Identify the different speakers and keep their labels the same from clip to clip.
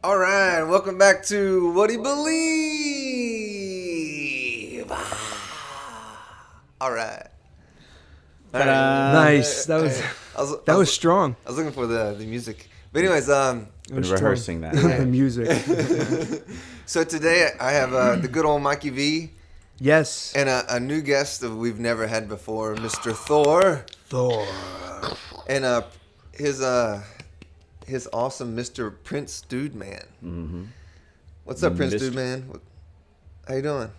Speaker 1: All right, welcome back to What Do You Believe? All right.
Speaker 2: Nice. That was strong.
Speaker 1: I was looking for the music. But anyways,
Speaker 3: Been rehearsing that.
Speaker 2: The music.
Speaker 1: So today I have the good old Mikey V.
Speaker 2: Yes.
Speaker 1: And a new guest that we've never had before, Mr. Thor.
Speaker 2: Thor.
Speaker 1: And his awesome Mr. Prince Dude Man.
Speaker 3: Mm-hmm.
Speaker 1: What's up, Prince Dude Man? How you doing?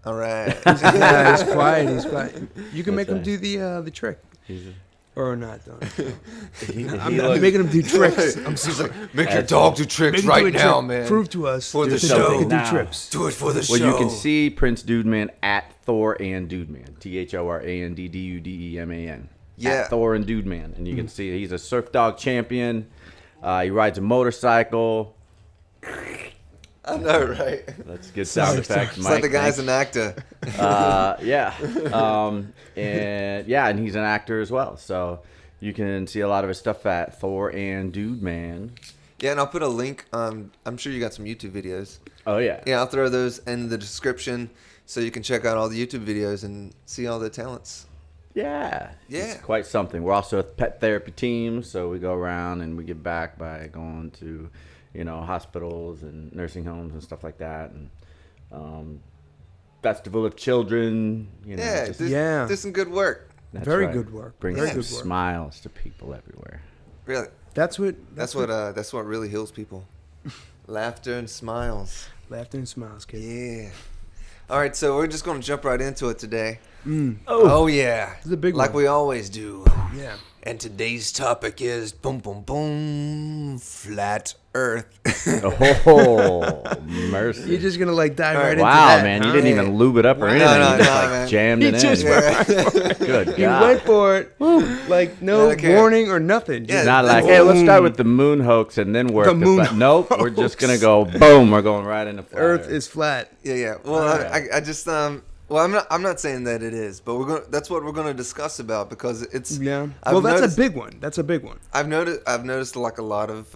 Speaker 1: All right.
Speaker 2: Yeah, he's quiet. You can make him
Speaker 3: That's
Speaker 2: do the trick. Or not, don't. I'm
Speaker 3: looks-
Speaker 2: making him do tricks.
Speaker 1: He's like, make your dog do tricks
Speaker 2: Make him do
Speaker 1: right
Speaker 2: a
Speaker 1: now,
Speaker 2: trick.
Speaker 1: man.
Speaker 2: Prove to us
Speaker 1: For the
Speaker 2: that
Speaker 1: show.
Speaker 2: he can do
Speaker 3: Now.
Speaker 2: trips.
Speaker 1: Do it for the show.
Speaker 3: Well, you can see Prince Dude Man at Thor and Dude Man. THORANDDUDEMAN.
Speaker 1: Yeah.
Speaker 3: At Thor and Dude Man. And you can see he's a surf dog champion. He rides a motorcycle.
Speaker 1: I know, right?
Speaker 3: That's a good sound effect,
Speaker 1: It's
Speaker 3: Mike.
Speaker 1: like the guy's
Speaker 3: Thanks.
Speaker 1: an actor.
Speaker 3: Yeah. And he's an actor as well. So you can see a lot of his stuff at Thor and Dude Man.
Speaker 1: Yeah, and I'll put a link. I'm sure you got some YouTube videos.
Speaker 3: Oh, yeah.
Speaker 1: Yeah, I'll throw those in the description so you can check out all the YouTube videos and see all the talents.
Speaker 3: Yeah.
Speaker 1: Yeah.
Speaker 3: It's quite something. We're also a pet therapy team, so we go around and we give back by going to, hospitals and nursing homes and stuff like that. And Festival of Children,
Speaker 1: Yeah,
Speaker 3: just
Speaker 1: do some good work.
Speaker 3: that's
Speaker 2: Very
Speaker 3: right.
Speaker 2: good work.
Speaker 3: Bring
Speaker 2: Very
Speaker 3: some
Speaker 2: good work.
Speaker 3: smiles to people everywhere.
Speaker 1: Really,
Speaker 2: That's what
Speaker 1: really heals people. Laughter and smiles.
Speaker 2: laughter and smiles, kid.
Speaker 1: Yeah. All right, so we're just gonna jump right into it today.
Speaker 2: Oh,
Speaker 1: Yeah,
Speaker 2: This is a big
Speaker 1: like
Speaker 2: one.
Speaker 1: we always do.
Speaker 2: Yeah.
Speaker 1: And today's topic is boom, boom, boom, flat Earth.
Speaker 3: Oh, mercy.
Speaker 2: You're just gonna dive
Speaker 1: All
Speaker 2: right
Speaker 1: right.
Speaker 2: into
Speaker 3: Wow,
Speaker 2: that.
Speaker 3: man.
Speaker 2: huh?
Speaker 3: You didn't even lube it up or
Speaker 1: No,
Speaker 3: anything.
Speaker 1: no,
Speaker 3: you just
Speaker 1: no, man.
Speaker 3: jammed
Speaker 2: He
Speaker 3: it
Speaker 2: just
Speaker 3: in.
Speaker 2: went
Speaker 3: Good
Speaker 2: He
Speaker 3: God.
Speaker 2: went for it. No
Speaker 1: Okay.
Speaker 2: warning or nothing.
Speaker 1: Yeah.
Speaker 3: Not like, hey, let's start with the moon hoax and then work
Speaker 2: The moon
Speaker 3: Nope, we're just going to go, boom, we're going right into flat
Speaker 2: Earth is flat.
Speaker 1: Yeah. Well, I just I'm not saying that it is, but that's what we're gonna discuss about because it's
Speaker 2: Yeah.
Speaker 1: I've
Speaker 2: That's
Speaker 1: noticed-
Speaker 2: a big one. That's a big one.
Speaker 1: I've noticed like a lot of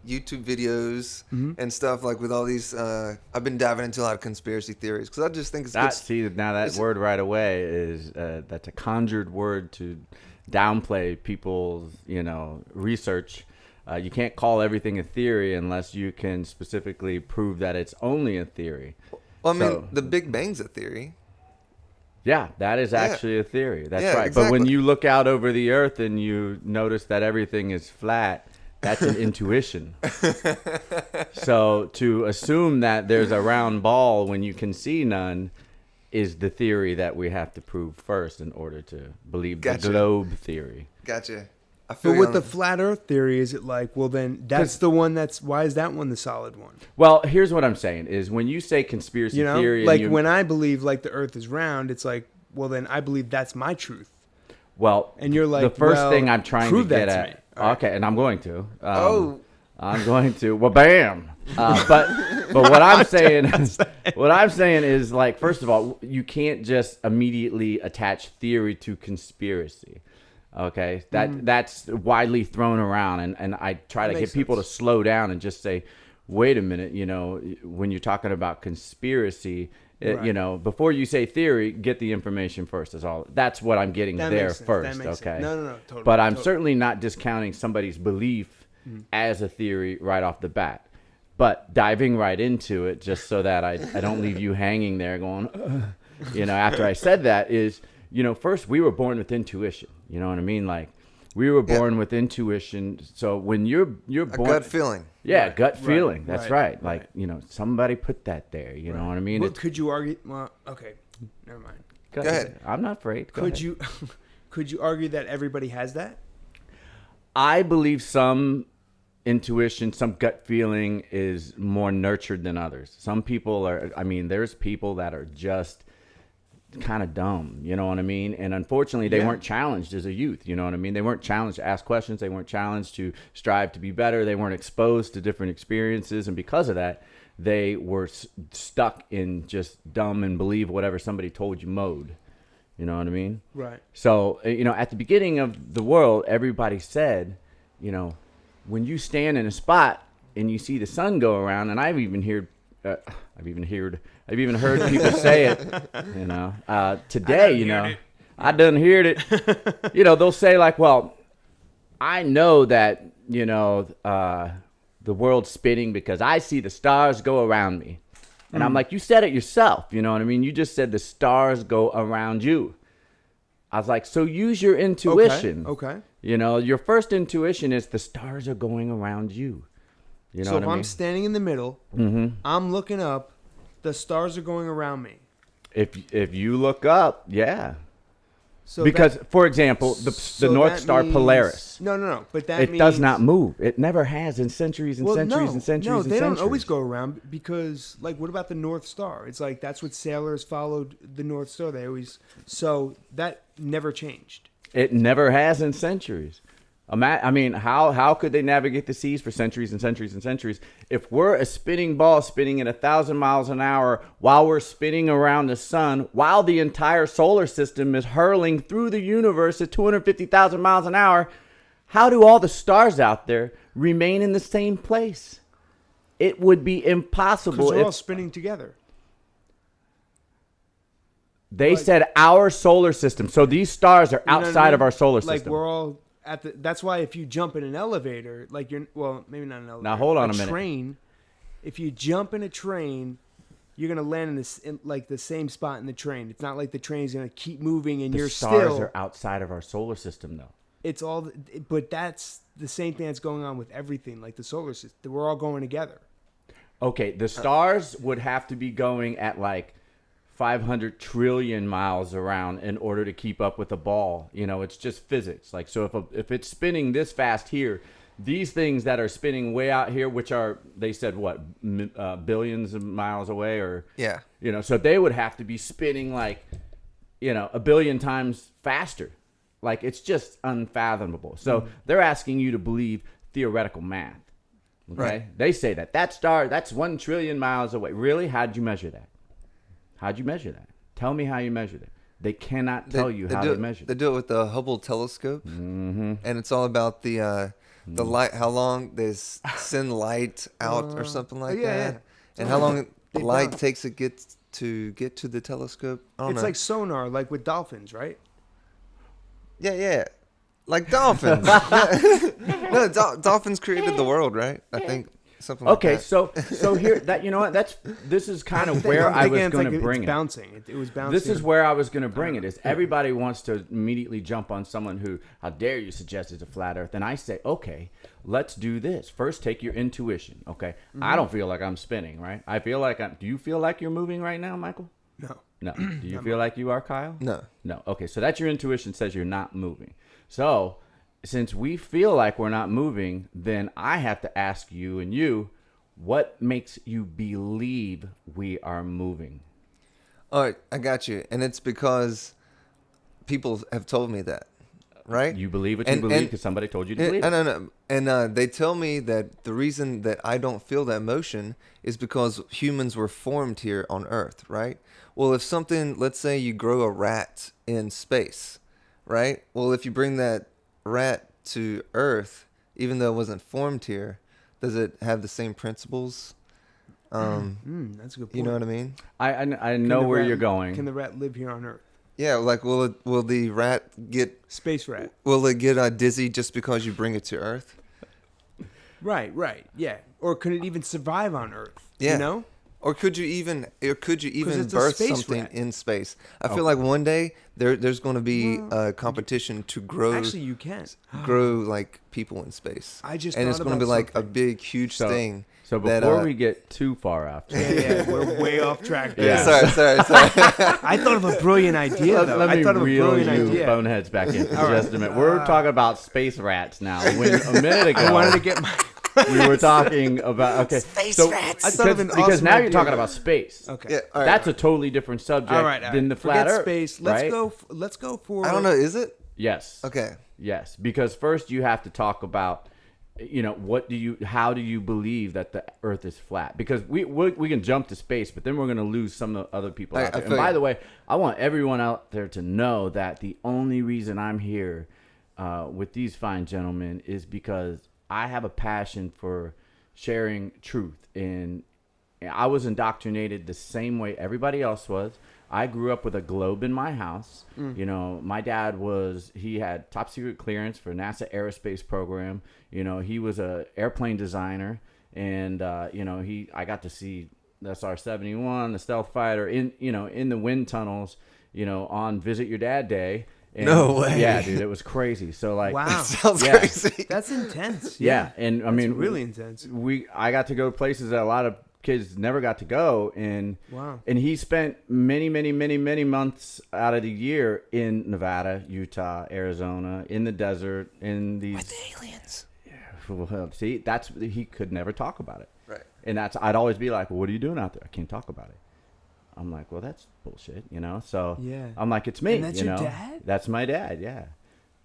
Speaker 1: YouTube videos and stuff like with all these. I've been diving into a lot of conspiracy theories because I just think it's good.
Speaker 3: See, now that word right away is, that's a conjured word to downplay people's, research. You can't call everything a theory unless you can specifically prove that it's only a theory.
Speaker 1: Well, I mean,
Speaker 3: So-
Speaker 1: the Big Bang's a theory.
Speaker 3: Yeah, that is actually a theory. That's
Speaker 1: Yeah,
Speaker 3: right. But when
Speaker 1: exactly.
Speaker 3: you look out over the earth and you notice that everything is flat, that's an intuition. So to assume that there's a round ball when you can see none is the theory that we have to prove first in order to believe
Speaker 1: Gotcha.
Speaker 3: the globe theory.
Speaker 1: Gotcha. I feel
Speaker 2: But
Speaker 1: you
Speaker 2: with
Speaker 1: on
Speaker 2: the
Speaker 1: that.
Speaker 2: flat Earth theory, is it like, well, then that's the one why is that one the solid one?
Speaker 3: Well, here's what I'm saying is when you say conspiracy
Speaker 2: You know,
Speaker 3: theory, and
Speaker 2: like
Speaker 3: you,
Speaker 2: when I believe like the Earth is round, it's like, well, then I believe that's my truth.
Speaker 3: well,
Speaker 2: And you're like,
Speaker 3: the first
Speaker 2: well,
Speaker 3: thing I'm trying to
Speaker 2: prove that
Speaker 3: get
Speaker 2: to
Speaker 3: at.
Speaker 2: me. All right.
Speaker 3: Okay, and I'm going to.
Speaker 1: Oh.
Speaker 3: I'm going to. Well, bam. But what I'm saying is like, first of all, you can't just immediately attach theory to conspiracy. Okay, that's widely thrown around, and I try to get people to slow down and just say, wait a minute, when you're talking about conspiracy,
Speaker 2: Right.
Speaker 3: before you say theory, get the information first. That's what I'm getting
Speaker 2: That
Speaker 3: there
Speaker 2: makes sense.
Speaker 3: first.
Speaker 2: That makes
Speaker 3: Okay,
Speaker 2: sense. No, totally.
Speaker 3: but I'm
Speaker 2: totally.
Speaker 3: certainly not discounting somebody's belief as a theory right off the bat. But diving right into it, just so that I don't leave you hanging there going, after I said that is, first we were born with intuition. You know what I mean? Like we were born with intuition. So when you're
Speaker 1: A
Speaker 3: born,
Speaker 1: gut feeling.
Speaker 3: yeah, gut feeling. That's
Speaker 2: right,
Speaker 3: right. Like, somebody put that there. You know what I mean?
Speaker 2: Well,
Speaker 3: It's-
Speaker 2: could you argue? Well, okay, never mind.
Speaker 3: Go
Speaker 1: ahead.
Speaker 3: I'm not afraid. Go
Speaker 2: Could
Speaker 3: ahead.
Speaker 2: you, could you argue that everybody has that?
Speaker 3: I believe some intuition, some gut feeling is more nurtured than others. Some people there's people that are just kind of dumb, you know what I mean? And unfortunately, they weren't challenged as a youth, you know what I mean? They weren't challenged to ask questions. They weren't challenged to strive to be better. They weren't exposed to different experiences. And because of that, they were stuck in just dumb and believe whatever somebody told you mode. You know what I mean?
Speaker 2: Right.
Speaker 3: So, at the beginning of the world, everybody said, when you stand in a spot and you see the sun go around, and I've even heard people say it, you know, today, you know, I done heard it, you know, they'll say like, well, I know that, you know, the world's spinning because I see the stars go around me. And I'm like, you said it yourself, you know what I mean? You just said the stars go around you. I was like, so use your intuition.
Speaker 2: Okay.
Speaker 3: You know, your first intuition is the stars are going around you. You know
Speaker 2: so
Speaker 3: what
Speaker 2: if
Speaker 3: I mean?
Speaker 2: I'm standing in the middle, I'm looking up, the stars are going around me.
Speaker 3: If you look up, yeah.
Speaker 2: So
Speaker 3: because, for example, the North Star Polaris.
Speaker 2: No. But that
Speaker 3: it
Speaker 2: means
Speaker 3: does not move. It never has in centuries and centuries and centuries
Speaker 2: No,
Speaker 3: and
Speaker 2: they
Speaker 3: centuries.
Speaker 2: don't always go around because, like, what about the North Star? It's like that's what sailors followed the North Star. They always so that never changed.
Speaker 3: It never has in centuries. I mean, how could they navigate the seas for centuries and centuries and centuries if we're a spinning ball spinning at 1,000 miles an hour while we're spinning around the sun, while the entire solar system is hurling through the universe at 250,000 miles an hour? How do all the stars out there remain in the same place? It would be impossible.
Speaker 2: Because they're all spinning together.
Speaker 3: They said our solar system. So these stars are outside of our solar system.
Speaker 2: Like we're all at the. That's why if you jump in an elevator, like maybe not an elevator.
Speaker 3: Now hold on a minute.
Speaker 2: Train. If you jump in a train, you're gonna land in like the same spot in the train. It's not like the train's gonna keep moving and
Speaker 3: the stars are outside of our solar system, though.
Speaker 2: It's all, but that's the same thing that's going on with everything, like the solar system. We're all going together.
Speaker 3: Okay, the stars would have to be going at like 500 trillion miles around in order to keep up with the ball. You know, it's just physics. Like, so if it's spinning this fast here, these things that are spinning way out here, which are, they said, what, billions of miles away, or,
Speaker 1: Yeah.
Speaker 3: you know, so they would have to be spinning like, you know, 1 billion times faster. Like, it's just unfathomable. So they're asking you to believe theoretical math. Okay?
Speaker 1: Right.
Speaker 3: They say that star, that's 1 trillion miles away. Really? How'd you measure that? How'd you measure that? Tell me how you measured it. They cannot tell you how they measure it.
Speaker 1: They do it with the Hubble telescope, and it's all about the light, how long they send light out or something like that,
Speaker 2: yeah.
Speaker 1: and how long the light takes to get to the telescope. I don't
Speaker 2: It's
Speaker 1: know.
Speaker 2: like sonar, like with dolphins, right?
Speaker 1: Yeah, like dolphins. No, dolphins created the world, right? I think something like
Speaker 3: Okay,
Speaker 1: that.
Speaker 3: so here, that, you know what, this is kind of where I was going to bring it.
Speaker 2: Bouncing. It was bouncing.
Speaker 3: This is where I was going to bring it. Is everybody wants to immediately jump on someone who, how dare you suggest it's a flat Earth? And I say, okay, let's do this. First, take your intuition. Okay, I don't feel like I'm spinning, right? I feel like do you feel like you're moving right now, Michael?
Speaker 2: No.
Speaker 3: Do you feel like you are, Kyle?
Speaker 1: No.
Speaker 3: Okay, so that's your intuition says you're not moving. So since we feel like we're not moving, then I have to ask you and you, what makes you believe we are moving?
Speaker 1: All right, I got you. And it's because people have told me that, right?
Speaker 3: You believe what you believe because somebody told you to believe it.
Speaker 1: No. And they tell me that the reason that I don't feel that motion is because humans were formed here on Earth, right? Well, if something, let's say you grow a rat in space, right? Well, if you bring that rat to Earth, even though it wasn't formed here, does it have the same principles?
Speaker 2: That's a good point.
Speaker 1: You know what I mean?
Speaker 3: I know where you're going.
Speaker 2: Can the rat live here on Earth?
Speaker 1: Yeah, like will the rat get
Speaker 2: Space rat.
Speaker 1: Will it get dizzy just because you bring it to Earth?
Speaker 2: Right, yeah. Or could it even survive on Earth?
Speaker 1: Yeah.
Speaker 2: You know?
Speaker 1: Or could you even
Speaker 2: it's a
Speaker 1: birth
Speaker 2: space
Speaker 1: something
Speaker 2: rat.
Speaker 1: in space? I feel like one day there's going to be a competition to grow.
Speaker 2: Actually, you can.
Speaker 1: Grow like people in space.
Speaker 2: I just
Speaker 1: and
Speaker 2: thought
Speaker 1: it's going to
Speaker 2: about
Speaker 1: be like a
Speaker 2: something.
Speaker 1: big, huge thing.
Speaker 3: So before we get too far off,
Speaker 2: Yeah, we're way off track.
Speaker 3: Yeah.
Speaker 1: Sorry.
Speaker 2: I thought of a brilliant idea, though.
Speaker 3: let
Speaker 2: I
Speaker 3: me
Speaker 2: thought of a
Speaker 3: reel
Speaker 2: brilliant
Speaker 3: you
Speaker 2: idea.
Speaker 3: boneheads back in for just a minute. We're talking about space rats now. When a minute ago,
Speaker 2: I wanted to get my.
Speaker 3: we were talking about
Speaker 1: Space rats.
Speaker 2: I thought of an
Speaker 3: because
Speaker 2: awesome
Speaker 3: now you're
Speaker 2: idea,
Speaker 3: talking
Speaker 2: though.
Speaker 3: about space.
Speaker 2: Okay.
Speaker 1: Yeah, all right.
Speaker 3: That's a totally different subject
Speaker 2: All right.
Speaker 3: than the flat
Speaker 2: Forget
Speaker 3: Earth.
Speaker 2: space. Let's
Speaker 3: right?
Speaker 2: go. Let's go for.
Speaker 1: I don't know. Is it?
Speaker 3: Yes.
Speaker 1: Okay.
Speaker 3: Yes, because first you have to talk about, you know, how do you believe that the Earth is flat? Because we can jump to space, but then we're going to lose some of the other people out there. And by the way, I want everyone out there to know that the only reason I'm here with these fine gentlemen is because I have a passion for sharing truth. And I was indoctrinated the same way everybody else was. I grew up with a globe in my house. You know, my dad he had top secret clearance for NASA aerospace program. You know, he was a airplane designer, and you know, I got to see the SR-71, the stealth fighter in the wind tunnels, you know, on Visit Your Dad Day. And,
Speaker 1: No way.
Speaker 3: Yeah, dude, it was crazy. So like,
Speaker 2: Wow.
Speaker 1: That sounds
Speaker 3: Yeah.
Speaker 1: crazy.
Speaker 2: That's intense.
Speaker 3: yeah, and I mean,
Speaker 2: really intense.
Speaker 3: I got to go places that a lot of kids never got to go, and
Speaker 2: Wow.
Speaker 3: and he spent many months out of the year in Nevada, Utah, Arizona, in the desert, in these
Speaker 1: With aliens.
Speaker 3: well, see, he could never talk about it.
Speaker 1: Right.
Speaker 3: And I'd always be like, well, what are you doing out there? I can't talk about it. I'm like, well, that's bullshit, you know? So
Speaker 2: Yeah.
Speaker 3: I'm like, it's me.
Speaker 2: And that's
Speaker 3: you
Speaker 2: your
Speaker 3: know?
Speaker 2: dad?
Speaker 3: That's my dad, yeah.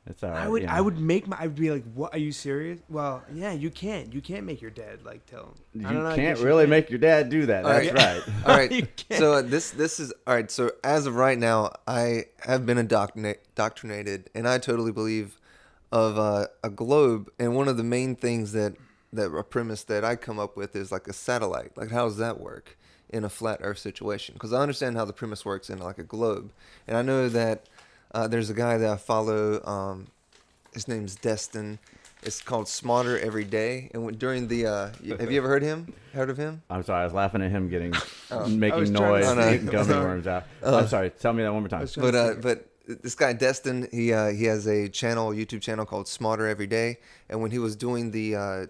Speaker 3: That's all right.
Speaker 2: I would
Speaker 3: you know?
Speaker 2: I would be like, what, are you serious? Well, yeah, you can't make your dad like tell him.
Speaker 3: You
Speaker 2: I don't know, I
Speaker 3: can't
Speaker 2: guess you
Speaker 3: really
Speaker 2: can.
Speaker 3: make your dad do that.
Speaker 1: All
Speaker 3: That's
Speaker 1: right.
Speaker 3: right.
Speaker 1: All right.
Speaker 2: You can't.
Speaker 1: So this is all right. So as of right now, I have been indoctrinated, and I totally believe of a globe. And one of the main things that a premise that I come up with is like a satellite. Like, how does that work in a flat Earth situation? Because I understand how the premise works in like a globe, and I know that there's a guy that I follow. His name's Destin. It's called Smarter Every Day. And during the, have you ever heard him? Heard of him?
Speaker 3: I'm sorry. I was laughing at him
Speaker 2: I was
Speaker 3: making
Speaker 2: trying
Speaker 3: noise,
Speaker 2: to
Speaker 3: getting
Speaker 1: think.
Speaker 3: gummy
Speaker 2: Sorry.
Speaker 3: worms out. I'm sorry. Tell me that one more time.
Speaker 1: But this guy Destin, he has a YouTube channel called Smarter Every Day. And when he was doing the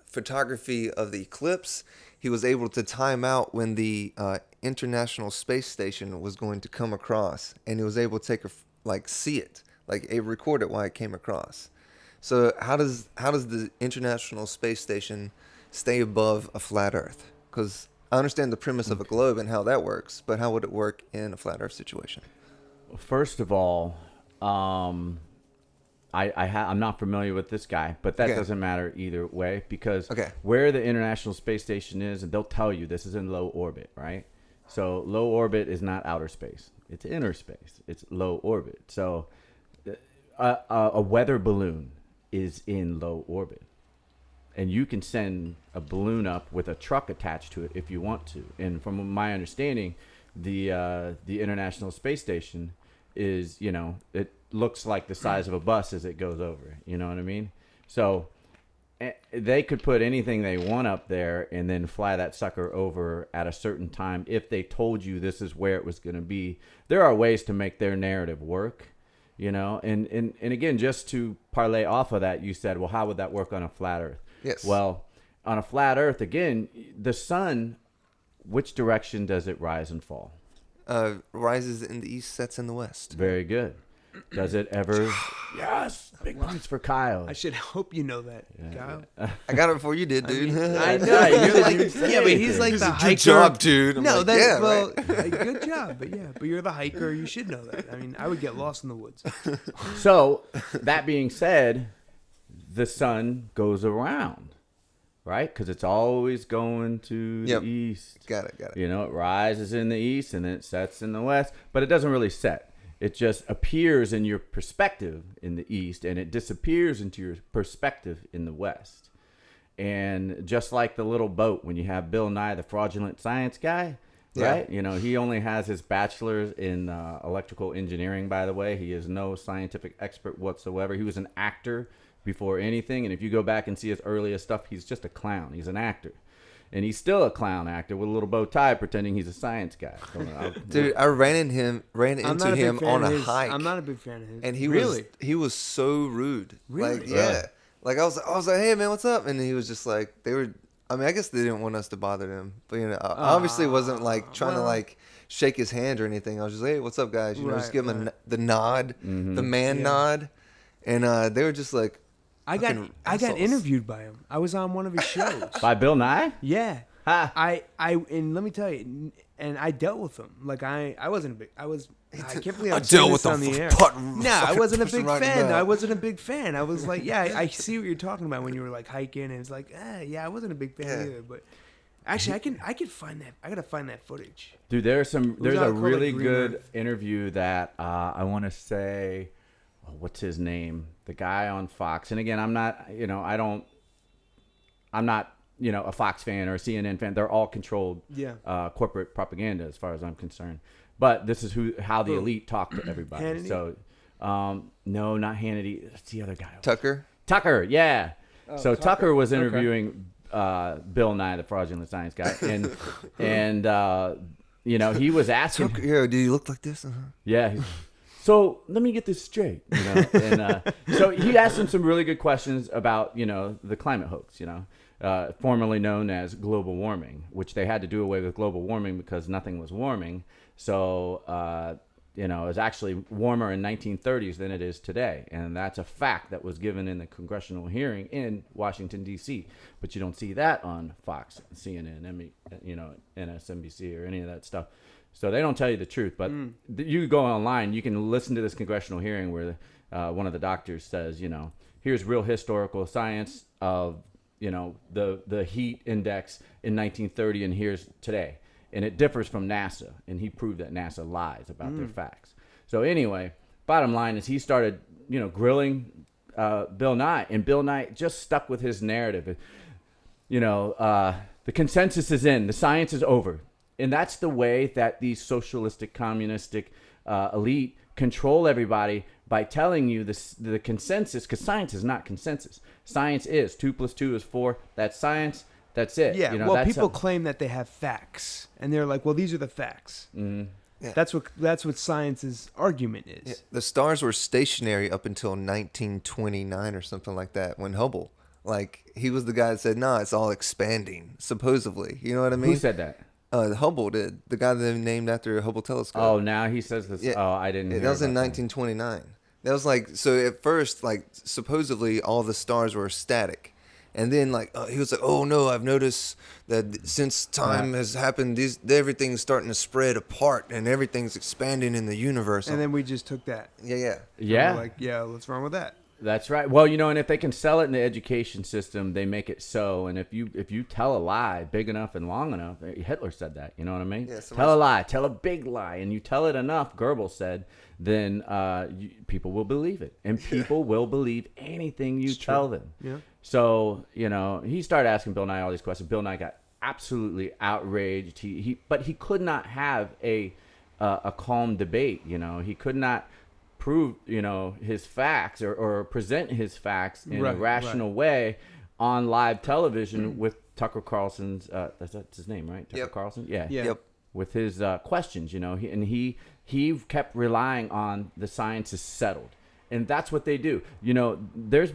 Speaker 1: photography of the eclipse, he was able to time out when the International Space Station was going to come across, and he was able to see it, record it while it came across. So how does the International Space Station stay above a flat Earth? Because I understand the premise of a globe and how that works, but how would it work in a flat Earth situation?
Speaker 3: First of all, I'm not familiar with this guy, but that
Speaker 1: Okay.
Speaker 3: doesn't matter either way, because
Speaker 1: Okay.
Speaker 3: where the International Space Station is, and they'll tell you this is in low orbit, right? So low orbit is not outer space; it's inner space. It's low orbit. So a weather balloon is in low orbit, and you can send a balloon up with a truck attached to it if you want to. And from my understanding, the International Space Station is, you know, it looks like the size of a bus as it goes over. You know what I mean? So they could put anything they want up there and then fly that sucker over at a certain time if they told you this is where it was going to be. There are ways to make their narrative work, you know? And again, just to parlay off of that, you said, well, how would that work on a flat Earth?
Speaker 1: Yes.
Speaker 3: Well, on a flat Earth, again, the sun, which direction does it rise and fall?
Speaker 1: Rises in the east, sets in the west.
Speaker 3: Very good. Does it ever? Yes. Big points for Kyle.
Speaker 2: I should hope you know that, Kyle.
Speaker 1: I got it before you did, dude.
Speaker 2: I know.
Speaker 3: Right,
Speaker 2: You're like,
Speaker 3: you say
Speaker 2: yeah, but he's
Speaker 3: anything.
Speaker 2: like
Speaker 1: It's
Speaker 2: the
Speaker 1: a
Speaker 2: hiker.
Speaker 1: good job, dude. I'm
Speaker 2: No,
Speaker 1: like,
Speaker 2: that's
Speaker 1: yeah,
Speaker 2: well,
Speaker 1: right.
Speaker 2: good job, but you're the hiker. You should know that. I mean, I would get lost in the woods.
Speaker 3: So, that being said, the sun goes around, right? Because it's always going to
Speaker 1: Yep.
Speaker 3: the east.
Speaker 1: Got it.
Speaker 3: You know, it rises in the east and then it sets in the west, but it doesn't really set. It just appears in your perspective in the east and it disappears into your perspective in the west. And just like the little boat, when you have Bill Nye, the fraudulent science guy, right?
Speaker 1: Yeah.
Speaker 3: You know, he only has his bachelor's in electrical engineering, by the way. He is no scientific expert whatsoever. He was an actor before anything. And if you go back and see his earliest stuff, he's just a clown. He's an actor. And he's still a clown actor with a little bow tie pretending he's a science guy. So,
Speaker 1: Dude, I ran into him on a
Speaker 2: hike.
Speaker 1: hike.
Speaker 2: I'm not a big fan of his.
Speaker 1: And he was so rude.
Speaker 2: Really?
Speaker 1: Like, yeah. Like I was like, hey man, what's up? And he was just like, I guess they didn't want us to bother them, but you know, I obviously wasn't like trying to like shake his hand or anything. I was just like, hey, what's up, guys? You know, just give him the nod, the man nod, and they were just like,
Speaker 2: I got
Speaker 1: assholes.
Speaker 2: interviewed by him. I was on one of his shows.
Speaker 3: by Bill Nye?
Speaker 2: Yeah.
Speaker 3: Ha.
Speaker 2: And let me tell you, and I dealt with him. Like I can't believe
Speaker 1: I
Speaker 2: I'm saying
Speaker 1: dealt with
Speaker 2: this on
Speaker 1: him
Speaker 2: the air.
Speaker 1: for
Speaker 2: No, I wasn't a big
Speaker 1: right
Speaker 2: fan.
Speaker 1: about.
Speaker 2: I wasn't a big fan. I was like, yeah, I see what you're talking about when you were like hiking, and it's like, yeah, I wasn't a big fan either. But actually, I could find that. I gotta find that footage.
Speaker 3: Dude, there's
Speaker 2: was
Speaker 3: a
Speaker 2: out called,
Speaker 3: really
Speaker 2: like,
Speaker 3: good
Speaker 2: Green Earth.
Speaker 3: interview that I want to say, what's his name? The guy on Fox. And again, I'm not I'm not, a Fox fan or a CNN fan. They're all controlled corporate propaganda as far as I'm concerned. But this is how the elite talk to everybody.
Speaker 2: Hannity?
Speaker 3: So, no, not Hannity. That's the other guy.
Speaker 1: Tucker,
Speaker 3: yeah. So Tucker was
Speaker 2: Okay.
Speaker 3: interviewing Bill Nye, the fraudulent science guy, and he was asking.
Speaker 1: Tucker, yeah, do you look like this?
Speaker 3: Yeah. So let me get this straight, And so he asked him some really good questions about, the climate hoax, formerly known as global warming, which they had to do away with global warming because nothing was warming. So, it was actually warmer in 1930s than it is today. And that's a fact that was given in the congressional hearing in Washington, D.C. But you don't see that on Fox, CNN, MSNBC or any of that stuff. So they don't tell you the truth. But you go online, you can listen to this congressional hearing where one of the doctors says, here's real historical science of, the heat index in 1930 and here's today. And it differs from NASA, and he proved that NASA lies about their facts. So anyway, bottom line is he started, grilling Bill Nye, and Bill Nye just stuck with his narrative. The consensus is in, the science is over. And that's the way that these socialistic, communistic elite control everybody by telling you the consensus, because science is not consensus. Science is 2 + 2 is 4. That's science. That's it.
Speaker 2: Yeah.
Speaker 3: That's
Speaker 2: people claim that they have facts, and they're like, "Well, these are the facts."
Speaker 3: Mm-hmm.
Speaker 1: Yeah.
Speaker 2: That's what science's argument is.
Speaker 1: Yeah, the stars were stationary up until 1929 or something like that when Hubble, he was the guy that said, "No, it's all expanding." Supposedly, you know what I mean?
Speaker 3: Who said that?
Speaker 1: Hubble did. The guy that they named after a Hubble telescope.
Speaker 3: Oh, now he says this.
Speaker 1: Yeah.
Speaker 3: Oh, I didn't.
Speaker 1: That was in 1929. That was so at first, supposedly all the stars were static. And then, he was like, "Oh no, I've noticed that since time has happened, everything's starting to spread apart, and everything's expanding in the universe."
Speaker 2: And then we just took that.
Speaker 1: Yeah.
Speaker 3: Yeah.
Speaker 2: What's wrong with that?
Speaker 3: That's right. Well, and if they can sell it in the education system, they make it so. And if you tell a lie big enough and long enough, Hitler said that. You know what I mean?
Speaker 1: Yeah,
Speaker 3: tell a lie, tell a big lie, and you tell it enough. Goebbels said, then people will believe it, and people will believe anything you tell them.
Speaker 2: Yeah.
Speaker 3: So he started asking Bill Nye all these questions. Bill Nye got absolutely outraged. But he could not have a calm debate. He could not prove his facts or present his facts in a rational way on live television with Tucker Carlson's that's his name, right? Tucker Carlson. Yeah.
Speaker 1: Yep.
Speaker 3: With his questions, he kept relying on the science is settled. And that's what they do. There's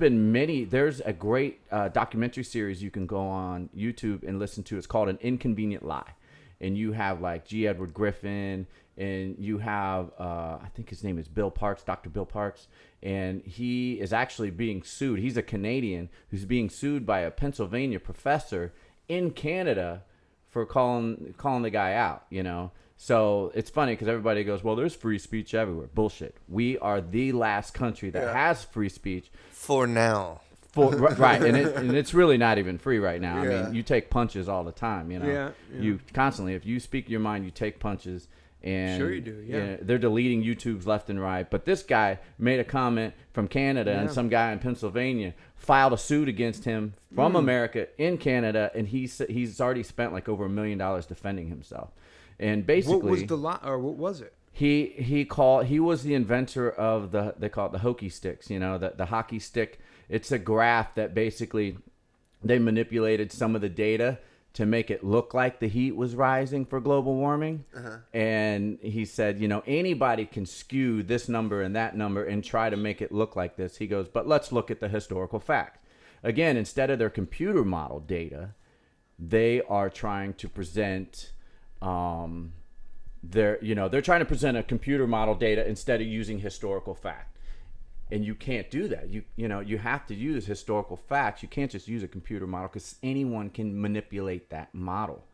Speaker 3: a great documentary series you can go on YouTube and listen to. It's called An Inconvenient Lie. And you have G. Edward Griffin, and you have, I think his name is Bill Parks, Dr. Bill Parks. And he is actually being sued. He's a Canadian who's being sued by a Pennsylvania professor in Canada for calling the guy out, So it's funny because everybody goes, well, there's free speech everywhere. Bullshit. We are the last country that has free speech.
Speaker 1: For now.
Speaker 3: Right. And it's really not even free right now.
Speaker 1: Yeah.
Speaker 3: I mean, you take punches all the time,
Speaker 2: Yeah.
Speaker 3: You constantly, if you speak your mind, you take punches. And
Speaker 2: Sure you do, yeah.
Speaker 3: They're deleting YouTubes left and right. But this guy made a comment from Canada, and some guy in Pennsylvania filed a suit against him from America in Canada, and he's already spent over $1 million defending himself. And basically,
Speaker 2: What was the lie, or what was it?
Speaker 3: He was the inventor of they call it the hokey sticks, the hockey stick. It's a graph that basically they manipulated some of the data to make it look like the heat was rising for global warming. And he said, anybody can skew this number and that number and try to make it look like this. He goes, but let's look at the historical facts. Again, instead of their computer model data, they are trying to present they're trying to present a computer model data instead of using historical fact. And you can't do that. You have to use historical facts. You can't just use a computer model because anyone can manipulate that model.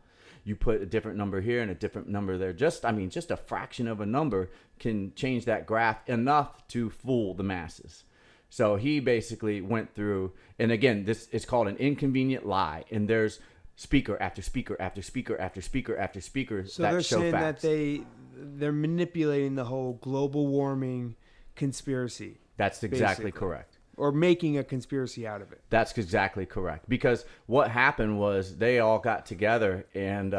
Speaker 3: You put a different number here and a different number there. Just a fraction of a number can change that graph enough to fool the masses. So he basically went through, and again, this is called an inconvenient lie. And there's speaker after speaker after speaker after speaker after speaker
Speaker 2: So
Speaker 3: that
Speaker 2: they're
Speaker 3: show
Speaker 2: saying
Speaker 3: facts.
Speaker 2: that they're manipulating the whole global warming conspiracy.
Speaker 3: That's exactly
Speaker 2: basically.
Speaker 3: correct.
Speaker 2: or making a conspiracy out of it.
Speaker 3: That's exactly correct. Because what happened was they all got together and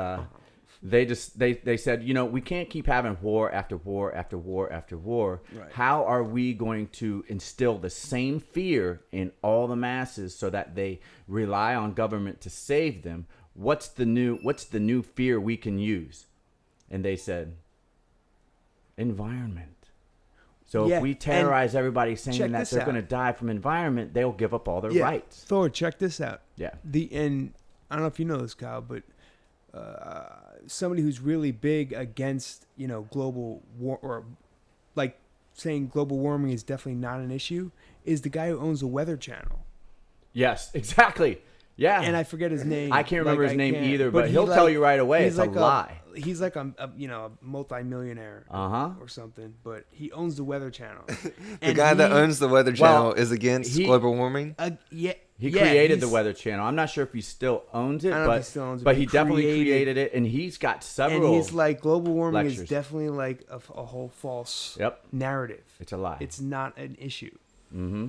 Speaker 3: they said, we can't keep having war after war after war after war.
Speaker 2: Right.
Speaker 3: How are we going to instill the same fear in all the masses so that they rely on government to save them? What's the new fear we can use? And they said, environment. So
Speaker 2: Yeah,
Speaker 3: if we terrorize everybody saying
Speaker 2: check
Speaker 3: that
Speaker 2: this
Speaker 3: they're
Speaker 2: out.
Speaker 3: going to die from environment, they'll give up all their rights.
Speaker 2: Thor, check this out.
Speaker 3: Yeah.
Speaker 2: And I don't know if you know this, Kyle, but somebody who's really big against global war, or like saying global warming is definitely not an issue, is the guy who owns the Weather Channel.
Speaker 3: Yes, exactly. Yeah.
Speaker 2: And I forget his name.
Speaker 3: I can't remember his name either, but
Speaker 2: he
Speaker 3: he'll tell you right away it's
Speaker 2: like
Speaker 3: a lie.
Speaker 2: He's like a multi-millionaire or something, but he owns the Weather Channel.
Speaker 1: The guy that owns the Weather Channel is against global warming?
Speaker 3: He created the Weather Channel. I'm not sure if he still owns it,
Speaker 2: I don't know if he still owns it,
Speaker 3: but he definitely created it, and he's got several.
Speaker 2: And he's like, global warming
Speaker 3: lectures.
Speaker 2: is definitely like a whole false narrative.
Speaker 3: It's a lie.
Speaker 2: It's not an issue.
Speaker 3: Mm-hmm.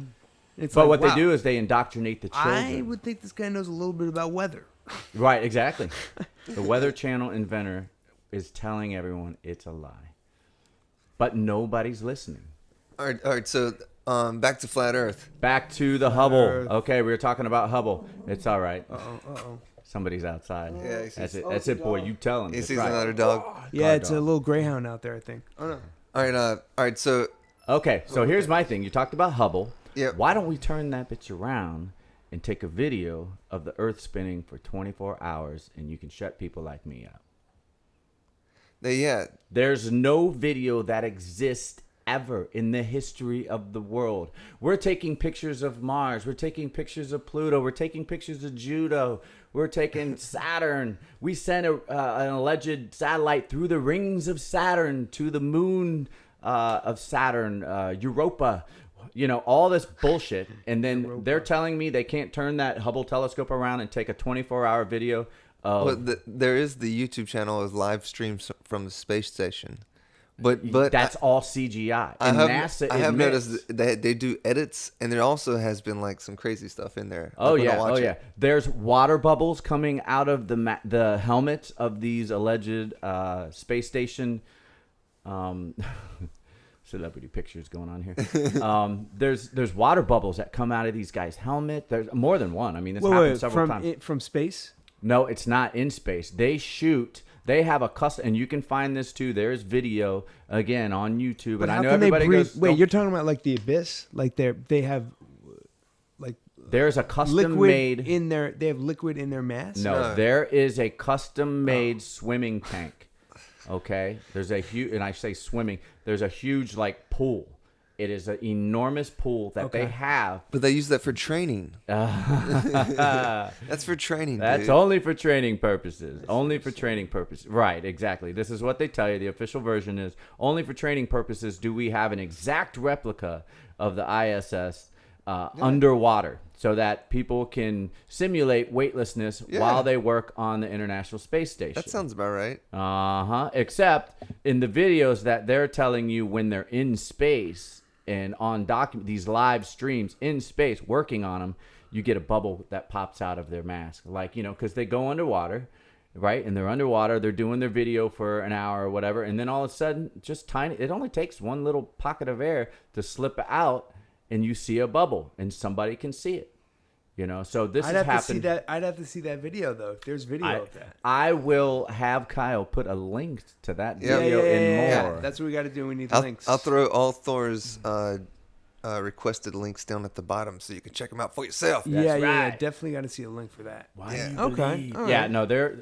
Speaker 2: It's
Speaker 3: but
Speaker 2: like,
Speaker 3: what
Speaker 2: wow,
Speaker 3: they do is they indoctrinate the children.
Speaker 2: I would think this guy knows a little bit about weather.
Speaker 3: Right, exactly. The Weather Channel inventor is telling everyone it's a lie. But nobody's listening.
Speaker 1: All right. So back to flat Earth.
Speaker 3: Back to the Hubble. Okay, we were talking about Hubble. It's all right.
Speaker 2: Uh-oh.
Speaker 3: Somebody's outside.
Speaker 1: Yeah,
Speaker 3: That's it, boy. You tell him.
Speaker 1: He
Speaker 3: It's
Speaker 1: sees
Speaker 3: right.
Speaker 1: another dog.
Speaker 2: Yeah, it's a little greyhound out there, I think. Oh, no.
Speaker 1: All right. So
Speaker 3: Okay, so here's my thing. You talked about Hubble.
Speaker 1: Yep.
Speaker 3: Why don't we turn that bitch around and take a video of the Earth spinning for 24 hours, and you can shut people like me up? There's no video that exists ever in the history of the world. We're taking pictures of Mars. We're taking pictures of Pluto. We're taking pictures of Juno. We're taking Saturn. We sent an alleged satellite through the rings of Saturn to the moon of Saturn, Europa. All this bullshit. And then they're telling me they can't turn that Hubble telescope around and take a 24-hour video of...
Speaker 1: there is the YouTube channel of live streams from the space station. But
Speaker 3: that's all CGI.
Speaker 1: I
Speaker 3: And
Speaker 1: have,
Speaker 3: NASA
Speaker 1: I have
Speaker 3: admits-
Speaker 1: noticed that they do edits, and there also has been like some crazy stuff in there.
Speaker 3: Oh
Speaker 1: Like, when I
Speaker 3: yeah,
Speaker 1: watch it.
Speaker 3: There's water bubbles coming out of the helmets of these alleged space station. Celebrity pictures going on here. There's water bubbles that come out of these guys' helmet. There's more than one. I mean, this happened several times.
Speaker 2: From space?
Speaker 3: No, it's not in space. They have a custom, and you can find this too. There's video again on YouTube,
Speaker 2: But
Speaker 3: and I
Speaker 2: how
Speaker 3: know
Speaker 2: can they
Speaker 3: everybody
Speaker 2: breathe?
Speaker 3: goes.
Speaker 2: Wait,
Speaker 3: "Don't-"
Speaker 2: you're talking about like the abyss? Like they have like
Speaker 3: There's a custom
Speaker 2: liquid
Speaker 3: made
Speaker 2: in their. They have liquid in their mask.
Speaker 3: No, there is a custom made swimming tank. Okay, there's a huge, and I say swimming. There's a huge like pool. It is an enormous pool that they have.
Speaker 1: But they use that for training. That's for training.
Speaker 3: That's
Speaker 1: dude.
Speaker 3: only for training purposes. Only for training purposes. Right, exactly. This is what they tell you. The official version is only for training purposes do we have an exact replica of the ISS underwater so that people can simulate weightlessness while they work on the International Space Station.
Speaker 1: That sounds about right.
Speaker 3: Except in the videos that they're telling you when they're in space and on these live streams in space working on them, you get a bubble that pops out of their mask. Like, because they go underwater, right? And they're underwater. They're doing their video for an hour or whatever. And then all of a sudden, just tiny, it only takes one little pocket of air to slip out and you see a bubble and somebody can see it. So this has happened.
Speaker 2: I'd have to see that video though. If there's video of that,
Speaker 3: I will have Kyle put a link to that
Speaker 1: Yeah.
Speaker 3: video and more.
Speaker 2: Yeah, that's what we got to do. We need
Speaker 1: I'll,
Speaker 2: links.
Speaker 1: I'll throw all Thor's requested links down at the bottom so you can check them out for yourself.
Speaker 2: Yeah,
Speaker 3: right.
Speaker 2: definitely got to see a link for that.
Speaker 3: Why
Speaker 1: Yeah.
Speaker 3: do you
Speaker 2: Okay.
Speaker 3: believe?
Speaker 2: All
Speaker 3: Yeah,
Speaker 2: right.
Speaker 3: no,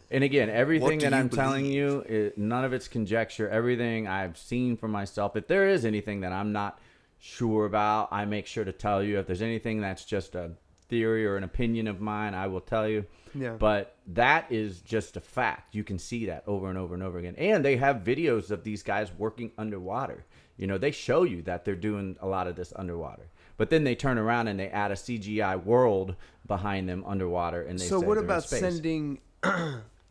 Speaker 3: and again, everything
Speaker 1: do
Speaker 3: that
Speaker 1: you
Speaker 3: I'm telling
Speaker 1: believe?
Speaker 3: you, none of it's conjecture. Everything I've seen for myself. If there is anything that I'm not sure about, I make sure to tell you. If there's anything that's just a theory or an opinion of mine, I will tell you.
Speaker 2: Yeah.
Speaker 3: But that is just a fact. You can see that over and over and over again. And they have videos of these guys working underwater. They show you that they're doing a lot of this underwater. But then they turn around and they add a CGI world behind them underwater, and they
Speaker 2: So
Speaker 3: say
Speaker 2: what
Speaker 3: they're in
Speaker 2: about
Speaker 3: space.
Speaker 2: sending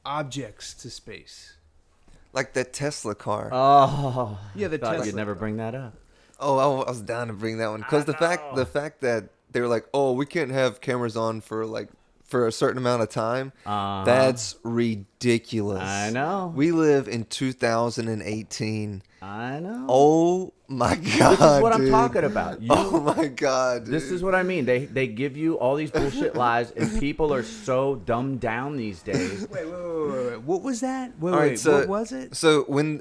Speaker 2: objects to space?
Speaker 1: Like that Tesla car.
Speaker 3: Oh,
Speaker 2: Yeah, the
Speaker 3: thought
Speaker 2: Tesla.
Speaker 3: you'd never bring that up.
Speaker 1: Oh, I was down to bring that one because the fact that they were like, oh, we can't have cameras on for a certain amount of time. That's ridiculous.
Speaker 3: I know.
Speaker 1: We live in 2018.
Speaker 3: I know.
Speaker 1: Oh my god,
Speaker 3: This is what
Speaker 1: dude.
Speaker 3: I'm talking about.
Speaker 1: Oh my god, dude.
Speaker 3: This is what I mean. They give you all these bullshit lies, and people are so dumbed down these days.
Speaker 2: Wait. What was that?
Speaker 1: All right, so,
Speaker 2: what was it?
Speaker 1: So when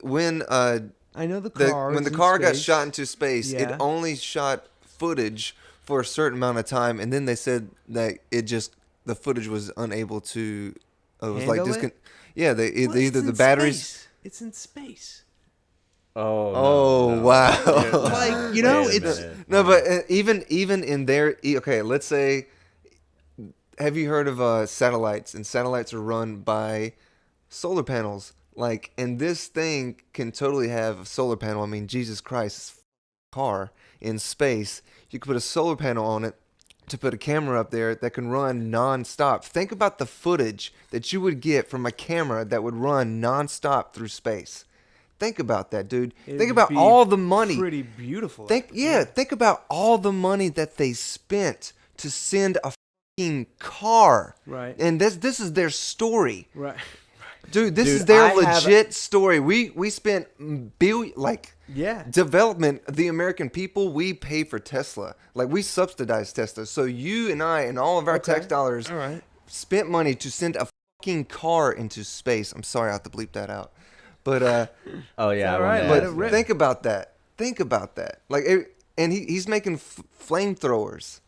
Speaker 2: I know the car.
Speaker 1: when the car got shot into space,
Speaker 2: Yeah.
Speaker 1: it only shot footage for a certain amount of time, and then they said that the footage was unable to. It was like
Speaker 2: Handle it?
Speaker 1: Yeah, either the batteries.
Speaker 2: Space. It's in space.
Speaker 1: Oh, wow.
Speaker 2: Like, you know, it's
Speaker 1: No, but even in their okay, let's say, have you heard of satellites? And satellites are run by solar panels. Like, and this thing can totally have a solar panel. I mean, Jesus Christ, this car in space. You could put a solar panel on it to put a camera up there that can run nonstop. Think about the footage that you would get from a camera that would run nonstop through space. Think about that, dude. Think about all the money.
Speaker 2: Pretty beautiful.
Speaker 1: Think about all the money that they spent to send a fucking car.
Speaker 2: Right.
Speaker 1: And this is their story.
Speaker 2: Right.
Speaker 1: Dude, this is their
Speaker 3: I
Speaker 1: legit story. We spent
Speaker 2: Yeah.
Speaker 1: development. The American people, we pay for Tesla. Like, we subsidize Tesla. So you and I and all of our tax dollars
Speaker 2: All right.
Speaker 1: spent money to send a fucking car into space. I'm sorry, I have to bleep that out. But
Speaker 3: Oh yeah,
Speaker 2: all right,
Speaker 1: but
Speaker 2: let it rip.
Speaker 1: think about that. Think about that. Like, and he's making flamethrowers.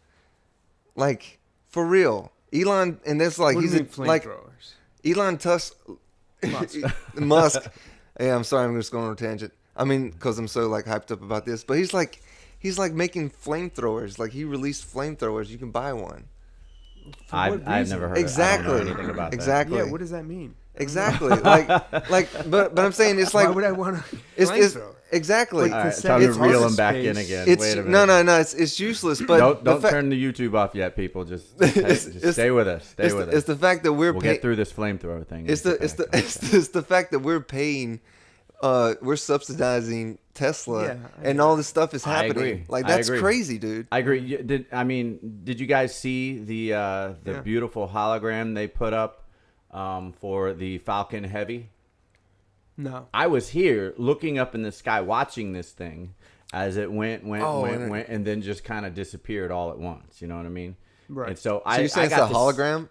Speaker 1: Like, for real. Elon, and that's like,
Speaker 2: What do
Speaker 1: he's
Speaker 2: you mean
Speaker 1: like
Speaker 2: flamethrowers?
Speaker 1: Elon Tusk. Musk. Yeah, I'm sorry, I'm just going on a tangent. I mean, because I'm so like hyped up about this. But he's like making flamethrowers. Like, he released flamethrowers. You can buy one.
Speaker 3: I've never heard.
Speaker 1: Exactly.
Speaker 3: I don't know anything about that.
Speaker 1: Exactly.
Speaker 2: Yeah. What does that mean?
Speaker 1: Exactly. but I'm saying it's like,
Speaker 2: Why would I want to
Speaker 1: it's
Speaker 2: flamethrower?
Speaker 1: exactly.
Speaker 2: Like,
Speaker 3: All right,
Speaker 2: to
Speaker 3: time to
Speaker 2: it's
Speaker 3: reel
Speaker 2: hard
Speaker 3: him back
Speaker 2: space.
Speaker 3: in again.
Speaker 1: It's
Speaker 3: Wait a minute.
Speaker 1: no, it's useless. But
Speaker 3: Don't turn the YouTube off yet, people. Just stay with us. Stay with us.
Speaker 1: It's the fact that we'll
Speaker 3: get through this flamethrower thing.
Speaker 1: It's the fact that we're paying, we're subsidizing Tesla, and all this stuff is happening.
Speaker 3: agree.
Speaker 1: Like,
Speaker 3: I
Speaker 1: that's
Speaker 3: agree.
Speaker 1: crazy, dude.
Speaker 3: I agree. Did you guys see the beautiful hologram they put up for the Falcon Heavy?
Speaker 2: No.
Speaker 3: I was here looking up in the sky, watching this thing as it went, and then just kind of disappeared all at once. You know what I mean?
Speaker 2: Right.
Speaker 3: And so
Speaker 1: So you're saying it's a hologram?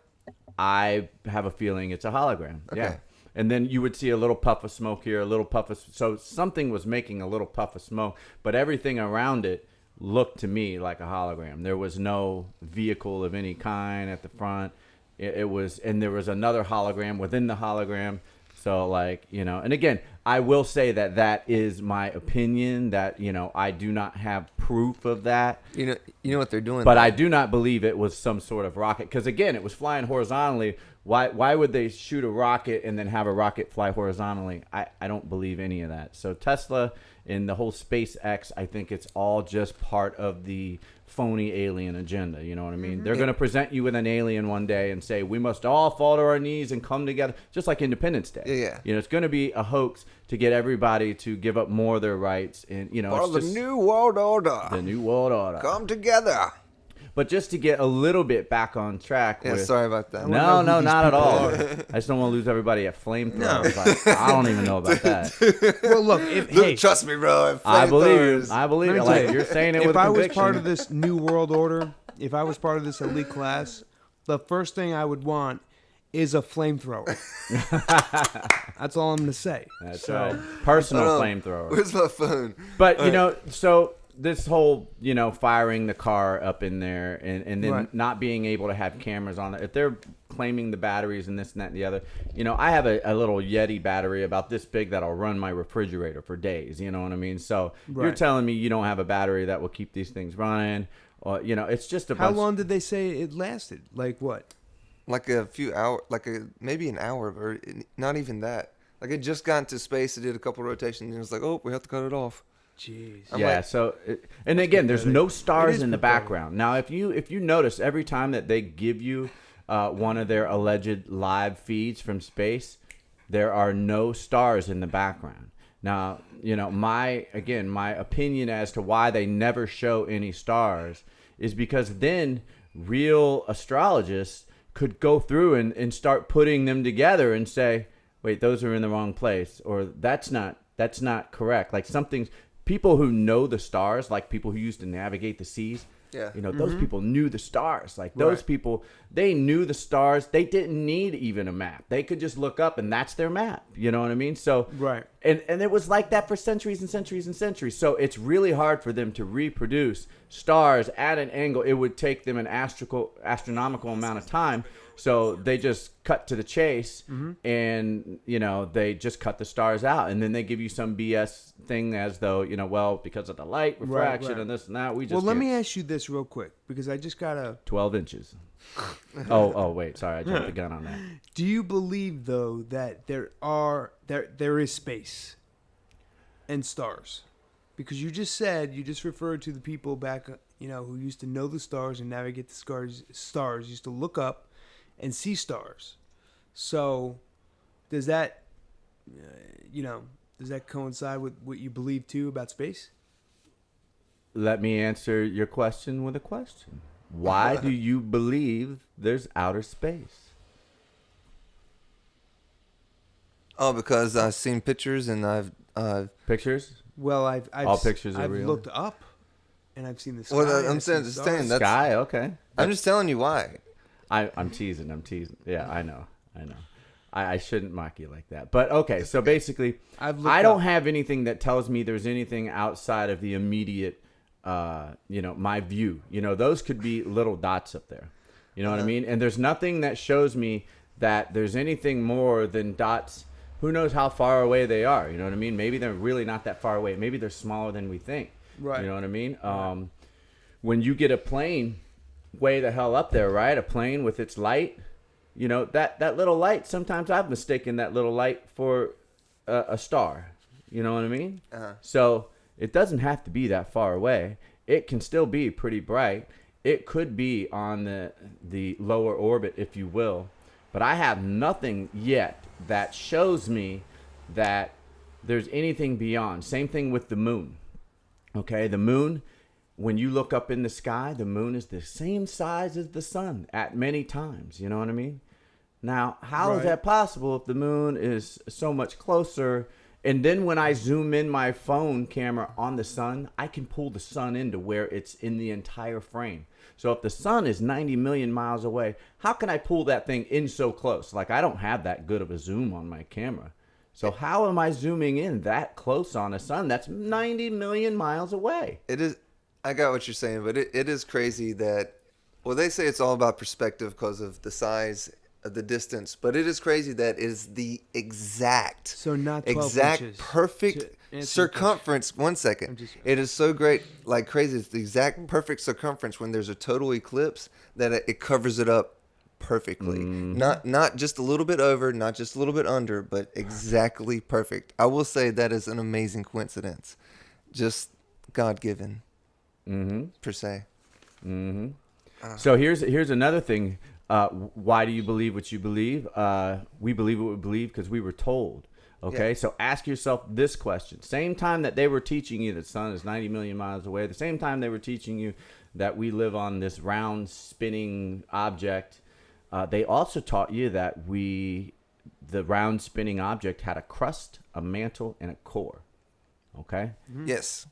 Speaker 3: I have a feeling it's a hologram.
Speaker 1: Okay.
Speaker 3: Yeah. And then you would see a little puff of smoke here, a little puff of... So something was making a little puff of smoke, but everything around it looked to me like a hologram. There was no vehicle of any kind at the front. It was... And there was another hologram within the hologram. So, like, you know... And again, I will say that is my opinion, that, you know, I do not have proof of that.
Speaker 1: You know what they're doing?
Speaker 3: But I do not believe it was some sort of rocket. Because, again, it was flying horizontally. Why would they shoot a rocket and then have a rocket fly horizontally? I don't believe any of that. So Tesla and the whole SpaceX, I think it's all just part of the phony alien agenda. You know what I mean? They're going to present you with an alien one day and say, we must all fall to our knees and come together, just like Independence Day.
Speaker 1: Yeah.
Speaker 3: You know, it's going to be a hoax to get everybody to give up more of their rights. And, you know,
Speaker 1: For
Speaker 3: it's
Speaker 1: the
Speaker 3: just
Speaker 1: new world order.
Speaker 3: the new world order.
Speaker 1: Come together.
Speaker 3: But just to get a little bit back on track.
Speaker 1: Yeah,
Speaker 3: with,
Speaker 1: sorry about that.
Speaker 3: No, not at all. I just don't want to lose everybody at flamethrowers. I don't even know about that.
Speaker 2: Well, look. Hey,
Speaker 1: Trust me, bro.
Speaker 3: I believe you.
Speaker 1: flamethrowers.
Speaker 3: I believe
Speaker 2: Let
Speaker 3: it.
Speaker 2: me tell
Speaker 3: Like,
Speaker 2: you,
Speaker 3: you're saying it
Speaker 2: if
Speaker 3: with
Speaker 2: I
Speaker 3: conviction.
Speaker 2: was part of this new world order, if I was part of this elite class, the first thing I would want is a flamethrower. That's all I'm going to say.
Speaker 3: That's right. Personal
Speaker 1: Hold on.
Speaker 3: flamethrower.
Speaker 1: Where's my phone?
Speaker 3: But, you know, so this whole, you know, firing the car up in there and then
Speaker 2: Right.
Speaker 3: not being able to have cameras on it. If they're claiming the batteries and this and that and the other, you know, I have a little Yeti battery about this big that'll run my refrigerator for days. You know what I mean? So you're
Speaker 2: Right.
Speaker 3: telling me you don't have a battery that will keep these things running. Or, you know, it's just a
Speaker 2: How
Speaker 3: bunch.
Speaker 2: long did they say it lasted? Like what?
Speaker 1: Like a few hours, maybe an hour, or not even that. Like, it just got into space. It did a couple rotations, and it was like, oh, we have to cut it off.
Speaker 2: Jeez.
Speaker 1: I'm
Speaker 3: Yeah,
Speaker 1: like-
Speaker 3: so and again, there's no
Speaker 2: It
Speaker 3: stars
Speaker 2: is
Speaker 3: in the
Speaker 2: pathetic.
Speaker 3: background. Now, if you notice, every time that they give you one of their alleged live feeds from space, there are no stars in the background. Now, my opinion as to why they never show any stars is because then real astrologists could go through and start putting them together and say, wait, those are in the wrong place, or that's not correct. Like people who know the stars, like people who used to navigate the seas,
Speaker 1: Yeah.
Speaker 3: those people knew the stars. Like those people, they knew the stars. They didn't need even a map. They could just look up and that's their map. You know what I mean? So, and it was like that for centuries and centuries and centuries. So it's really hard for them to reproduce stars at an angle. It would take them an astronomical amount of time. So they just cut to the chase and, they just cut the stars out. And then they give you some BS thing as though, well, because of the light refraction and this and that, we just
Speaker 2: Well, let me ask you this real quick because I just got to...
Speaker 3: 12 inches. oh, wait. Sorry. I jumped the gun on that.
Speaker 2: Do you believe, though, that there is space and stars? Because you just referred to the people back, who used to know the stars and navigate the stars, used to look up and see stars. So does that, does that coincide with what you believe too about space?
Speaker 3: Let me answer your question with a question. Why do you believe there's outer space?
Speaker 1: Oh, because I've seen pictures and I've
Speaker 3: pictures.
Speaker 2: Well, I've
Speaker 3: all pictures are
Speaker 2: I've
Speaker 3: real.
Speaker 2: looked up and I've seen the sky.
Speaker 1: Well, I'm saying that's
Speaker 3: Sky. Okay.
Speaker 1: I'm just telling you why.
Speaker 3: I'm teasing. Yeah, I know. I shouldn't mock you like that. But okay, so basically, I don't have anything that tells me there's anything outside of the immediate, my view. Those could be little dots up there. You know what I mean? And there's nothing that shows me that there's anything more than dots. Who knows how far away they are? You know what I mean? Maybe they're really not that far away. Maybe they're smaller than we think.
Speaker 2: Right.
Speaker 3: You know what I mean? When you get a plane way the hell up there, right? A plane with its light, that little light, sometimes I've mistaken that little light for a star. You know what I mean? So it doesn't have to be that far away. It can still be pretty bright. It could be on the lower orbit, if you will. But I have nothing yet that shows me that there's anything beyond. Same thing with the moon. Okay, the moon, when you look up in the sky, the moon is the same size as the sun at many times. You know what I mean? Now, how is that possible if the moon is so much closer? And then when I zoom in my phone camera on the sun, I can pull the sun into where it's in the entire frame. So if the sun is 90 million miles away, how can I pull that thing in so close? Like, I don't have that good of a zoom on my camera. So how am I zooming in that close on a sun that's 90 million miles away?
Speaker 1: It is. I got what you're saying, but it is crazy that, well, they say it's all about perspective because of the size of the distance, but it is crazy that it is the exact,
Speaker 2: not 12 inches
Speaker 1: perfect circumference. 1 second. It is so great, like crazy. It's the exact perfect circumference when there's a total eclipse that it covers it up perfectly. Not just a little bit over, not just a little bit under, but exactly perfect. I will say that is an amazing coincidence, just God-given, per se.
Speaker 3: So here's another thing. Why do you believe what you believe? We believe what we believe because we were told. Okay, yeah. So ask yourself this question. Same time that they were teaching you that the sun is 90 million miles away, the same time they were teaching you that we live on this round spinning object, they also taught you that the round spinning object had a crust, a mantle, and a core. Okay?
Speaker 1: Yes.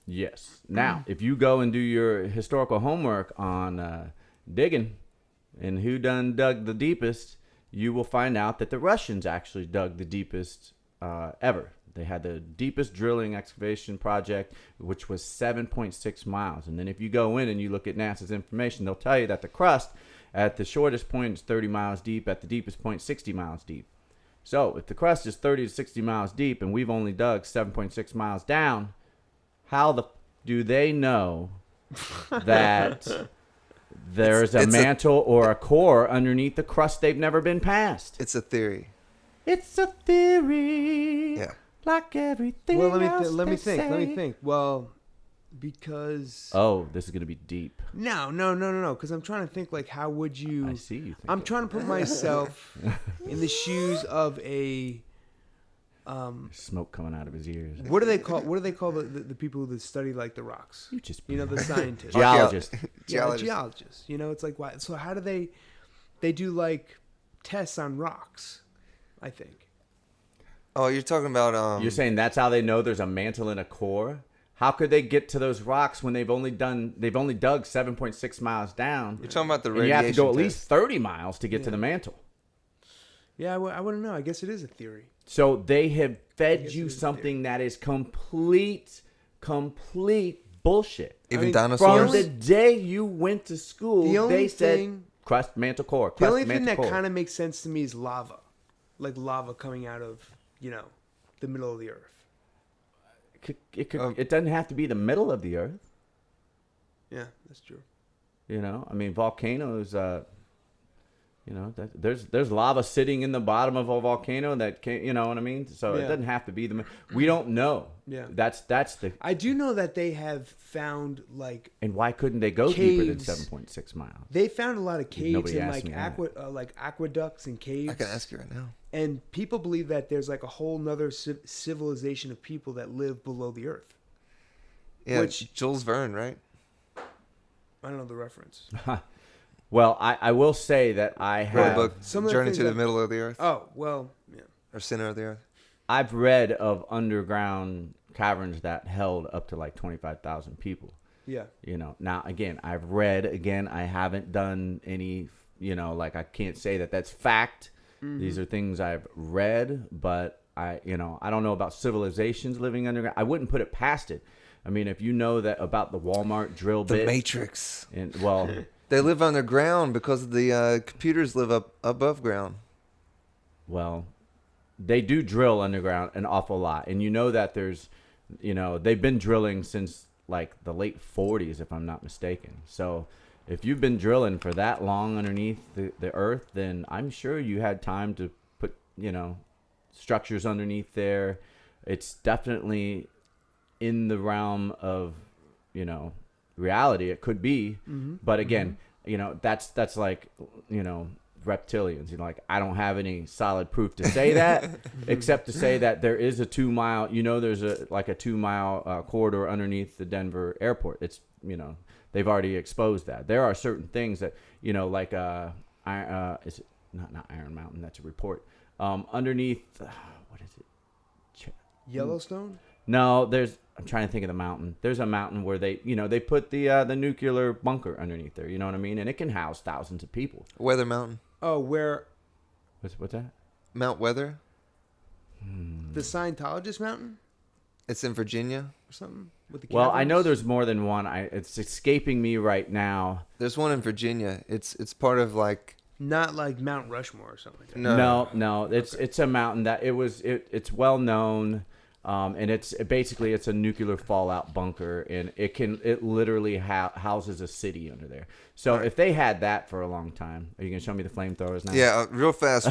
Speaker 3: Now, if you go and do your historical homework on digging and who done dug the deepest, you will find out that the Russians actually dug the deepest ever. They had the deepest drilling excavation project, which was 7.6 miles. And then if you go in and you look at NASA's information, they'll tell you that the crust at the shortest point is 30 miles deep, at the deepest point 60 miles deep. So if the crust is 30 to 60 miles deep and we've only dug 7.6 miles down, how do they know that there's a mantle or a core underneath the crust they've never been past?
Speaker 1: It's a theory.
Speaker 3: It's a theory.
Speaker 1: Yeah.
Speaker 3: Like everything
Speaker 2: well,
Speaker 3: else
Speaker 2: let me
Speaker 3: say.
Speaker 2: think. Well, because...
Speaker 3: Oh, this is going to be deep.
Speaker 2: No. Because I'm trying to think, like, how would you...
Speaker 3: I see you.
Speaker 2: I'm trying to put myself in the shoes of a
Speaker 3: Smoke coming out of his ears.
Speaker 2: What do they call the people that study like the rocks? The scientists.
Speaker 3: Geologists.
Speaker 2: Geologists. It's like why? So how do they do like tests on rocks? I think.
Speaker 1: Oh, you're talking about
Speaker 3: You're saying that's how they know there's a mantle and a core? How could they get to those rocks when they've only dug 7.6 miles down?
Speaker 1: You're talking about the
Speaker 3: and
Speaker 1: radiation.
Speaker 3: you have to go at
Speaker 1: test.
Speaker 3: least 30 miles to get to the mantle.
Speaker 2: Yeah, I wouldn't know. I guess it is a theory.
Speaker 3: So they have fed you something that is complete bullshit.
Speaker 1: Even
Speaker 3: From
Speaker 1: dinosaurs.
Speaker 3: the day you went to school, they said crust, mantle, core.
Speaker 2: The only thing that kind of makes sense to me is lava, like lava coming out of the middle of the earth.
Speaker 3: It doesn't have to be the middle of the earth.
Speaker 2: Yeah, that's true.
Speaker 3: I mean, volcanoes. There's lava sitting in the bottom of a volcano that can't. You know what I mean? So it doesn't have to be we don't know.
Speaker 2: Yeah,
Speaker 3: that's the.
Speaker 2: I do know that they have found like.
Speaker 3: And why couldn't they go
Speaker 2: caves,
Speaker 3: deeper than 7.6 miles?
Speaker 2: They found a lot of caves
Speaker 3: Nobody
Speaker 2: and
Speaker 3: asked me
Speaker 2: like aqueducts and caves.
Speaker 1: I can ask you right now.
Speaker 2: And people believe that there's like a whole nother civilization of people that live below the earth.
Speaker 1: Yeah, Jules Verne, right?
Speaker 2: I don't know the reference.
Speaker 3: Well, I will say that I have
Speaker 1: book, Journey to the Middle of the Earth.
Speaker 2: Oh, well, yeah.
Speaker 1: Or Center of the Earth.
Speaker 3: I've read of underground caverns that held up to like 25,000 people.
Speaker 2: Yeah.
Speaker 3: Now again, I haven't done any, like I can't say that that's fact. Mm-hmm. These are things I've read, but I don't know about civilizations living underground. I wouldn't put it past it. I mean, if you know that about the Walmart drill bit.
Speaker 1: The Matrix.
Speaker 3: And
Speaker 1: they live underground because the computers live up above ground.
Speaker 3: Well, they do drill underground an awful lot. And that there's, they've been drilling since like the late 40s, if I'm not mistaken. So if you've been drilling for that long underneath the earth, then I'm sure you had time to put, structures underneath there. It's definitely in the realm of, reality. It could be. Mm-hmm. But again, that's like, reptilians. Like, I don't have any solid proof to say that, except to say that there is a 2 mile, there's a 2 mile corridor underneath the Denver airport. It's, they've already exposed that. There are certain things that, like, is it not Iron Mountain? That's a report. Underneath, what is it?
Speaker 2: Yellowstone?
Speaker 3: No, I'm trying to think of the mountain. There's a mountain where they put the nuclear bunker underneath there. You know what I mean? And it can house thousands of people.
Speaker 1: Weather Mountain.
Speaker 2: Oh, where?
Speaker 3: What's that?
Speaker 1: Mount Weather.
Speaker 2: The Scientologist mountain?
Speaker 1: It's in Virginia
Speaker 2: or something. With the
Speaker 3: well, I know there's more than one. It's escaping me right now.
Speaker 1: There's one in Virginia. It's part of like.
Speaker 2: Not like Mount Rushmore or something like that.
Speaker 3: No. It's a mountain that it's well known. And it's a nuclear fallout bunker, and it literally houses a city under there. So if they had that for a long time, are you gonna show me the flamethrowers now?
Speaker 1: Yeah, real fast.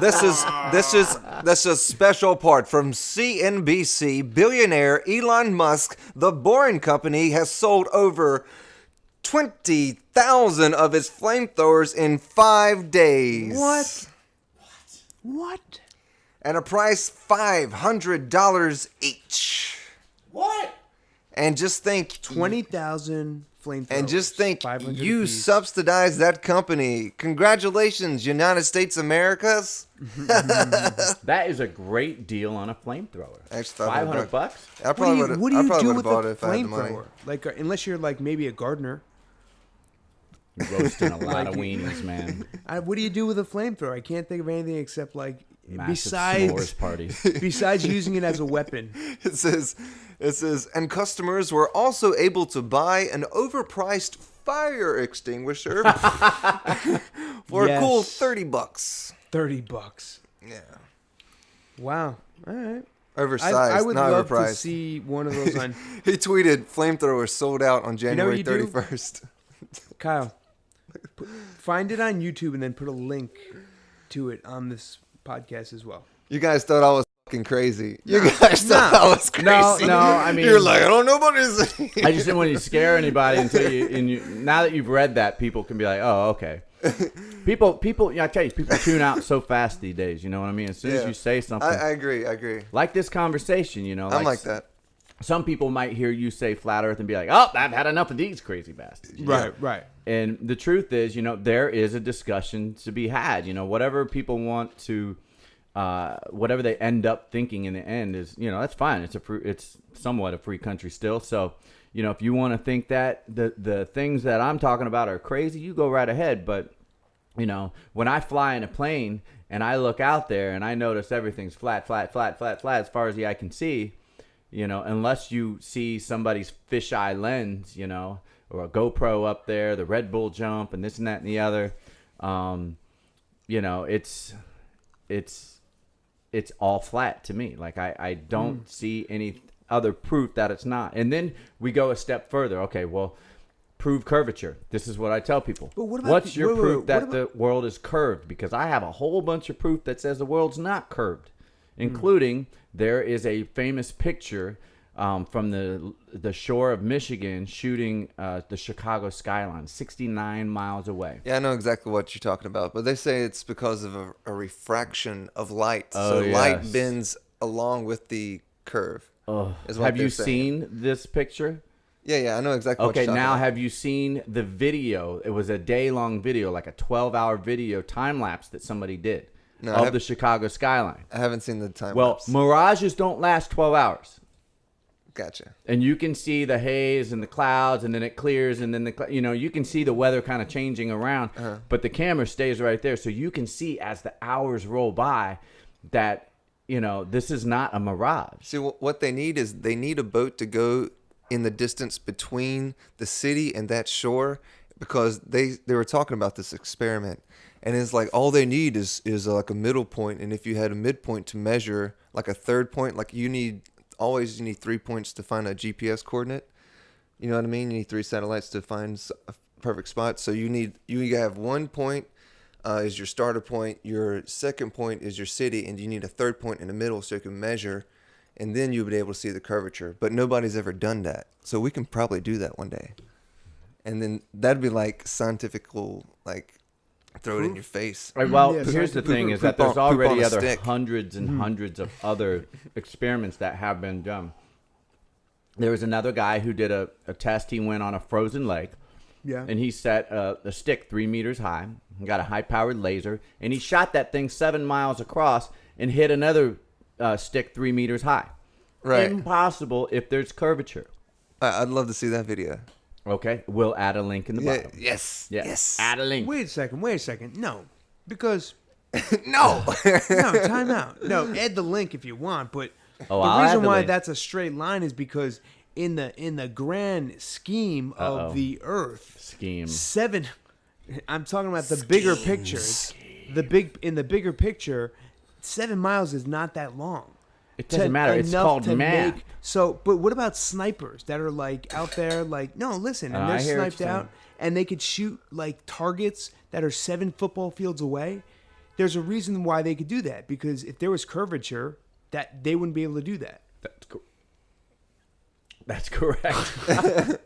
Speaker 1: This is a special part from CNBC. Billionaire Elon Musk, the Boring Company, has sold over 20,000 of its flamethrowers in 5 days.
Speaker 2: What?
Speaker 1: At a price $500 each.
Speaker 3: What?
Speaker 1: And just think
Speaker 2: 20,000 flamethrowers.
Speaker 1: And just think, you
Speaker 2: apiece.
Speaker 1: subsidized that company. Congratulations, United States Americas.
Speaker 3: That is a great deal on a flamethrower.
Speaker 1: Actually,
Speaker 3: $500.
Speaker 1: I probably would have.
Speaker 2: What do you do with
Speaker 1: bought
Speaker 2: a
Speaker 1: it if I had the money.
Speaker 2: flamethrower? Like, unless you're like maybe a gardener.
Speaker 3: You're roasting a lot of weenies, man.
Speaker 2: What do you do with a flamethrower? I can't think of anything except like
Speaker 3: Massive s'mores parties.
Speaker 2: Besides using it as a weapon.
Speaker 1: It says, and customers were also able to buy an overpriced fire extinguisher for a cool $30.
Speaker 2: $30.
Speaker 1: Yeah.
Speaker 2: Wow. All right.
Speaker 1: Oversized,
Speaker 2: I would
Speaker 1: not
Speaker 2: love
Speaker 1: overpriced.
Speaker 2: to see one of those on.
Speaker 1: He tweeted, "Flamethrower sold out on January 31st."
Speaker 2: Kyle, find it on YouTube and then put a link to it on this podcast as well.
Speaker 1: You guys thought I was fucking crazy. You guys thought I was crazy.
Speaker 3: No, I mean,
Speaker 1: you're like, I don't know about this.
Speaker 3: I just didn't want you to scare anybody until now that you've read that, people can be like, oh, okay. People, I tell you, people tune out so fast these days. You know what I mean? As soon as you say something,
Speaker 1: I agree.
Speaker 3: Like this conversation,
Speaker 1: I'm like that.
Speaker 3: Some people might hear you say flat Earth and be like, "Oh, I've had enough of these crazy bastards."
Speaker 2: Right.
Speaker 3: And the truth is, there is a discussion to be had. Whatever people want to, whatever they end up thinking in the end is, that's fine. It's somewhat a free country still. So, if you want to think that the things that I'm talking about are crazy, you go right ahead. But, when I fly in a plane and I look out there and I notice everything's flat as far as the eye can see. Unless you see somebody's fisheye lens, or a GoPro up there, the Red Bull jump, and this and that and the other, it's all flat to me. Like I don't see any other proof that it's not. And then we go a step further. Okay, well, prove curvature. This is what I tell people.
Speaker 2: But what about
Speaker 3: what's your proof that the world is curved? Because I have a whole bunch of proof that says the world's not curved, including. There is a famous picture from the shore of Michigan shooting the Chicago skyline, 69 miles away.
Speaker 1: Yeah, I know exactly what you're talking about, but they say it's because of a refraction of light. So light bends along with the curve.
Speaker 3: Have you seen this picture?
Speaker 1: Yeah, I know exactly what you're talking about.
Speaker 3: Okay, now have you seen the video? It was a day-long video, like a 12-hour video time-lapse that somebody did. Of the Chicago skyline.
Speaker 1: I haven't seen the time
Speaker 3: lapse. Mirages don't last 12 hours.
Speaker 1: Gotcha.
Speaker 3: And you can see the haze and the clouds, and then it clears, and then you can see the weather kind of changing around, but the camera stays right there, so you can see as the hours roll by that this is not a mirage.
Speaker 1: See, what they need is a boat to go in the distance between the city and that shore, because they were talking about this experiment. And it's like all they need is like a middle point. And if you had a midpoint to measure, like a third point, like you need 3 points to find a GPS coordinate. You know what I mean? You need 3 satellites to find a perfect spot. So you have 1 point is your starter point. Your second point is your city. And you need a third point in the middle so you can measure. And then you'll be able to see the curvature. But nobody's ever done that. So we can probably do that one day. And then that'd be like scientifical, like... Throw it in your face.
Speaker 3: Right, well, here's the thing is that there's already other hundreds and hundreds of other experiments that have been done. There was another guy who did a test. He went on a frozen lake.
Speaker 2: Yeah.
Speaker 3: And he set a stick 3 meters high. He got a high-powered laser. And he shot that thing 7 miles across and hit another stick 3 meters high.
Speaker 1: Right.
Speaker 3: Impossible if there's curvature.
Speaker 1: I'd love to see that video.
Speaker 3: Okay, we'll add a link in the bottom.
Speaker 1: Yes.
Speaker 3: Add a link.
Speaker 2: Wait a second. No, because
Speaker 1: no,
Speaker 2: time out. No, add the link if you want, but the reason why that's a straight line is because in the grand scheme of the Earth, I'm talking about the bigger pictures. In the bigger picture, 7 miles is not that long.
Speaker 3: It doesn't matter. It's called math.
Speaker 2: But what about snipers that are like out there? Like, no, listen, and they're sniped out, and they could shoot like targets that are 7 football fields away. There's a reason why they could do that, because if there was curvature, that they wouldn't be able to do that.
Speaker 3: That's correct.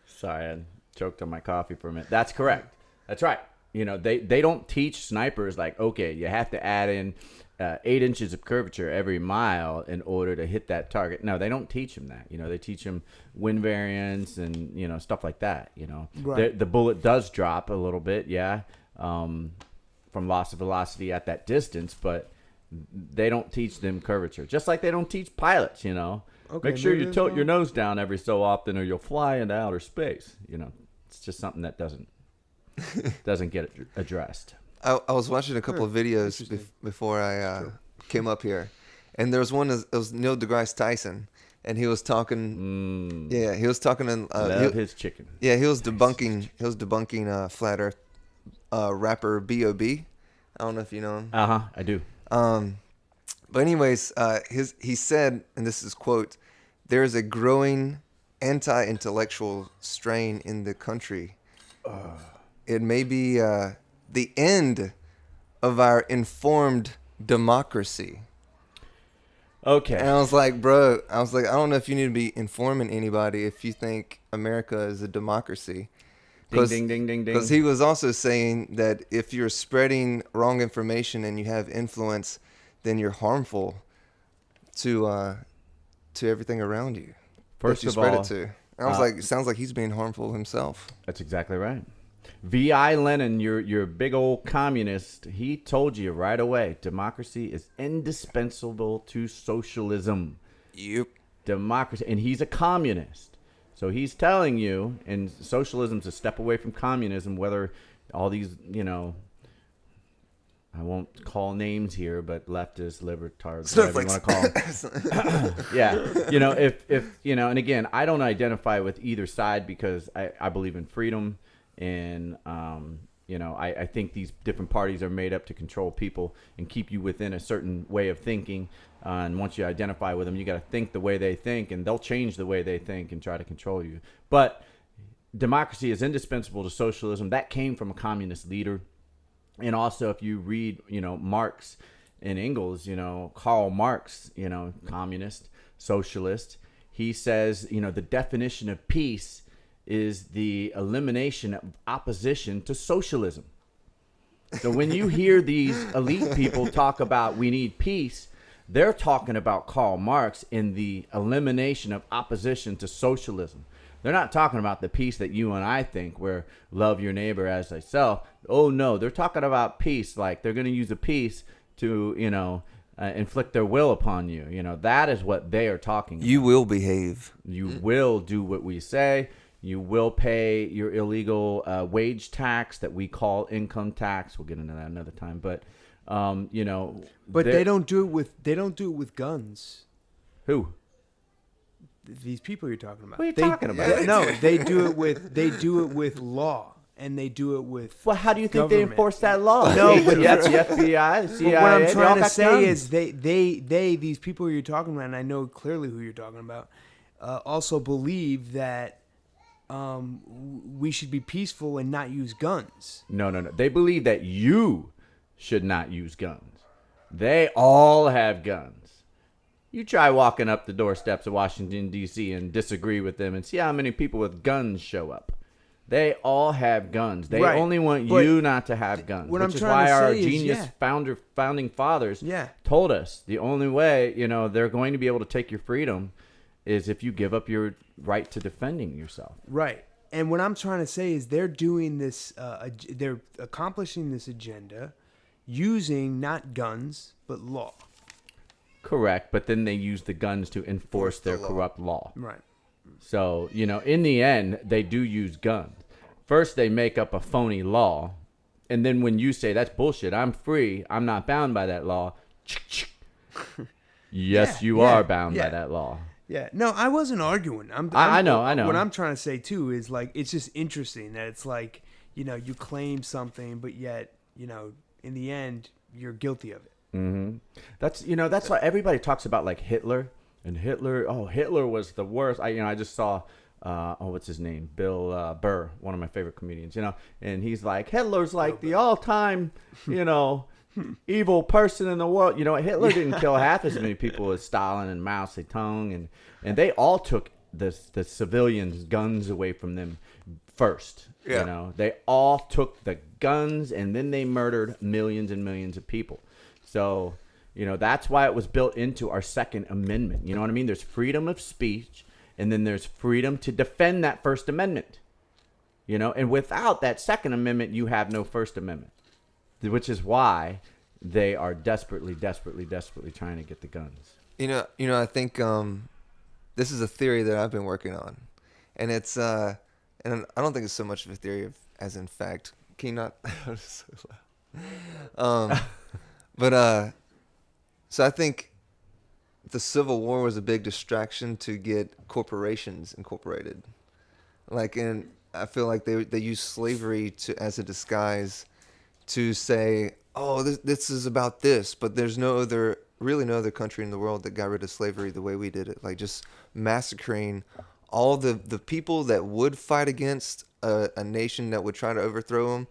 Speaker 3: Sorry, I choked on my coffee for a minute. That's correct. That's right. They don't teach snipers like, okay, you have to add in 8 inches of curvature every mile in order to hit that target. No, they don't teach them that. They teach them wind variance and stuff like that.
Speaker 2: Right.
Speaker 3: The bullet does drop a little bit, from loss of velocity at that distance, but they don't teach them curvature. Just like they don't teach pilots.
Speaker 2: Okay,
Speaker 3: make sure you tilt your nose down every so often, or you'll fly into outer space. It's just something that doesn't get addressed.
Speaker 1: I was watching a couple of videos before I came up here, and there was one. It was Neil deGrasse Tyson, and he was talking. Yeah, he was talking.
Speaker 3: Love his chicken.
Speaker 1: Yeah, he was debunking. Flat Earth rapper B.O.B. I don't know if you know him.
Speaker 3: I do.
Speaker 1: But anyways, he said, and this is quote: "There is a growing anti-intellectual strain in the country. It may be the end of our informed democracy."
Speaker 3: Okay.
Speaker 1: And I was like, bro, I don't know if you need to be informing anybody if you think America is a democracy.
Speaker 3: Ding, ding, ding, ding,
Speaker 1: Because
Speaker 3: ding.
Speaker 1: he was also saying that if you're spreading wrong information and you have influence, then you're harmful to everything around you.
Speaker 3: First
Speaker 1: that you
Speaker 3: of
Speaker 1: spread
Speaker 3: all,
Speaker 1: it to. And I was like, it sounds like he's being harmful himself.
Speaker 3: That's exactly right. V.I. Lenin, your big old communist, he told you right away, democracy is indispensable to socialism.
Speaker 1: Yep.
Speaker 3: Democracy. And he's a communist. So he's telling you, and socialism's a step away from communism, whether all these, I won't call names here, but leftists, libertarians, whatever you want to call them. Yeah. If and again, I don't identify with either side because I believe in freedom. And, I think these different parties are made up to control people and keep you within a certain way of thinking. And once you identify with them, you got to think the way they think, and they'll change the way they think and try to control you. But democracy is indispensable to socialism. That came from a communist leader. And also, if you read, Marx and Engels, Karl Marx, communist, socialist, he says, the definition of peace is the elimination of opposition to socialism. So when you hear these elite people talk about we need peace, they're talking about Karl Marx in the elimination of opposition to socialism. They're not talking about the peace that you and I think, where love your neighbor as thyself. Oh, no, they're talking about peace like they're going to use a peace to, inflict their will upon you. That is what they are talking about.
Speaker 1: You will behave.
Speaker 3: You will do what we say. You will pay your illegal wage tax that we call income tax. We'll get into that another time. But,
Speaker 2: But they don't do it with guns.
Speaker 3: Who?
Speaker 2: These people you're talking about.
Speaker 3: What are you talking about?
Speaker 2: No, they do it with law, and they do it with.
Speaker 3: Well, how do you think
Speaker 2: government.
Speaker 3: they enforce that law?
Speaker 2: No, but
Speaker 3: the FBI, the CIA.
Speaker 2: But what I'm
Speaker 3: they
Speaker 2: trying
Speaker 3: all
Speaker 2: to
Speaker 3: got
Speaker 2: say
Speaker 3: guns.
Speaker 2: is these people you're talking about, and I know clearly who you're talking about, also believe that we should be peaceful and not use guns.
Speaker 3: No. They believe that you should not use guns. They all have guns. You try walking up the doorsteps of Washington, D.C. and disagree with them and see how many people with guns show up. They all have guns. They
Speaker 2: Right.
Speaker 3: only want
Speaker 2: But
Speaker 3: you not to have guns,
Speaker 2: what
Speaker 3: which
Speaker 2: I'm
Speaker 3: is
Speaker 2: trying
Speaker 3: why
Speaker 2: to
Speaker 3: our
Speaker 2: say is,
Speaker 3: genius founding fathers
Speaker 2: Yeah.
Speaker 3: told us the only way, they're going to be able to take your freedom is if you give up your right to defending yourself.
Speaker 2: Right. And what I'm trying to say is they're doing this, they're accomplishing this agenda using not guns, but law.
Speaker 3: Correct, but then they use the guns to enforce their
Speaker 1: law.
Speaker 3: corrupt law.
Speaker 2: Right.
Speaker 3: So, in the end, they do use guns. First, they make up a phony law. And then when you say, that's bullshit, I'm free, I'm not bound by that law. Yes, you are bound by that law.
Speaker 2: Yeah. No, I wasn't arguing.
Speaker 3: I know.
Speaker 2: What I'm trying to say, too, is like, it's just interesting that it's like, you claim something, but yet, in the end, you're guilty of it.
Speaker 3: Mm-hmm. That's why everybody talks about like Hitler and Hitler. Oh, Hitler was the worst. I just saw, what's his name? Bill Burr, one of my favorite comedians. And he's like, Hitler's like the all-time, evil person in the world. Hitler didn't kill half as many people as Stalin and Mao Zedong, and they all took the civilians' guns away from them first.
Speaker 1: Yeah.
Speaker 3: They all took the guns and then they murdered millions and millions of people. So, that's why it was built into our Second Amendment. You know what I mean? There's freedom of speech, and then there's freedom to defend that First Amendment. And without that Second Amendment, you have no First Amendment, which is why they are desperately trying to get the guns.
Speaker 1: I think this is a theory that I've been working on, and it's and I don't think it's so much of a theory as in fact. Can you not? So loud. But so I think the Civil War was a big distraction to get corporations incorporated. And I feel like they used slavery as a disguise to say, oh, this is about this, but there's really no other country in the world that got rid of slavery the way we did it. Like just massacring all the people that would fight against a nation that would try to overthrow them.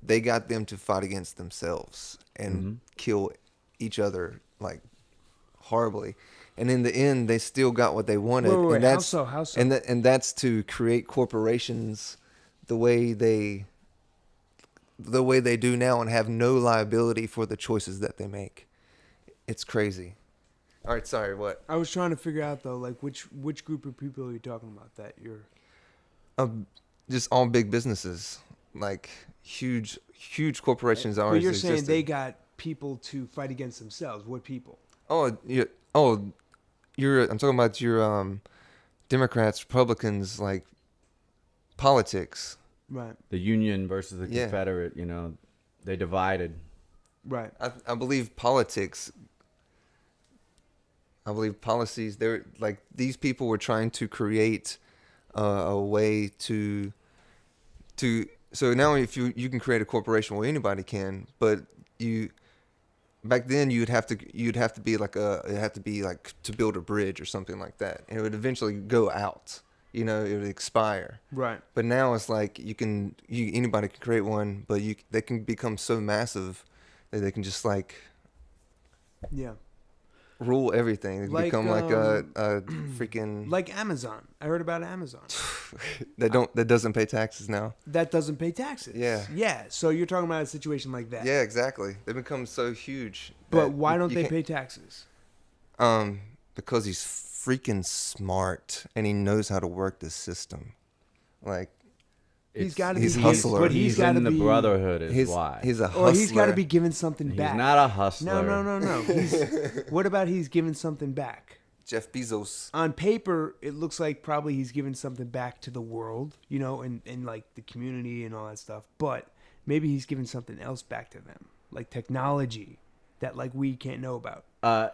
Speaker 1: They got them to fight against themselves and kill each other like horribly. And in the end, they still got what they wanted.
Speaker 2: Wait,
Speaker 1: and
Speaker 2: how
Speaker 1: that's
Speaker 2: so? How so?
Speaker 1: and that's to create corporations the way they do now and have no liability for the choices that they make. It's crazy. All right, sorry, what?
Speaker 2: I was trying to figure out though, like which group of people are you talking about that you're?
Speaker 1: Just all big businesses, like huge corporations
Speaker 2: But
Speaker 1: already
Speaker 2: you're saying
Speaker 1: existed.
Speaker 2: they got people to fight against themselves. What people?
Speaker 1: I'm talking about your Democrats, Republicans, like politics.
Speaker 2: Right.
Speaker 3: The Union versus the
Speaker 1: Yeah.
Speaker 3: Confederate, they divided.
Speaker 2: Right.
Speaker 1: I believe politics. I believe policies. They're like these people were trying to create a way to. So now if you can create a corporation, well anybody can, but back then you'd have to be like to build a bridge or something like that, and it would eventually go out. It would expire.
Speaker 2: Right.
Speaker 1: But now it's like anybody can create one, but they can become so massive that they can just like
Speaker 2: Yeah.
Speaker 1: rule everything. They can
Speaker 2: Like,
Speaker 1: become like a freaking
Speaker 2: Like Amazon. I heard about Amazon.
Speaker 1: that doesn't pay taxes now.
Speaker 2: That doesn't pay taxes.
Speaker 1: Yeah.
Speaker 2: Yeah. So you're talking about a situation like that.
Speaker 1: Yeah, exactly. They become so huge.
Speaker 2: But
Speaker 1: that
Speaker 2: why
Speaker 1: you
Speaker 2: don't they
Speaker 1: can't-
Speaker 2: pay taxes?
Speaker 1: Because he's freaking smart and he knows how to work the system. Like
Speaker 2: He's got to
Speaker 1: he's
Speaker 2: be.
Speaker 1: hustler.
Speaker 2: But
Speaker 3: He's
Speaker 2: got to
Speaker 3: in the
Speaker 2: be.
Speaker 3: brotherhood is
Speaker 1: he's
Speaker 3: why.
Speaker 1: he's a hustler.
Speaker 2: Or he's got to be giving something
Speaker 3: He's
Speaker 2: back.
Speaker 3: not a hustler.
Speaker 2: No. What about he's giving something back?
Speaker 1: Jeff Bezos.
Speaker 2: On paper, it looks like probably he's giving something back to the world, and like the community and all that stuff. But maybe he's giving something else back to them, like technology that like we can't know about.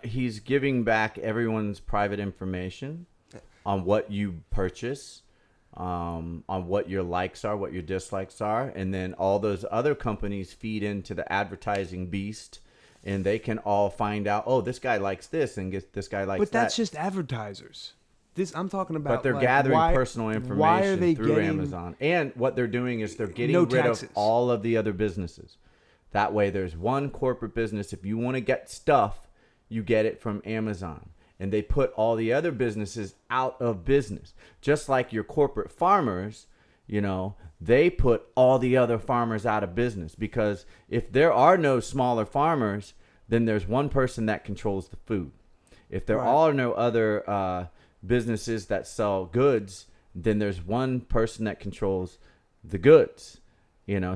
Speaker 3: He's giving back everyone's private information on what you purchase, on what your likes are, what your dislikes are, and then all those other companies feed into the advertising beast, and they can all find out, oh, this guy likes this, and this guy likes that.
Speaker 2: But that's just advertisers. I'm talking about.
Speaker 3: But they're
Speaker 2: like,
Speaker 3: gathering
Speaker 2: why-
Speaker 3: personal information
Speaker 2: Why are they
Speaker 3: through
Speaker 2: getting
Speaker 3: Amazon. And what they're doing is they're getting
Speaker 2: No
Speaker 3: rid
Speaker 2: taxes.
Speaker 3: of all of the other businesses. That way there's one corporate business. If you want to get stuff, you get it from Amazon. And they put all the other businesses out of business. Just like your corporate farmers, they put all the other farmers out of business. Because if there are no smaller farmers, then there's one person that controls the food. If there
Speaker 2: Right.
Speaker 3: are no other businesses that sell goods, then there's one person that controls the goods.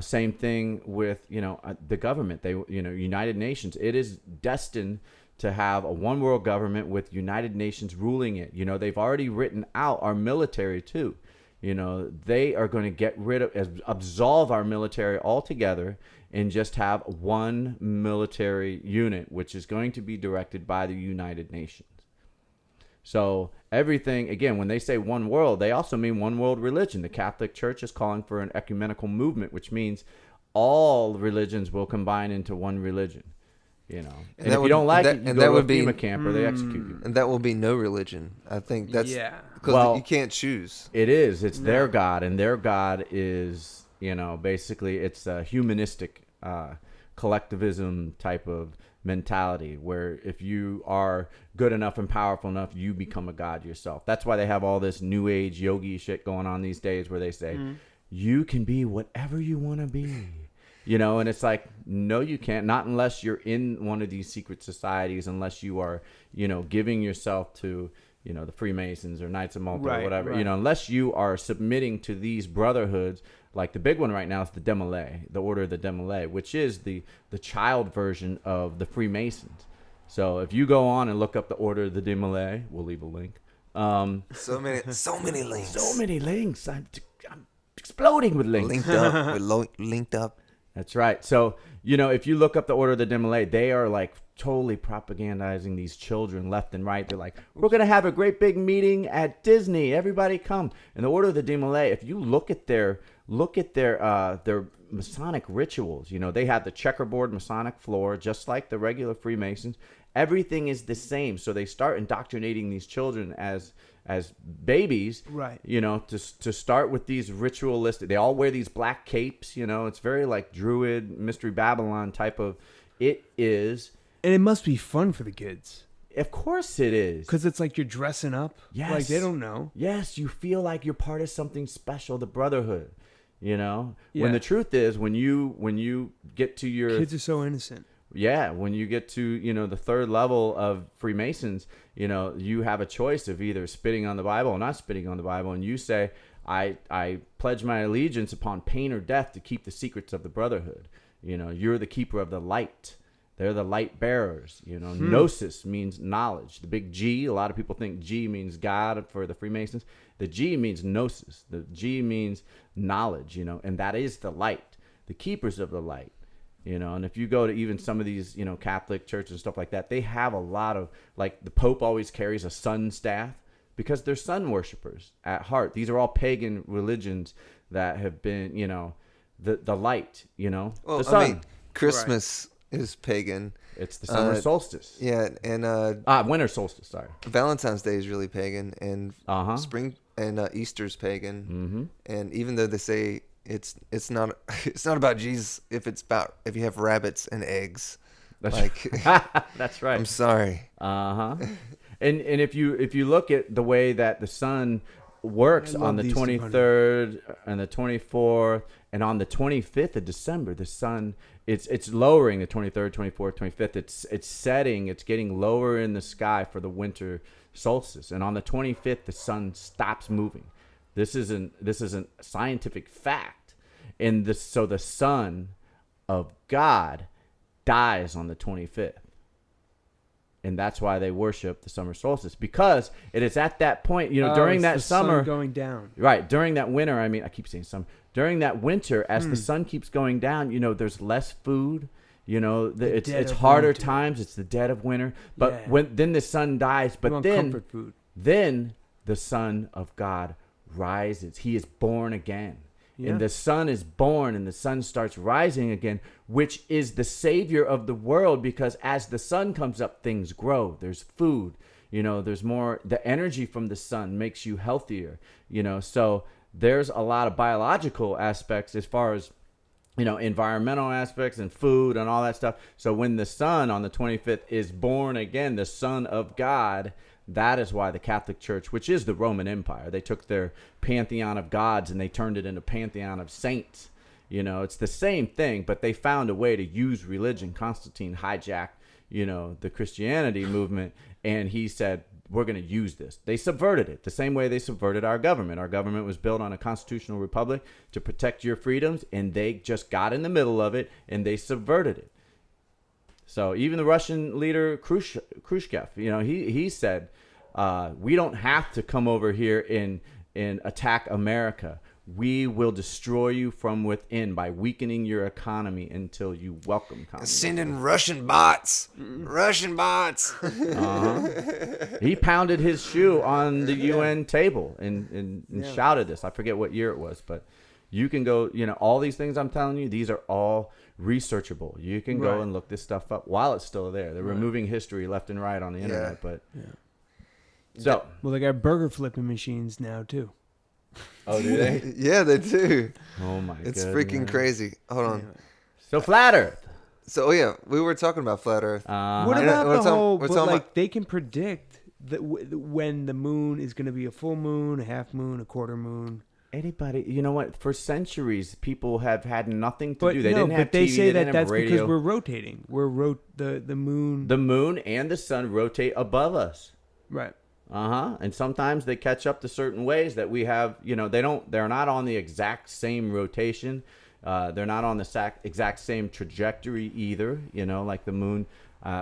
Speaker 3: Same thing with, the government. United Nations. It is destined to have a one world government with United Nations ruling it. They've already written out our military too. They are going to get rid of, absolve our military altogether and just have one military unit, which is going to be directed by the United Nations. So everything, again, when they say one world, they also mean one world religion. The Catholic Church is calling for an ecumenical movement, which means all religions will combine into one religion. And if you don't like it, you go to a FEMA camp or they execute you.
Speaker 1: And that will be no religion. I think that's because
Speaker 3: Well,
Speaker 1: you can't choose.
Speaker 3: It is. It's their God, and their God is, basically it's a humanistic collectivism type of mentality where if you are good enough and powerful enough, you become a god yourself. That's why they have all this new age yogi shit going on these days where they say, you can be whatever you want to be. And it's like, no, you can't. Not unless you're in one of these secret societies, unless you are, giving yourself to, the Freemasons or Knights of Malta or whatever,
Speaker 2: right.
Speaker 3: Unless you are submitting to these brotherhoods. Like the big one right now is the Demolay, the Order of the Demolay, which is the child version of the Freemasons. So if you go on and look up the Order of the Demolay, we'll leave a link.
Speaker 1: So many links.
Speaker 3: So many links. I'm exploding with links.
Speaker 1: Linked up. We're linked up.
Speaker 3: That's right. So, if you look up the Order of the Demolay, they are like totally propagandizing these children left and right. They're like, we're going to have a great big meeting at Disney. Everybody come. And the Order of the Demolay, if you look at their Masonic rituals, they have the checkerboard Masonic floor, just like the regular Freemasons. Everything is the same. So they start indoctrinating these children as babies,
Speaker 2: Right.
Speaker 3: To start with these ritualistic, they all wear these black capes, it's very like Druid, Mystery Babylon type of, it is.
Speaker 2: And it must be fun for the kids.
Speaker 3: Of course it is.
Speaker 2: Because it's like you're dressing up.
Speaker 3: Yes.
Speaker 2: Like they don't know.
Speaker 3: Yes, you feel like you're part of something special, the brotherhood. You know,
Speaker 2: Yeah.
Speaker 3: when the truth is, when you get to your
Speaker 2: Kids are so innocent.
Speaker 3: yeah, when you get to, you know, the third level of Freemasons, you know, you have a choice of either spitting on the Bible or not spitting on the Bible, and you say, I pledge my allegiance upon pain or death to keep the secrets of the brotherhood. You know, you're the keeper of the light. They're the light bearers. You know, gnosis means knowledge. The big G, a lot of people think G means God for the Freemasons. The G means gnosis. The G means knowledge, you know, and that is the light, the keepers of the light. You know, and if you go to even some of these, you know, Catholic churches and stuff like that, they have a lot of, like, the Pope always carries a sun staff because they're sun worshipers at heart. These are all pagan religions that have been, you know, the light, you know,
Speaker 1: Well,
Speaker 3: the sun.
Speaker 1: I mean, Christmas is pagan.
Speaker 3: It's the summer solstice.
Speaker 1: Yeah, and
Speaker 3: Winter solstice, sorry.
Speaker 1: Valentine's Day is really pagan, and spring and Easter's pagan.
Speaker 3: Mm-hmm.
Speaker 1: And even though they say it's not about Jesus, if you have rabbits and eggs,
Speaker 3: That's
Speaker 1: like
Speaker 3: that's right.
Speaker 1: I'm sorry.
Speaker 3: And if you look at the way that the sun works on the 23rd and the 24th and on the 25th of December, the sun it's lowering the 23rd, 24th, 25th. It's setting, it's getting lower in the sky for the winter solstice. And on the 25th, the sun stops moving. This isn't scientific fact. And so the Son of God dies on the 25th. And that's why they worship the summer solstice, because it is at that point, you know, during that summer,
Speaker 2: sun going down.
Speaker 3: Right, during that winter, I mean, I keep saying summer. During that winter, as the sun keeps going down, you know, there's less food. You know, it's harder
Speaker 2: winter.
Speaker 3: times. It's the dead of winter. But
Speaker 2: Yeah.
Speaker 3: then the sun dies. But
Speaker 2: comfort food.
Speaker 3: then the Son of God rises. He is born again.
Speaker 2: Yeah.
Speaker 3: And the sun is born and the sun starts rising again, which is the savior of the world, because as the sun comes up, things grow. There's food, you know, there's more. The energy from the sun makes you healthier, you know. So there's a lot of biological aspects as far as, you know, environmental aspects and food and all that stuff. So when the sun on the 25th is born again, the Son of God, that is why the Catholic Church, which is the Roman Empire, they took their pantheon of gods and they turned it into pantheon of saints. You know, it's the same thing, but they found a way to use religion. Constantine hijacked, you know, the Christianity movement, and he said, we're going to use this. They subverted it the same way they subverted our government. Our government was built on a constitutional republic to protect your freedoms, and they just got in the middle of it and they subverted it. So even the Russian leader Khrushchev, you know, he said, we don't have to come over here and attack America. We will destroy you from within by weakening your economy until you welcome communism.
Speaker 1: Sending Russian bots. Russian bots.
Speaker 3: He pounded his shoe on the UN table and shouted this. I forget what year it was, but you can go, you know, all these things I'm telling you, these are all researchable. You can go and look this stuff up while it's still there. They're removing history left and right on the internet, but so.
Speaker 2: Well, they got burger flipping machines now too.
Speaker 3: Oh, do they?
Speaker 1: Yeah, they do.
Speaker 3: Oh my god.
Speaker 1: It's freaking crazy. Hold on.
Speaker 2: Anyway.
Speaker 3: So flat Earth.
Speaker 1: So yeah, we were talking about flat Earth.
Speaker 2: What
Speaker 1: And
Speaker 2: about
Speaker 1: we're
Speaker 2: the
Speaker 1: talking-
Speaker 2: whole?
Speaker 1: we're
Speaker 2: But
Speaker 1: talking
Speaker 2: like
Speaker 1: about-
Speaker 2: they can predict that when the moon is going to be a full moon, a half moon, a quarter moon.
Speaker 3: Anybody, you know what? For centuries, people have had nothing to
Speaker 2: But
Speaker 3: do. They
Speaker 2: no,
Speaker 3: didn't have
Speaker 2: but they
Speaker 3: TV,
Speaker 2: say
Speaker 3: they
Speaker 2: that
Speaker 3: didn't have
Speaker 2: that's
Speaker 3: radio.
Speaker 2: because we're rotating. The moon.
Speaker 3: The moon and the sun rotate above us.
Speaker 2: Right.
Speaker 3: And sometimes they catch up to certain ways that we have, you know, they're not on the exact same rotation. They're not on the exact same trajectory either, you know, like the moon.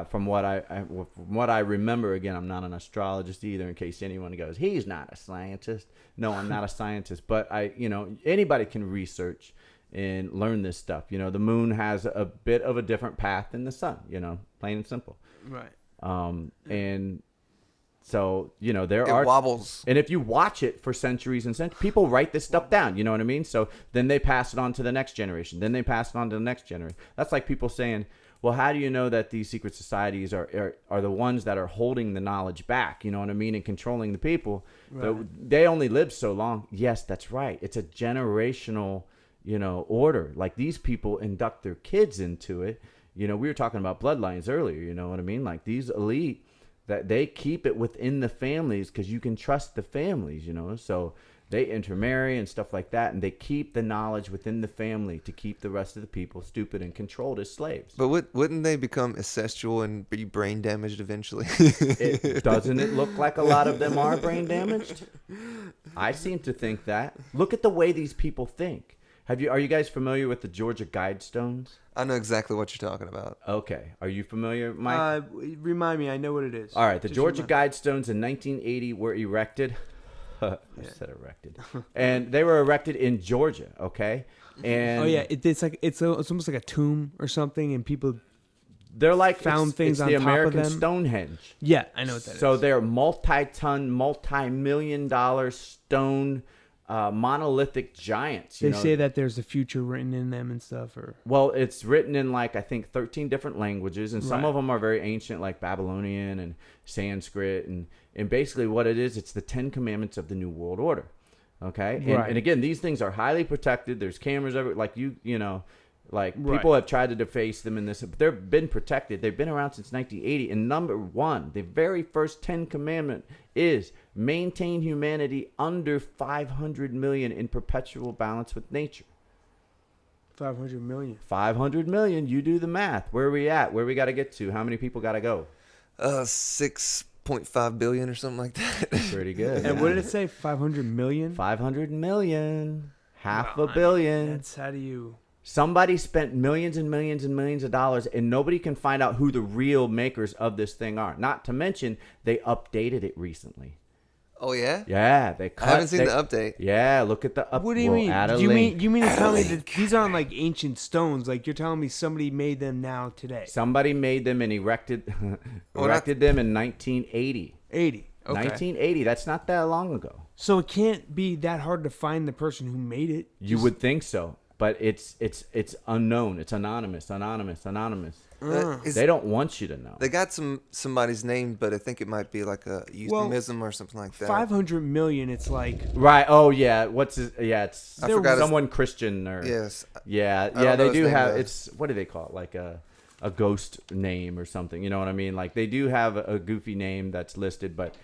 Speaker 3: From what I remember, again, I'm not an astrologist either, in case anyone goes, he's not a scientist. No, I'm not a scientist, but anybody can research and learn this stuff. You know, the moon has a bit of a different path than the sun, you know, plain and simple.
Speaker 2: Right.
Speaker 3: And so, you know,
Speaker 1: It wobbles.
Speaker 3: and if you watch it for centuries and centuries, people write this stuff down, you know what I mean? So then they pass it on to the next generation. Then they pass it on to the next generation. That's like people saying, well, how do you know that these secret societies are the ones that are holding the knowledge back, you know what I mean, and controlling the people?
Speaker 2: Right.
Speaker 3: They only live so long. Yes, that's right. It's a generational, you know, order. Like these people induct their kids into it. You know, we were talking about bloodlines earlier, you know what I mean? Like these elite, that they keep it within the families because you can trust the families, so they intermarry and stuff like that, and they keep the knowledge within the family to keep the rest of the people stupid and controlled as slaves.
Speaker 1: But wouldn't they become incestual and be brain damaged eventually?
Speaker 3: Doesn't it look like a lot of them are brain damaged? I seem to think that. Look at the way these people think. Are you guys familiar with the Georgia Guidestones?
Speaker 1: I know exactly what you're talking about.
Speaker 3: Okay. Are you familiar, Mike?
Speaker 2: Remind me. I know what it is.
Speaker 3: All right. The Georgia Guidestones in 1980 were erected. I said erected. And they were erected in Georgia, okay? And
Speaker 2: it's almost like a tomb or something, and people
Speaker 3: they're like
Speaker 2: found things
Speaker 3: it's
Speaker 2: on
Speaker 3: the
Speaker 2: top
Speaker 3: American
Speaker 2: of them.
Speaker 3: Stonehenge.
Speaker 2: Yeah, I know what that is.
Speaker 3: So they're multi-ton, multi-million-dollar stone monolithic giants.
Speaker 2: They say that there's a future written in them and stuff, or
Speaker 3: well, it's written in I think 13 different languages, and some
Speaker 2: Right.
Speaker 3: of them are very ancient, like Babylonian and Sanskrit, and basically what it is, it's the 10 Commandments of the New World Order. Okay, and again, these things are highly protected. There's cameras everywhere. Like people have tried to deface them in this, but they've been protected. They've been around since 1980. And number one, the very first 10 commandment is maintain humanity under 500 million in perpetual balance with nature.
Speaker 2: 500 million.
Speaker 3: 500 million. You do the math. Where are we at? Where we got to get to? How many people got to go?
Speaker 1: 6.5 billion or something like that.
Speaker 3: Pretty good.
Speaker 2: And what did it say? 500 million?
Speaker 3: 500 million. Half a
Speaker 2: Wow,
Speaker 3: billion.
Speaker 2: That's how do you...
Speaker 3: Somebody spent millions and millions and millions of dollars, and nobody can find out who the real makers of this thing are. Not to mention, they updated it recently.
Speaker 1: Oh, yeah?
Speaker 3: Yeah, they cut.
Speaker 1: I haven't seen the update.
Speaker 3: Yeah, look at the update.
Speaker 2: What do you mean? You mean to tell me that these aren't like ancient stones? Like you're telling me somebody made them now today?
Speaker 3: Somebody made them and erected them in 1980.
Speaker 2: 80. Okay.
Speaker 3: 1980. That's not that long ago.
Speaker 2: So it can't be that hard to find the person who made it.
Speaker 3: You would think so, but it's unknown. It's anonymous. They don't want you to know.
Speaker 1: They got somebody's name, but I think it might be like a euphemism or something like that.
Speaker 2: 500 million. It's like
Speaker 3: Right. Oh yeah. What's his? Yeah. It's
Speaker 1: I forgot
Speaker 3: someone Christian or
Speaker 1: Yes.
Speaker 3: Yeah.
Speaker 1: don't
Speaker 3: Yeah.
Speaker 1: know
Speaker 3: They
Speaker 1: his
Speaker 3: do
Speaker 1: name,
Speaker 3: have.
Speaker 1: though.
Speaker 3: It's what do they call it? Like a ghost name or something. You know what I mean? Like they do have a goofy name that's listed, but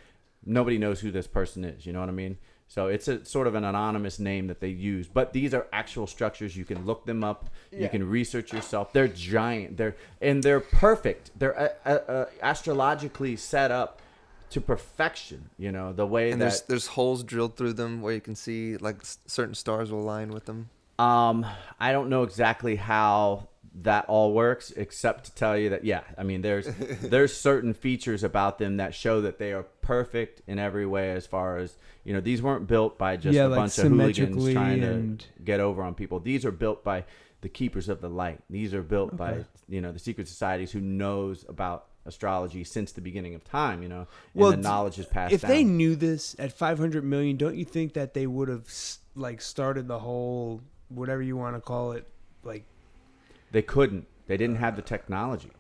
Speaker 3: nobody knows who this person is. You know what I mean? So it's a sort of an anonymous name that they use, but these are actual structures. You can look them up.
Speaker 2: Yeah.
Speaker 3: You can research yourself. They're giant. They're perfect. They're astrologically set up to perfection. You know the way
Speaker 1: And
Speaker 3: that
Speaker 1: there's holes drilled through them where you can see like certain stars will align with them.
Speaker 3: I don't know exactly how that all works, except to tell you that there's certain features about them that show that they are perfect in every way. As far as these weren't built by just a bunch of hooligans trying to get over on people. These are built by the keepers of the light. These are built by the secret societies who knows about astrology since the beginning of time. And the knowledge is passed
Speaker 2: if
Speaker 3: down.
Speaker 2: they knew this at 500 million, don't you think that they would have started the whole whatever you want to call it, like?
Speaker 3: They couldn't. They didn't have the technology.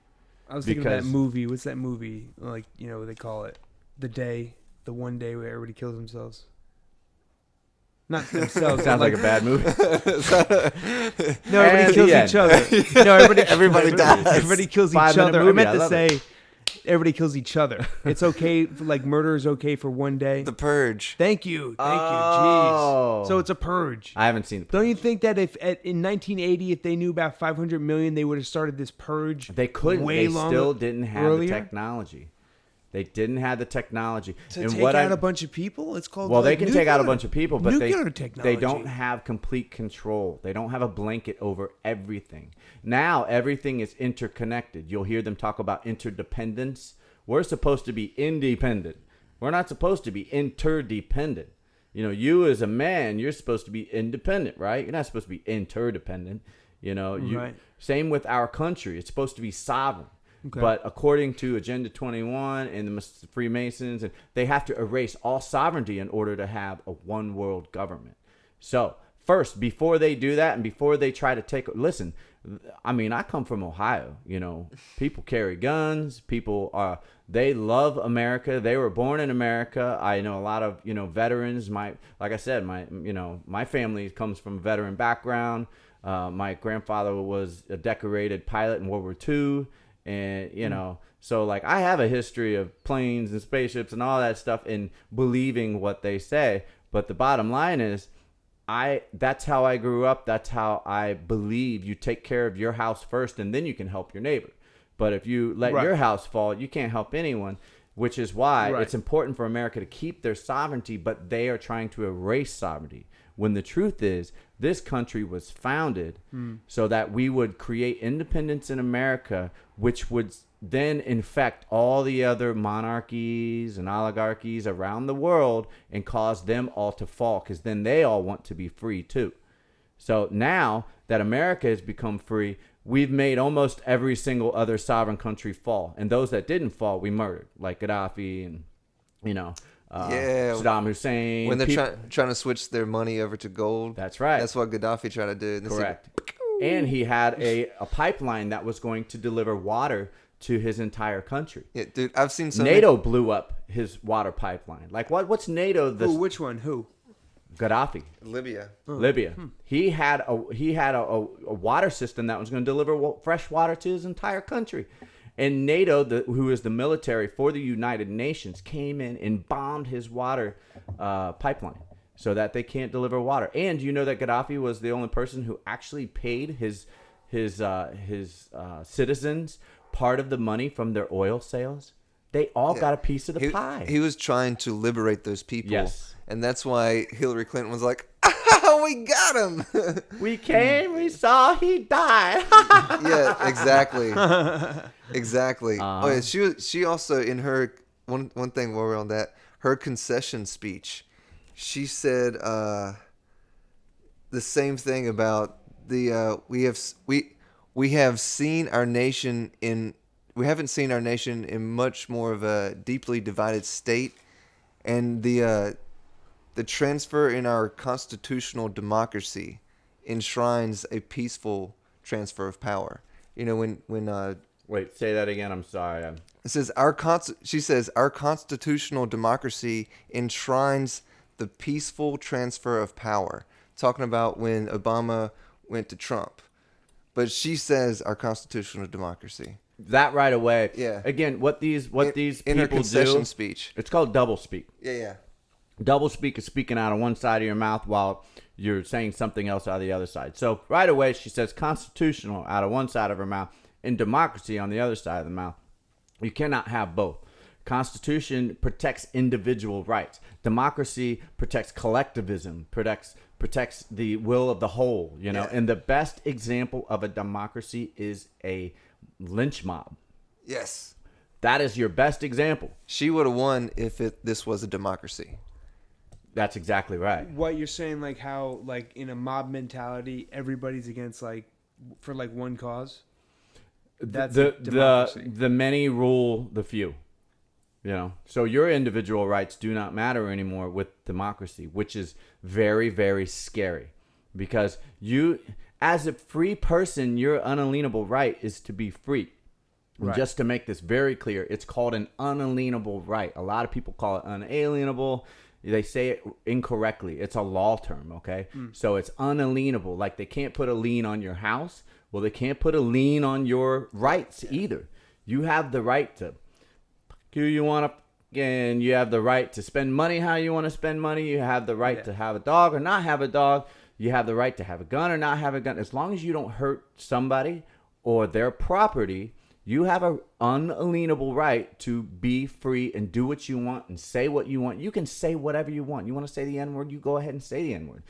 Speaker 2: I was thinking of that movie. What's that movie? Like, what they call it? The one day where everybody kills themselves. Not themselves.
Speaker 3: Sounds like a bad movie.
Speaker 2: No, everybody kills each other. No, everybody
Speaker 1: dies.
Speaker 2: Everybody kills each
Speaker 3: 5-minute
Speaker 2: other. I
Speaker 3: movie.
Speaker 2: meant
Speaker 3: I
Speaker 2: to
Speaker 3: love
Speaker 2: say everybody kills each other. It's okay. Like murder is okay for one day.
Speaker 1: The Purge.
Speaker 2: Thank you.
Speaker 3: Oh.
Speaker 2: Jeez. So it's a purge.
Speaker 3: I haven't seen it.
Speaker 2: Don't you think that in 1980, if they knew about 500 million, they would have started this purge?
Speaker 3: They couldn't.
Speaker 2: Way
Speaker 3: They
Speaker 2: longer,
Speaker 3: still didn't have
Speaker 2: earlier?
Speaker 3: the technology. They didn't have the technology.
Speaker 2: To
Speaker 3: And
Speaker 2: take
Speaker 3: what
Speaker 2: out a bunch of people? It's called.
Speaker 3: well, they
Speaker 2: like,
Speaker 3: can take out a
Speaker 2: nuclear-
Speaker 3: bunch of people, but
Speaker 2: nuclear technology.
Speaker 3: they don't have complete control. They don't have a blanket over everything. Now everything is interconnected. You'll hear them talk about interdependence. We're supposed to be independent. We're not supposed to be interdependent. You as a man, you're supposed to be independent, right? You're not supposed to be interdependent.
Speaker 2: Right.
Speaker 3: Same with our country. It's supposed to be sovereign.
Speaker 2: Okay.
Speaker 3: But according to Agenda 21 and the Freemasons, and they have to erase all sovereignty in order to have a one world government. So first, before they do that and before they try to listen, I come from Ohio. People carry guns. People they love America. They were born in America. I know a lot of veterans. Like I said, my family comes from a veteran background. My grandfather was a decorated pilot in World War II. And, So like I have a history of planes and spaceships and all that stuff and believing what they say. But the bottom line is that's how I grew up. That's how I believe you take care of your house first and then you can help your neighbor. But if you let
Speaker 2: Right.
Speaker 3: your house fall, you can't help anyone, which is why
Speaker 2: Right.
Speaker 3: it's important for America to keep their sovereignty, but they are trying to erase sovereignty. When the truth is, this country was founded so that we would create independence in America, which would then infect all the other monarchies and oligarchies around the world and cause them all to fall, because then they all want to be free too. So now that America has become free, we've made almost every single other sovereign country fall. And those that didn't fall, we murdered, like Gaddafi and, Saddam Hussein.
Speaker 1: When they're trying to switch their money over to gold.
Speaker 3: That's right.
Speaker 1: That's what Gaddafi tried to do. And
Speaker 3: Correct. And he had a pipeline that was going to deliver water to his entire country.
Speaker 1: Yeah, dude, I've seen some
Speaker 3: NATO blew up his water pipeline. Like what's NATO?
Speaker 2: Which one? Who?
Speaker 3: Gaddafi.
Speaker 1: Libya.
Speaker 3: Libya. He had a water system that was going to deliver fresh water to his entire country. And NATO, who is the military for the United Nations, came in and bombed his water pipeline so that they can't deliver water. And you know that Gaddafi was the only person who actually paid his citizens part of the money from their oil sales. They all got a piece of the pie.
Speaker 1: He was trying to liberate those people.
Speaker 3: Yes.
Speaker 1: And that's why Hillary Clinton was like, we got him.
Speaker 3: We came, we saw, he died.
Speaker 1: Yeah, exactly. Exactly. Oh, yeah, she also, in her, one thing while we're on that, her concession speech, she said the same thing about the, we haven't seen our nation in much more of a deeply divided state, and the transfer in our constitutional democracy enshrines a peaceful transfer of power. You know, when
Speaker 3: Wait, say that again. I'm sorry.
Speaker 1: it says she says our constitutional democracy enshrines the peaceful transfer of power. Talking about when Obama went to Trump, but she says our constitutional democracy.
Speaker 3: That right away.
Speaker 1: Yeah.
Speaker 3: Again, what these
Speaker 1: In her
Speaker 3: people
Speaker 1: concession
Speaker 3: do.
Speaker 1: speech.
Speaker 3: It's called double speak.
Speaker 1: Yeah.
Speaker 3: Double speak is speaking out of one side of your mouth while you're saying something else out of the other side. So right away she says constitutional out of one side of her mouth and democracy on the other side of the mouth. You cannot have both. Constitution protects individual rights. Democracy protects collectivism, protects the will of the whole, you know.
Speaker 1: Yeah.
Speaker 3: And the best example of a democracy is a lynch mob.
Speaker 1: Yes.
Speaker 3: That is your best example.
Speaker 1: She would have won if this was a democracy.
Speaker 3: That's exactly right.
Speaker 2: What you're saying, like how, like in a mob mentality, everybody's against for one cause. That's democracy.
Speaker 3: The many rule the few. You know, so your individual rights do not matter anymore with democracy, which is very, very scary, because you, as a free person, your unalienable right is to be free. And
Speaker 2: Right.
Speaker 3: just to make this very clear, it's called an unalienable right. A lot of people call it unalienable. They say it incorrectly. It's a law term, okay? So it's unalienable. Like they can't put a lien on your house. Well, they can't put a lien on your rights either. You have the right to who you want to, and you have the right to spend money how you want to spend money. You have the right to have a dog or not have a dog. You have the right to have a gun or not have a gun. As long as you don't hurt somebody or their property, you have an unalienable right to be free and do what you want and say what you want. You can say whatever you want. You want to say the N-word, you go ahead and say the N-word.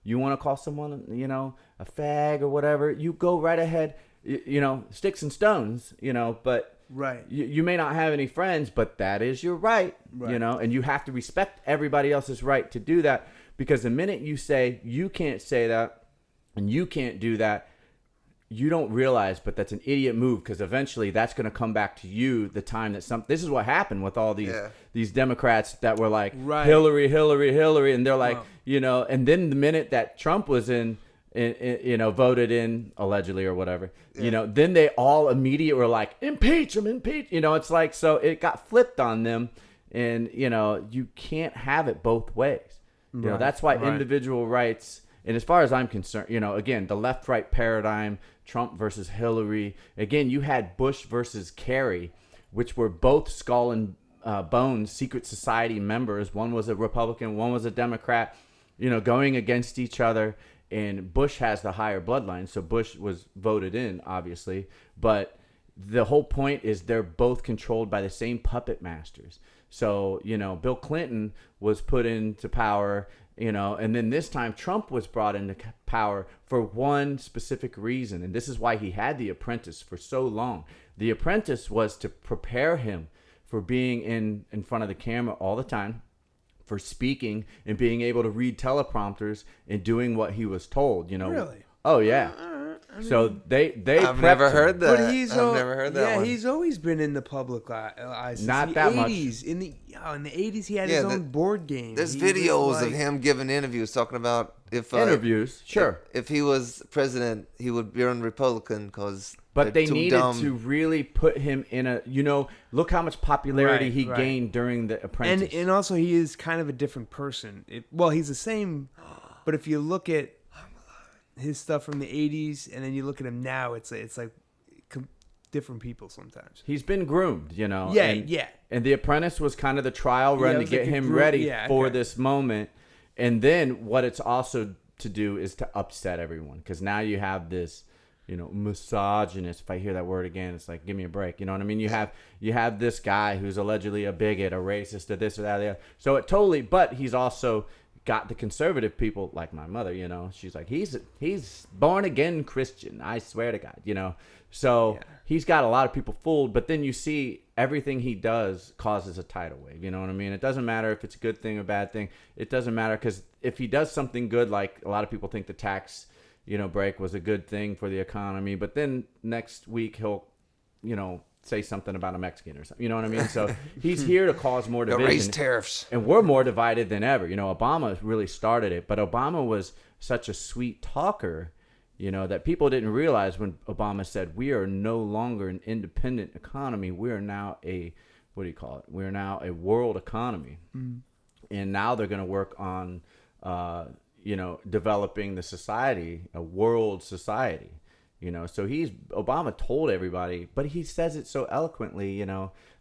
Speaker 3: You want to call someone, you know, a fag or whatever, you go right ahead. You know, sticks and stones, you know, but
Speaker 2: Right.
Speaker 3: you may not have any friends, but that is your right, you know, and you have to respect everybody else's right to do that, because the minute you say you can't say that and you can't do that, you don't realize, but that's an idiot move, because eventually that's going to come back to you the time that this is what happened with all these Democrats that were like Hillary, and they're like, you know, and then the minute that Trump was you know, voted in allegedly or whatever, you know, then they all immediately were like, impeach him, you know. It's like, so it got flipped on them, and you know, you can't have it both ways. You know, that's why individual rights, and as far as I'm concerned, you know, again, the left-right paradigm, Trump versus Hillary, again, you had Bush versus Kerry, which were both Skull and Bones secret society members. One was a Republican, one was a Democrat, going against each other. And Bush has the higher bloodline, so Bush was voted in, obviously. But the whole point is they're both controlled by the same puppet masters. So, Bill Clinton was put into power, and then this time Trump was brought into power for one specific reason. And this is why he had The Apprentice for so long. The Apprentice was to prepare him for being in front of the camera all the time, for speaking and being able to read teleprompters and doing what he was told,
Speaker 2: Really?
Speaker 3: Oh, yeah. I mean, so they
Speaker 1: I've never heard that.
Speaker 2: But
Speaker 1: I've never heard that
Speaker 2: yeah,
Speaker 1: one.
Speaker 2: he's always been in the public eye. Since
Speaker 3: Not
Speaker 2: the
Speaker 3: that
Speaker 2: 80s. In the 80s, he had his own board game.
Speaker 1: There's
Speaker 2: He was
Speaker 1: videos of
Speaker 2: like-
Speaker 1: him giving interviews talking about if
Speaker 3: interviews, sure.
Speaker 1: If he was president, he would be on Republican because.
Speaker 3: But they
Speaker 1: too
Speaker 3: needed
Speaker 1: dumb.
Speaker 3: to really put him in a, look how much popularity he gained during The Apprentice.
Speaker 2: And also, he is kind of a different person. He's the same, but if you look at his stuff from the 80s and then you look at him now, it's like different people sometimes.
Speaker 3: He's been groomed,
Speaker 2: Yeah.
Speaker 3: And The Apprentice was kind of the trial run
Speaker 2: it
Speaker 3: to
Speaker 2: was
Speaker 3: get
Speaker 2: like a
Speaker 3: him
Speaker 2: group-
Speaker 3: ready for this moment. And then what it's also to do is to upset everyone, because now you have this, misogynist. If I hear that word again, it's like, give me a break. You know what I mean? You have this guy who's allegedly a bigot, a racist, or this or that, or the other. So it totally, but he's also got the conservative people, like my mother, she's like, he's born again Christian, I swear to God, so he's got a lot of people fooled. But then you see everything he does causes a tidal wave, you know what I mean? It doesn't matter if it's a good thing or bad thing. It doesn't matter, because if he does something good, like a lot of people think the tax break was a good thing for the economy, but then next week he'll say something about a Mexican or something. You know what I mean? So he's here to cause more division.
Speaker 1: Raise tariffs.
Speaker 3: And we're more divided than ever. Obama really started it, but Obama was such a sweet talker, that people didn't realize when Obama said, we are no longer an independent economy. We are now we're now a world economy. Mm. And now they're going to work on, developing the society, a world society. So Obama told everybody, but he says it so eloquently,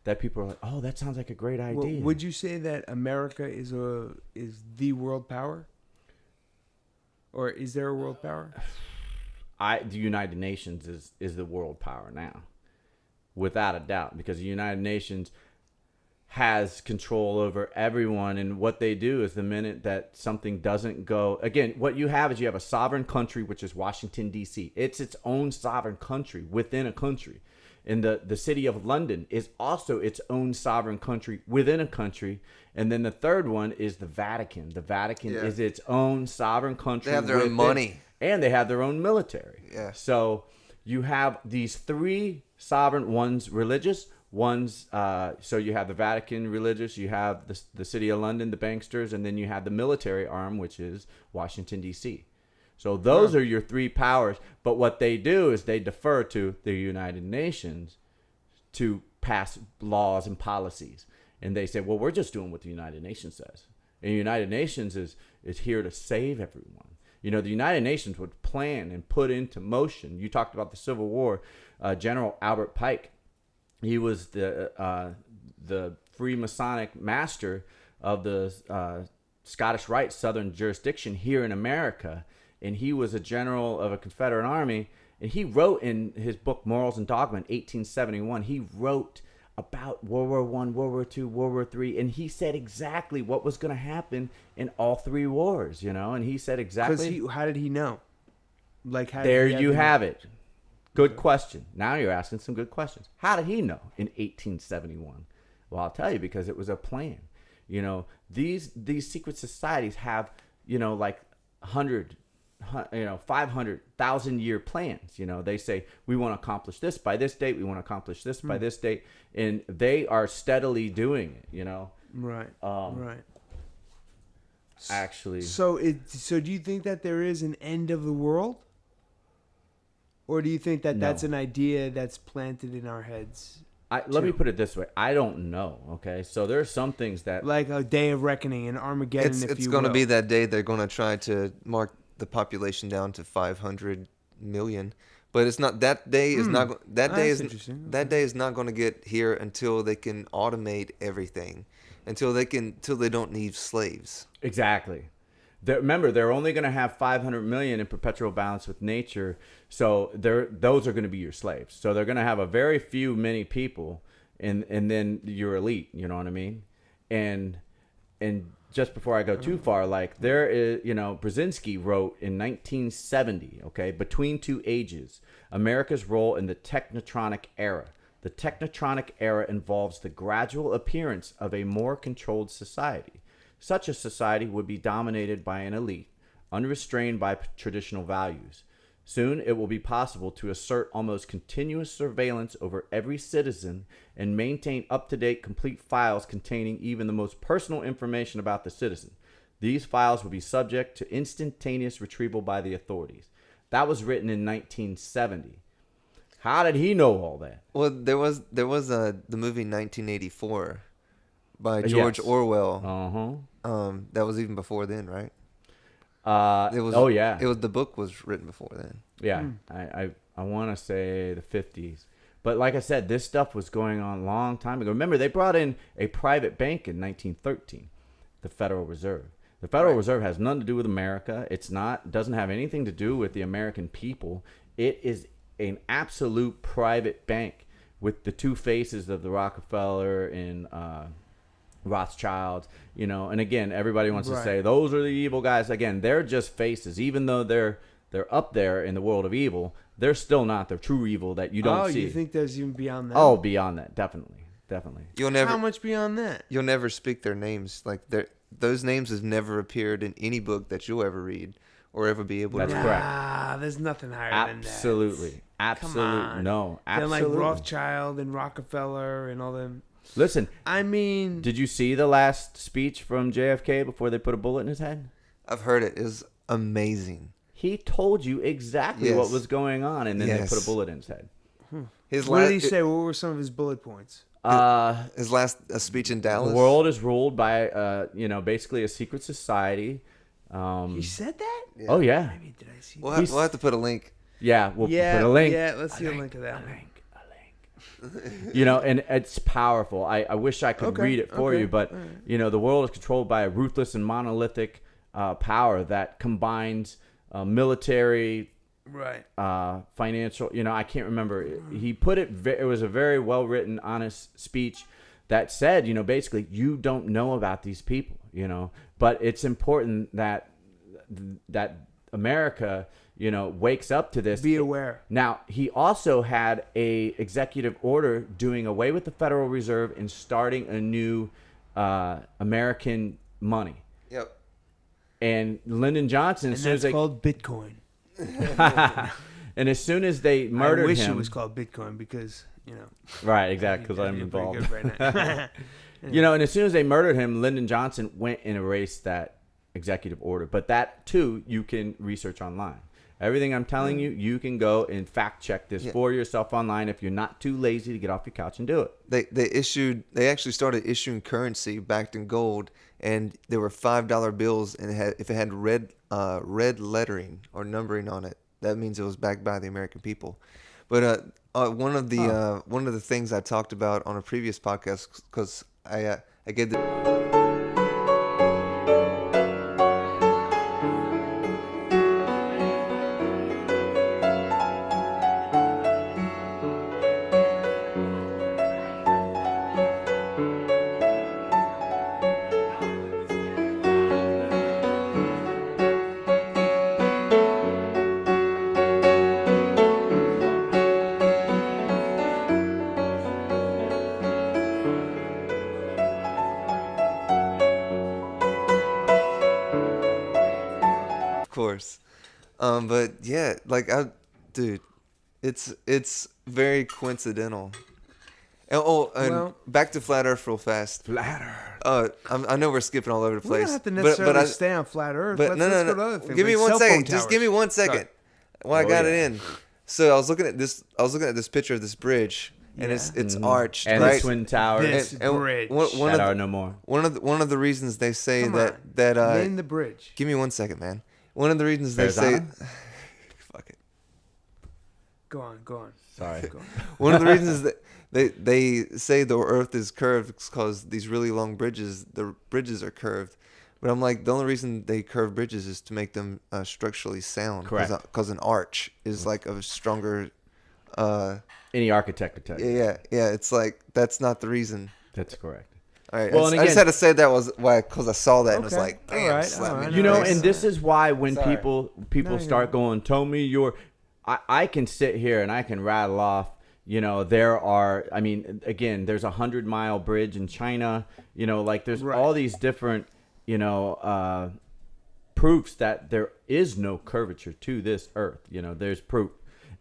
Speaker 3: that people are like, oh, that sounds like a great idea.
Speaker 2: Would you say that America is the world power? Or is there a world power?
Speaker 3: The United Nations is the world power now, without a doubt, because the United Nations has control over everyone, and what they do is the minute that something doesn't go, again, what you have is you have a sovereign country, which is Washington D.C. It's its own sovereign country within a country, and the city of London is also its own sovereign country within a country. And then the third one is the Vatican. The Vatican is its own sovereign country.
Speaker 1: They have their own money,
Speaker 3: and they have their own military.
Speaker 1: Yeah.
Speaker 3: So you have these three sovereign ones, religious. One's so you have the Vatican religious, you have the City of London, the banksters, and then you have the military arm, which is Washington D.C. So those are your three powers. But what they do is they defer to the United Nations to pass laws and policies, and they say, well, we're just doing what the United Nations says, and the United Nations is here to save everyone. The United Nations would plan and put into motion. You talked about the Civil War. General Albert Pike. He was the Freemasonic master of the Scottish Rite Southern jurisdiction here in America, and he was a general of a Confederate army. And he wrote in his book Morals and Dogma in 1871. He wrote about World War I, World War II, World War III, and he said exactly what was going to happen in all three wars. And he said exactly.
Speaker 2: How did he know?
Speaker 3: There you have it. Good question. Now you're asking some good questions. How did he know in 1871? Well, I'll tell you, because it was a plan. These secret societies have, like 500,000 year plans. They say, we want to accomplish this by this date. We want to accomplish this by this date. And they are steadily doing it,
Speaker 2: Right. Right.
Speaker 3: Actually.
Speaker 2: So do you think that there is an end of the world? Or do you think that that's an idea that's planted in our heads?
Speaker 3: Let me put it this way. I don't know, okay? So there are some things that...
Speaker 2: Like a day of reckoning, an Armageddon, if you will.
Speaker 1: It's going to be that day they're going to try to mark the population down to 500 million. But it's not that day is not go- that day
Speaker 2: That's
Speaker 1: is
Speaker 2: interesting.
Speaker 1: that day is not going to get here until they can automate everything, until they don't need slaves.
Speaker 3: Exactly. Remember, they're only going to have 500 million in perpetual balance with nature, so those are going to be your slaves. So they're going to have a very many people, and then your elite. You know what I mean? And just before I go too far, like there is, Brzezinski wrote in 1970, okay, Between Two Ages, America's role in the technotronic era. The technotronic era involves the gradual appearance of a more controlled society. Such a society would be dominated by an elite, unrestrained by traditional values. Soon it will be possible to assert almost continuous surveillance over every citizen and maintain up-to-date complete files containing even the most personal information about the citizen. These files will be subject to instantaneous retrieval by the authorities. That was written in 1970. How did he know all that?
Speaker 1: Well, there was the movie 1984 by George Orwell. That was even before then, right? It was.
Speaker 3: Oh yeah.
Speaker 1: It was the book was written before then.
Speaker 3: Yeah, I want to say the 50s. But like I said, this stuff was going on a long time ago. Remember, they brought in a private bank in 1913, the Federal Reserve. The Federal Reserve has nothing to do with America. Doesn't have anything to do with the American people. It is an absolute private bank with the two faces of the Rockefeller and Rothschilds, and again, everybody wants to say those are the evil guys. Again, they're just faces. Even though they're up there in the world of evil, they're still not the true evil that you don't see.
Speaker 2: Oh, you think there's even beyond that?
Speaker 3: Oh, beyond that, definitely.
Speaker 2: How much beyond that?
Speaker 1: You'll never speak their names. Like those names have never appeared in any book that you'll ever read or ever be able to.
Speaker 3: That's correct.
Speaker 2: There's nothing higher than that.
Speaker 3: Absolutely. No, absolutely.
Speaker 2: They're like Rothschild and Rockefeller and all them.
Speaker 3: Listen,
Speaker 2: I mean,
Speaker 3: did you see the last speech from JFK before they put a bullet in his head?
Speaker 1: I've heard it. It was amazing.
Speaker 3: He told you exactly what was going on, and then they put a bullet in his head.
Speaker 2: What did he say? What were some of his bullet points?
Speaker 1: His last speech in Dallas.
Speaker 3: The world is ruled by, basically a secret society.
Speaker 2: He said that?
Speaker 1: Yeah.
Speaker 3: Oh yeah.
Speaker 2: Maybe did I see?
Speaker 1: We'll have to put a link.
Speaker 3: Yeah, we'll put a link.
Speaker 2: Yeah, let's see a link of that.
Speaker 3: A link. And it's powerful. I wish I could read it for you, but the world is controlled by a ruthless and monolithic power that combines military, financial. I can't remember. He put it. It was a very well written, honest speech that said, basically, you don't know about these people, but it's important that America, wakes up to this.
Speaker 2: Be aware.
Speaker 3: Now, he also had a executive order doing away with the Federal Reserve and starting a new American money.
Speaker 1: Yep.
Speaker 3: And Lyndon Johnson,
Speaker 2: And that's called Bitcoin.
Speaker 3: and as soon as they murdered him,
Speaker 2: I wish it was called Bitcoin because
Speaker 3: right, exactly, because I'm
Speaker 2: you're
Speaker 3: involved.
Speaker 2: pretty good right
Speaker 3: And
Speaker 2: now.
Speaker 3: as soon as they murdered him, Lyndon Johnson went and erased that executive order. But that too, you can research online. Everything I'm telling you, you can go and fact check this for yourself online if you're not too lazy to get off your couch and do it.
Speaker 1: They actually started issuing currency backed in gold, and there were $5 bills, and if it had red lettering or numbering on it, that means it was backed by the American people. But one of the things I talked about on a previous podcast, because I gave the. Course, but yeah, dude, it's very coincidental. And back to flat Earth real fast.
Speaker 3: Flat Earth.
Speaker 1: I know we're skipping all over the place.
Speaker 2: We don't have to necessarily stay on flat Earth.
Speaker 1: But
Speaker 2: let's go to other things.
Speaker 1: Give me
Speaker 2: like
Speaker 1: 1
Speaker 2: cell
Speaker 1: second.
Speaker 2: phone
Speaker 1: Just
Speaker 2: towers.
Speaker 1: give me 1 second.
Speaker 2: Sorry.
Speaker 1: While I got it in. So I was looking at this picture of this bridge, and it's arched,
Speaker 3: and
Speaker 1: right?
Speaker 3: the Twin Towers.
Speaker 2: This bridge.
Speaker 3: That are no more.
Speaker 1: One of the reasons they say
Speaker 2: Come
Speaker 1: that
Speaker 2: on. Name the bridge.
Speaker 1: give me 1 second, man. One of the reasons they say, fuck it.
Speaker 2: Go on.
Speaker 3: Sorry.
Speaker 2: Go on.
Speaker 1: One of the reasons is that they say the Earth is curved is because these really long bridges, the bridges are curved. But I'm like, the only reason they curve bridges is to make them structurally sound.
Speaker 3: Correct.
Speaker 1: Because an arch is like a stronger.
Speaker 3: Any architect would tell you.
Speaker 1: Yeah. It's like that's not the reason.
Speaker 3: That's correct.
Speaker 1: All right.
Speaker 3: Well,
Speaker 1: I
Speaker 3: and
Speaker 1: just
Speaker 3: again-
Speaker 1: had to say that was why, because I saw that and was
Speaker 2: Okay.
Speaker 1: like, bam,
Speaker 2: All right,
Speaker 1: slap
Speaker 2: all
Speaker 1: me in
Speaker 2: right.
Speaker 1: the
Speaker 3: You know,
Speaker 1: face.
Speaker 3: and this is why when
Speaker 1: Sorry.
Speaker 3: people
Speaker 2: No,
Speaker 3: start going, tell me your, I can sit here and I can rattle off, you know, there are, I mean, again, there's a 100-mile bridge in China, you know, like there's
Speaker 2: Right.
Speaker 3: all these different, you know, proofs that there is no curvature to this earth. You know, there's proof.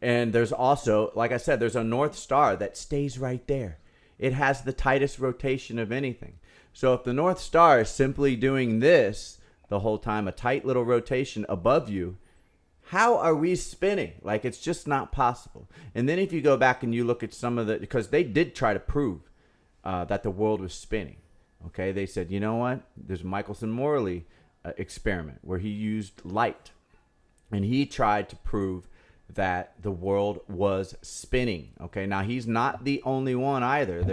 Speaker 3: And there's also, like I said, there's a North Star that stays right there. It has the tightest rotation of anything. So if the North Star is simply doing this the whole time, a tight little rotation above you, how are we spinning? Like, it's just not possible. And then if you go back and you look at some of the, because they did try to prove that the world was spinning. Okay, they said, you know what? There's a Michelson-Morley experiment where he used light, and he tried to prove that the world was spinning. Okay, now he's not the only one either.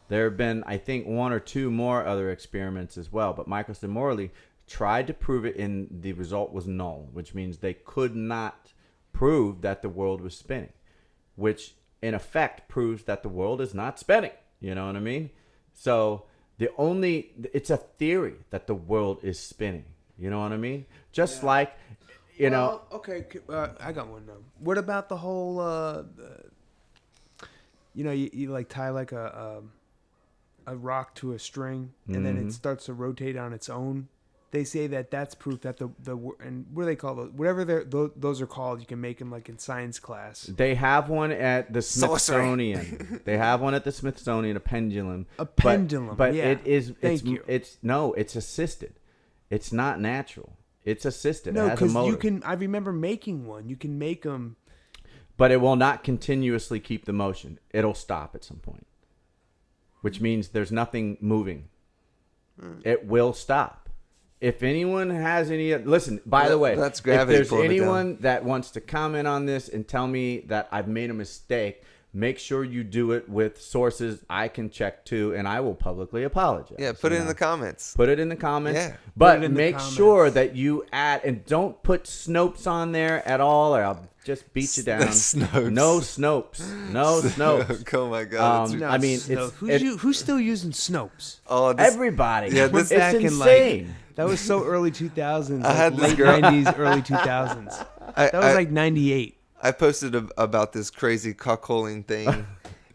Speaker 3: There have been, I think, one or two more other experiments as well. But Michelson-Morley tried to prove it, and the result was null, which means they could not prove that the world was spinning, which in effect proves that the world is not spinning. You know what I mean? So it's a theory that the world is spinning. You know what I mean? Just like, you know.
Speaker 2: Okay, I got one now. What about the whole, you know, you like tie like a rock to a string and then it starts to rotate on its own. They say that that's proof that the and what do they call those? Whatever those are called, you can make them like in science class.
Speaker 3: They have one at the
Speaker 1: Sorcery.
Speaker 3: Smithsonian. They have one at the Smithsonian, a pendulum.
Speaker 2: A pendulum,
Speaker 3: But
Speaker 2: yeah.
Speaker 3: it is.
Speaker 2: Thank you.
Speaker 3: It's assisted. It's not natural. It's assisted.
Speaker 2: No,
Speaker 3: it has a
Speaker 2: because
Speaker 3: motor.
Speaker 2: you can. I remember making one. You can make them.
Speaker 3: But it will not continuously keep the motion. It'll stop at some point, which means there's nothing moving. It will stop. If anyone has any, listen, by the way,
Speaker 1: that's
Speaker 3: if
Speaker 1: gravity
Speaker 3: there's
Speaker 1: pulling it down.
Speaker 3: anyone that wants to comment on this and tell me that I've made a mistake, make sure you do it with sources I can check too, and I will publicly apologize.
Speaker 1: Yeah, put it
Speaker 3: You
Speaker 1: in
Speaker 3: know?
Speaker 1: the comments.
Speaker 3: Put it in the comments.
Speaker 1: Yeah.
Speaker 3: But
Speaker 2: Put it in the
Speaker 3: make
Speaker 2: comments.
Speaker 3: sure that you add, and don't put Snopes on there at all, or I'll just beat you down.
Speaker 1: Snopes.
Speaker 3: No Snopes. No Snopes.
Speaker 1: Oh my god.
Speaker 3: Um, I mean,
Speaker 2: Snopes. Who's still using Snopes?
Speaker 1: oh, this,
Speaker 3: Everybody.
Speaker 1: Yeah,
Speaker 3: it's
Speaker 1: this-
Speaker 2: Back in,
Speaker 3: insane.
Speaker 2: That was so early 2000s.
Speaker 1: I had
Speaker 2: like
Speaker 1: this
Speaker 2: late
Speaker 1: girl-
Speaker 2: 90s, early 2000s. That was like 98.
Speaker 1: I posted about this crazy cockholing thing,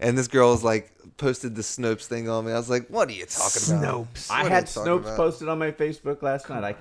Speaker 1: and this girl was like posted the Snopes thing on me. I was like, "What are you talking about?"
Speaker 2: Snopes.
Speaker 3: I
Speaker 1: What are
Speaker 3: had
Speaker 1: you talking
Speaker 3: Snopes
Speaker 1: about?
Speaker 3: posted on my Facebook last night. I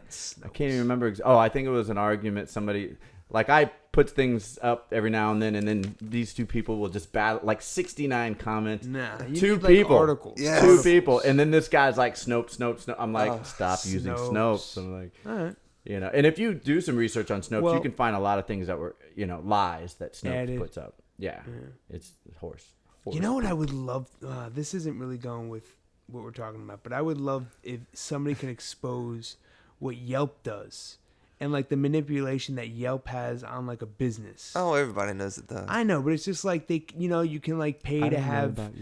Speaker 3: can't even remember. I think it was an argument. Somebody, like, I put things up every now and then these two people will just battle, like 69 comments.
Speaker 2: Nah, you
Speaker 3: Two
Speaker 2: need, like,
Speaker 3: people.
Speaker 2: articles.
Speaker 1: Yeah.
Speaker 3: Two
Speaker 1: Yes.
Speaker 3: people. And then this guy's like, Snopes. I'm like,
Speaker 1: Oh,
Speaker 3: stop using
Speaker 2: Snopes.
Speaker 3: Snopes. I'm like,
Speaker 2: All right.
Speaker 3: you know. And if you do some research on Snopes,
Speaker 2: Well-
Speaker 3: you can find a lot of things that were, you know, lies that Snopes
Speaker 2: Added.
Speaker 3: puts up. Yeah. It's horse.
Speaker 2: You know what I would love? This isn't really going with what we're talking about, but I would love if somebody can expose what Yelp does and like the manipulation that Yelp has on like a business.
Speaker 1: Oh, everybody knows it does.
Speaker 2: I know, but it's just like you can like pay
Speaker 3: I
Speaker 2: to
Speaker 3: don't know
Speaker 2: have,
Speaker 3: about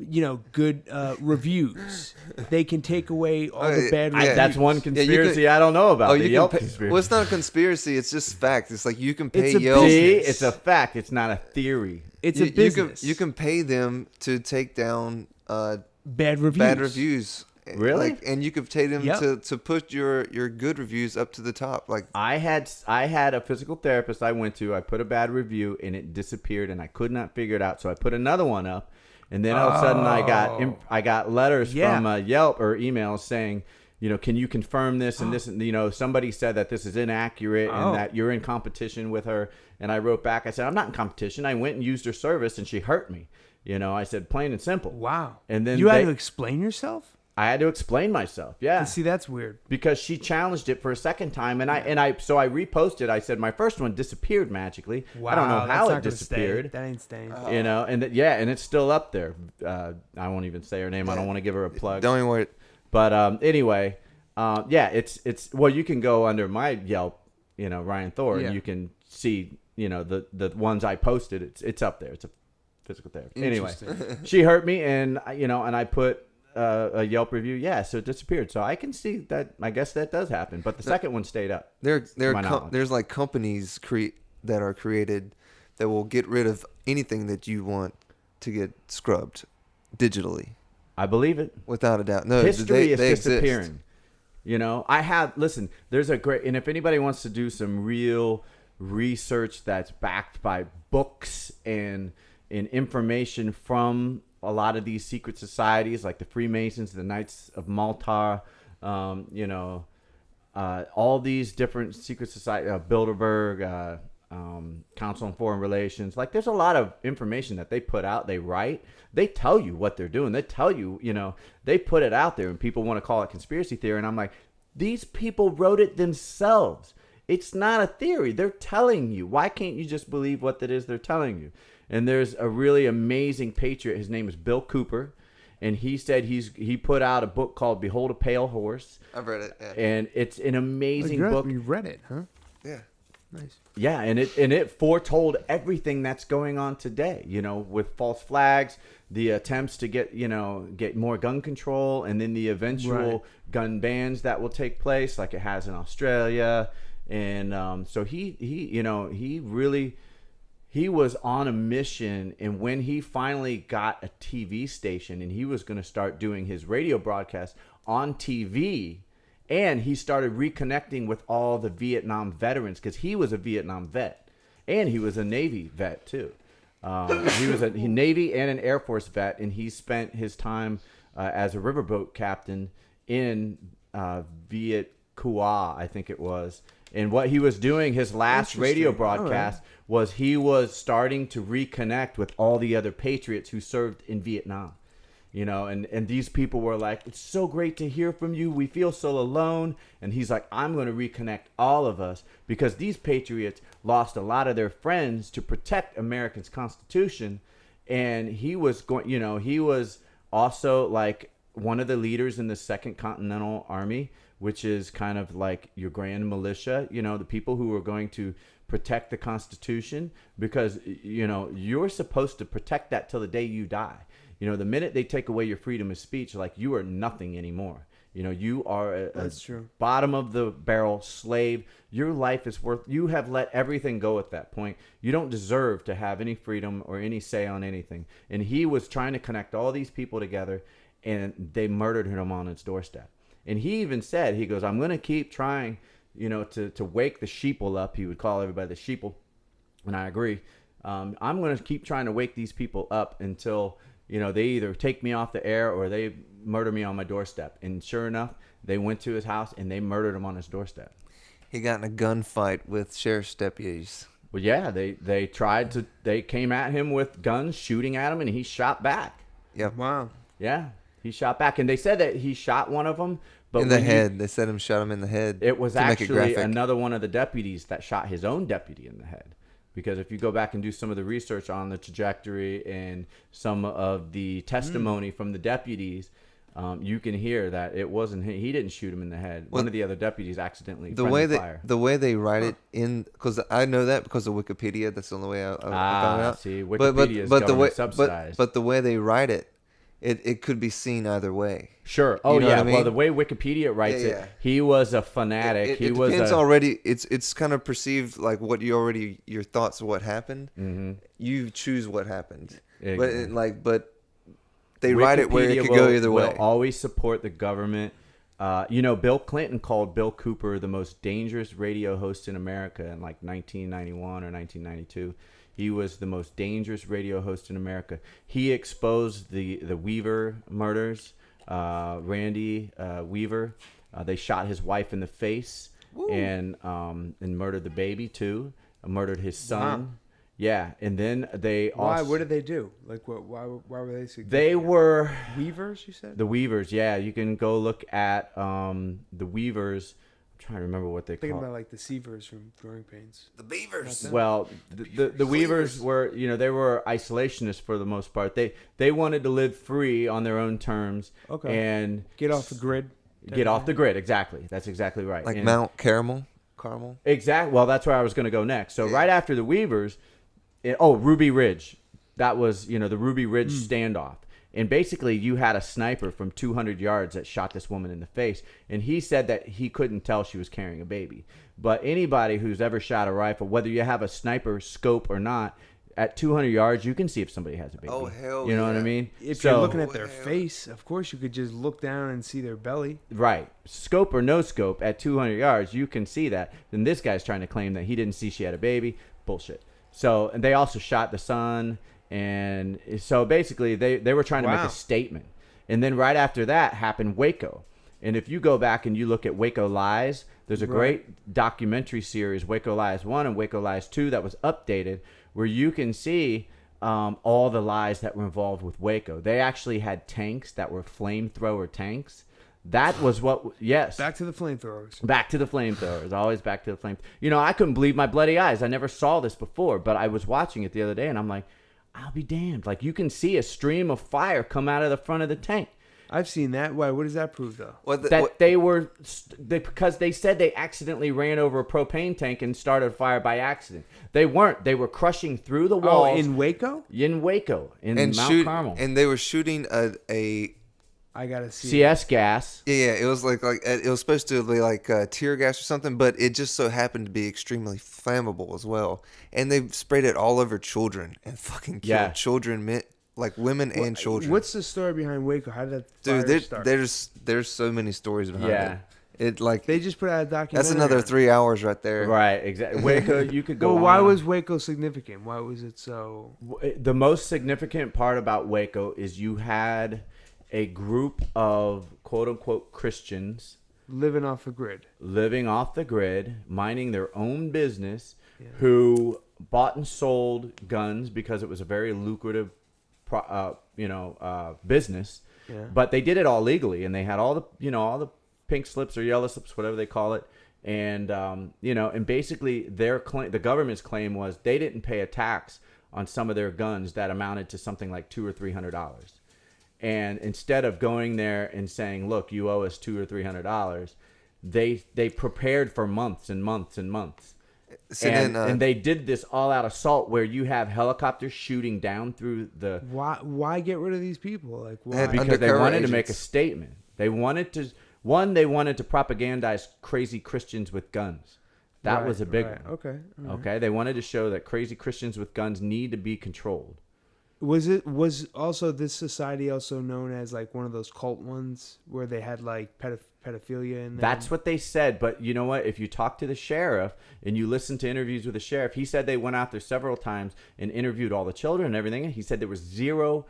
Speaker 3: Yelp.
Speaker 2: good reviews. They can take away all the bad
Speaker 1: yeah.
Speaker 2: reviews.
Speaker 3: That's one
Speaker 1: you can-
Speaker 3: conspiracy I don't know about.
Speaker 1: Oh,
Speaker 3: the
Speaker 1: you
Speaker 3: Yelp
Speaker 1: can pay,
Speaker 3: conspiracy.
Speaker 1: well, it's not a conspiracy. It's just fact. It's like you can pay
Speaker 2: It's a
Speaker 1: Yelp.
Speaker 3: See,
Speaker 2: business.
Speaker 3: it's a fact. It's not a theory.
Speaker 2: It's
Speaker 1: you,
Speaker 2: a business.
Speaker 1: You can pay them to take down
Speaker 2: bad reviews.
Speaker 1: bad reviews.
Speaker 3: Really?
Speaker 1: Like, and you could pay them
Speaker 2: Yep.
Speaker 1: to put your good reviews up to the top. Like,
Speaker 3: I had a physical therapist I went to. I put a bad review and it disappeared, and I could not figure it out. So I put another one up, and then all of a sudden I got letters
Speaker 2: Yeah.
Speaker 3: from Yelp or emails saying, you know, can you confirm this and this? And, you know, somebody said that this is inaccurate and that you're in competition with her. And I wrote back. I said, I'm not in competition. I went and used her service, and she hurt me. You know, I said, plain and simple.
Speaker 2: Wow.
Speaker 3: And then
Speaker 2: you had to explain yourself.
Speaker 3: I had to explain myself. Yeah.
Speaker 2: See, that's weird.
Speaker 3: Because she challenged it for a second time, and I reposted. I said my first one disappeared magically.
Speaker 2: Wow,
Speaker 3: I don't know
Speaker 2: that's
Speaker 3: how
Speaker 2: not
Speaker 3: it
Speaker 2: gonna
Speaker 3: disappeared.
Speaker 2: Stay. That ain't staying.
Speaker 3: You know, and and it's still up there. I won't even say her name. I don't want to give her a plug.
Speaker 1: don't even worry.
Speaker 3: But anyway, it's well, you can go under my Yelp, you know, Ryan Thor,
Speaker 2: Yeah.
Speaker 3: and you can see the ones I posted, it's up there. It's a physical therapy. Anyway,
Speaker 2: Interesting.
Speaker 3: she hurt me, and and I put a Yelp review. Yeah, so it disappeared. So I can see that. I guess that does happen. But the second one stayed up.
Speaker 1: There's like companies that are created that will get rid of anything that you want to get scrubbed digitally.
Speaker 3: I believe it.
Speaker 1: Without a doubt. No,
Speaker 3: history is
Speaker 1: they
Speaker 3: disappearing.
Speaker 1: Exist.
Speaker 3: Listen, there's a great, and if anybody wants to do some real research that's backed by books and information from a lot of these secret societies like the Freemasons, the Knights of Malta, all these different secret societies, Bilderberg, Council on Foreign Relations. Like, there's a lot of information that they put out, they write, they tell you what they're doing. They tell you, they put it out there, and people want to call it conspiracy theory. And I'm like, these people wrote it themselves. It's not a theory. They're telling you. Why can't you just believe what it is they're telling you? And there's a really amazing patriot. His name is Bill Cooper. And he said he put out a book called Behold a Pale Horse.
Speaker 1: I've read it. Yeah.
Speaker 3: And it's an amazing book.
Speaker 2: You read it, huh?
Speaker 1: Yeah.
Speaker 2: Nice.
Speaker 3: Yeah, and it foretold everything that's going on today, with false flags, the attempts to get more gun control, and then the eventual gun bans that will take place, like it has in Australia. And so he was on a mission, and when he finally got a TV station and he was going to start doing his radio broadcast on TV, and he started reconnecting with all the Vietnam veterans, because he was a Vietnam vet, and he was a Navy vet too. He was a Navy and an Air Force vet, and he spent his time as a riverboat captain in Viet Cua, I think it was. And what he was doing, his last radio broadcast, was he was starting to reconnect with all the other patriots who served in Vietnam. And these people were like, it's so great to hear from you. We feel so alone. And he's like, I'm going to reconnect all of us, because these patriots lost a lot of their friends to protect America's Constitution. And he was he was also like one of the leaders in the Second Continental Army, which is kind of like your grand militia, the people who are going to protect the Constitution, because, you're supposed to protect that till the day you die. The minute they take away your freedom of speech, like, you are nothing anymore. You are a
Speaker 2: true.
Speaker 3: Bottom of the barrel slave. Your life is you have let everything go at that point. You don't deserve to have any freedom or any say on anything. And he was trying to connect all these people together, and they murdered him on his doorstep. And he even said, he goes, I'm going to keep trying, to wake the sheeple up. He would call everybody the sheeple. And I agree. I'm going to keep trying to wake these people up until, they either take me off the air or they murder me on my doorstep. And sure enough, they went to his house and they murdered him on his doorstep.
Speaker 1: He got in a gunfight with sheriff's deputies.
Speaker 3: Well, yeah, they came at him with guns, shooting at him, and he shot back.
Speaker 1: Yep.
Speaker 2: Wow.
Speaker 3: Yeah, he shot back. And they said that he shot one of them. But
Speaker 1: in the head. They said him shot him in the head.
Speaker 3: It was actually another one of the deputies that shot his own deputy in the head. Because if you go back and do some of the research on the trajectory and some of the testimony from the deputies, you can hear that it wasn't him. He didn't shoot him in the head. One of the other deputies accidentally fire.
Speaker 1: The way they write it in, because I know that because of Wikipedia. That's the only way I found out.
Speaker 3: See, Wikipedia is government subsidized.
Speaker 1: But the way they write it, it could be seen either way.
Speaker 3: Sure. Oh,
Speaker 1: you know
Speaker 3: yeah.
Speaker 1: what I mean?
Speaker 3: Well, the way Wikipedia writes it, he was a fanatic.
Speaker 1: It depends already. It's kind of perceived like your thoughts of what happened. Mm-hmm. You choose what happened. Exactly. But they write it where it could go either way.
Speaker 3: Will always support the government. Bill Clinton called Bill Cooper the most dangerous radio host in America in like 1991 or 1992. He was the most dangerous radio host in America. He exposed the Weaver murders, Randy Weaver. They shot his wife in the face. Woo. and murdered the baby too. Murdered his son. Wow. Yeah, and then they also...
Speaker 2: Why? What did they do? Like, what? Why were they significant?
Speaker 3: They were...
Speaker 2: Weavers, you said?
Speaker 3: The Weavers, yeah. You can go look at the Weavers... I'm trying to remember what they call.
Speaker 2: Thinking about like the Seavers from Growing Pains.
Speaker 1: The Beavers.
Speaker 3: Well, the Weavers were, they were isolationists for the most part. They wanted to live free on their own terms.
Speaker 2: Okay.
Speaker 3: And
Speaker 2: get off the grid.
Speaker 3: Get off the grid, exactly. That's exactly right.
Speaker 1: Like Mount Carmel. caramel.
Speaker 3: Exactly. Well, that's where I was going to go next. So right after the Weavers, Ruby Ridge. That was, the Ruby Ridge standoff. And basically, you had a sniper from 200 yards that shot this woman in the face. And he said that he couldn't tell she was carrying a baby. But anybody who's ever shot a rifle, whether you have a sniper scope or not, at 200 yards, you can see if somebody has a baby.
Speaker 1: Oh, hell
Speaker 3: You know
Speaker 1: yeah.
Speaker 3: what I mean?
Speaker 2: If you're looking at their face, of course you could just look down and see their belly.
Speaker 3: Right. Scope or no scope, at 200 yards, you can see that. Then this guy's trying to claim that he didn't see she had a baby. Bullshit. So, and they also shot the son. And so basically, they were trying to make a statement. And then right after that happened Waco. And if you go back and you look at Waco Lies, there's a great documentary series, Waco Lies 1 and Waco Lies 2, that was updated, where you can see all the lies that were involved with Waco. They actually had tanks that were flamethrower tanks. That was yes.
Speaker 2: Back to the flamethrowers.
Speaker 3: Back to the flamethrowers. Always back to the flame. I couldn't believe my bloody eyes. I never saw this before, but I was watching it the other day, and I'm like, I'll be damned. Like, you can see a stream of fire come out of the front of the tank.
Speaker 2: I've seen that. Why? What does that prove, though?
Speaker 3: Because they said they accidentally ran over a propane tank and started a fire by accident. They weren't. They were crushing through the walls.
Speaker 2: Oh, in Waco?
Speaker 3: In Waco, in Mount Carmel.
Speaker 1: And they were shooting a
Speaker 2: I gotta see
Speaker 3: CS gas.
Speaker 1: Yeah, it was like it was supposed to be like tear gas or something, but it just so happened to be extremely flammable as well. And they sprayed it all over children and fucking killed children, like women and children.
Speaker 2: What's the story behind Waco? How did that fire start?
Speaker 1: There's so many stories behind it. It like
Speaker 2: they just put out a documentary.
Speaker 1: That's another 3 hours right there.
Speaker 3: Right, exactly. Waco, you could go.
Speaker 2: Well, why was Waco significant? Why was it so?
Speaker 3: The most significant part about Waco is you had a group of quote unquote Christians
Speaker 2: living off the grid,
Speaker 3: minding their own business, who bought and sold guns because it was a very lucrative, business. Yeah. But they did it all legally, and they had all the pink slips or yellow slips, whatever they call it. And, and basically the government's claim was they didn't pay a tax on some of their guns that amounted to something like $200 or $300. And instead of going there and saying, look, you owe us $200 or $300, they prepared for months and months and months. And they did this all-out assault where you have helicopters shooting down through the...
Speaker 2: Why get rid of these people? Like, why?
Speaker 3: Because they wanted to make a statement. They wanted to propagandize crazy Christians with guns. That was a big one.
Speaker 2: Okay. Right.
Speaker 3: Okay. They wanted to show that crazy Christians with guns need to be controlled.
Speaker 2: Was also this society also known as like one of those cult ones where they had like pedophilia in there?
Speaker 3: That's what they said, but you know what? If you talk to the sheriff and you listen to interviews with the sheriff, he said they went out there several times and interviewed all the children and everything. He said there was zero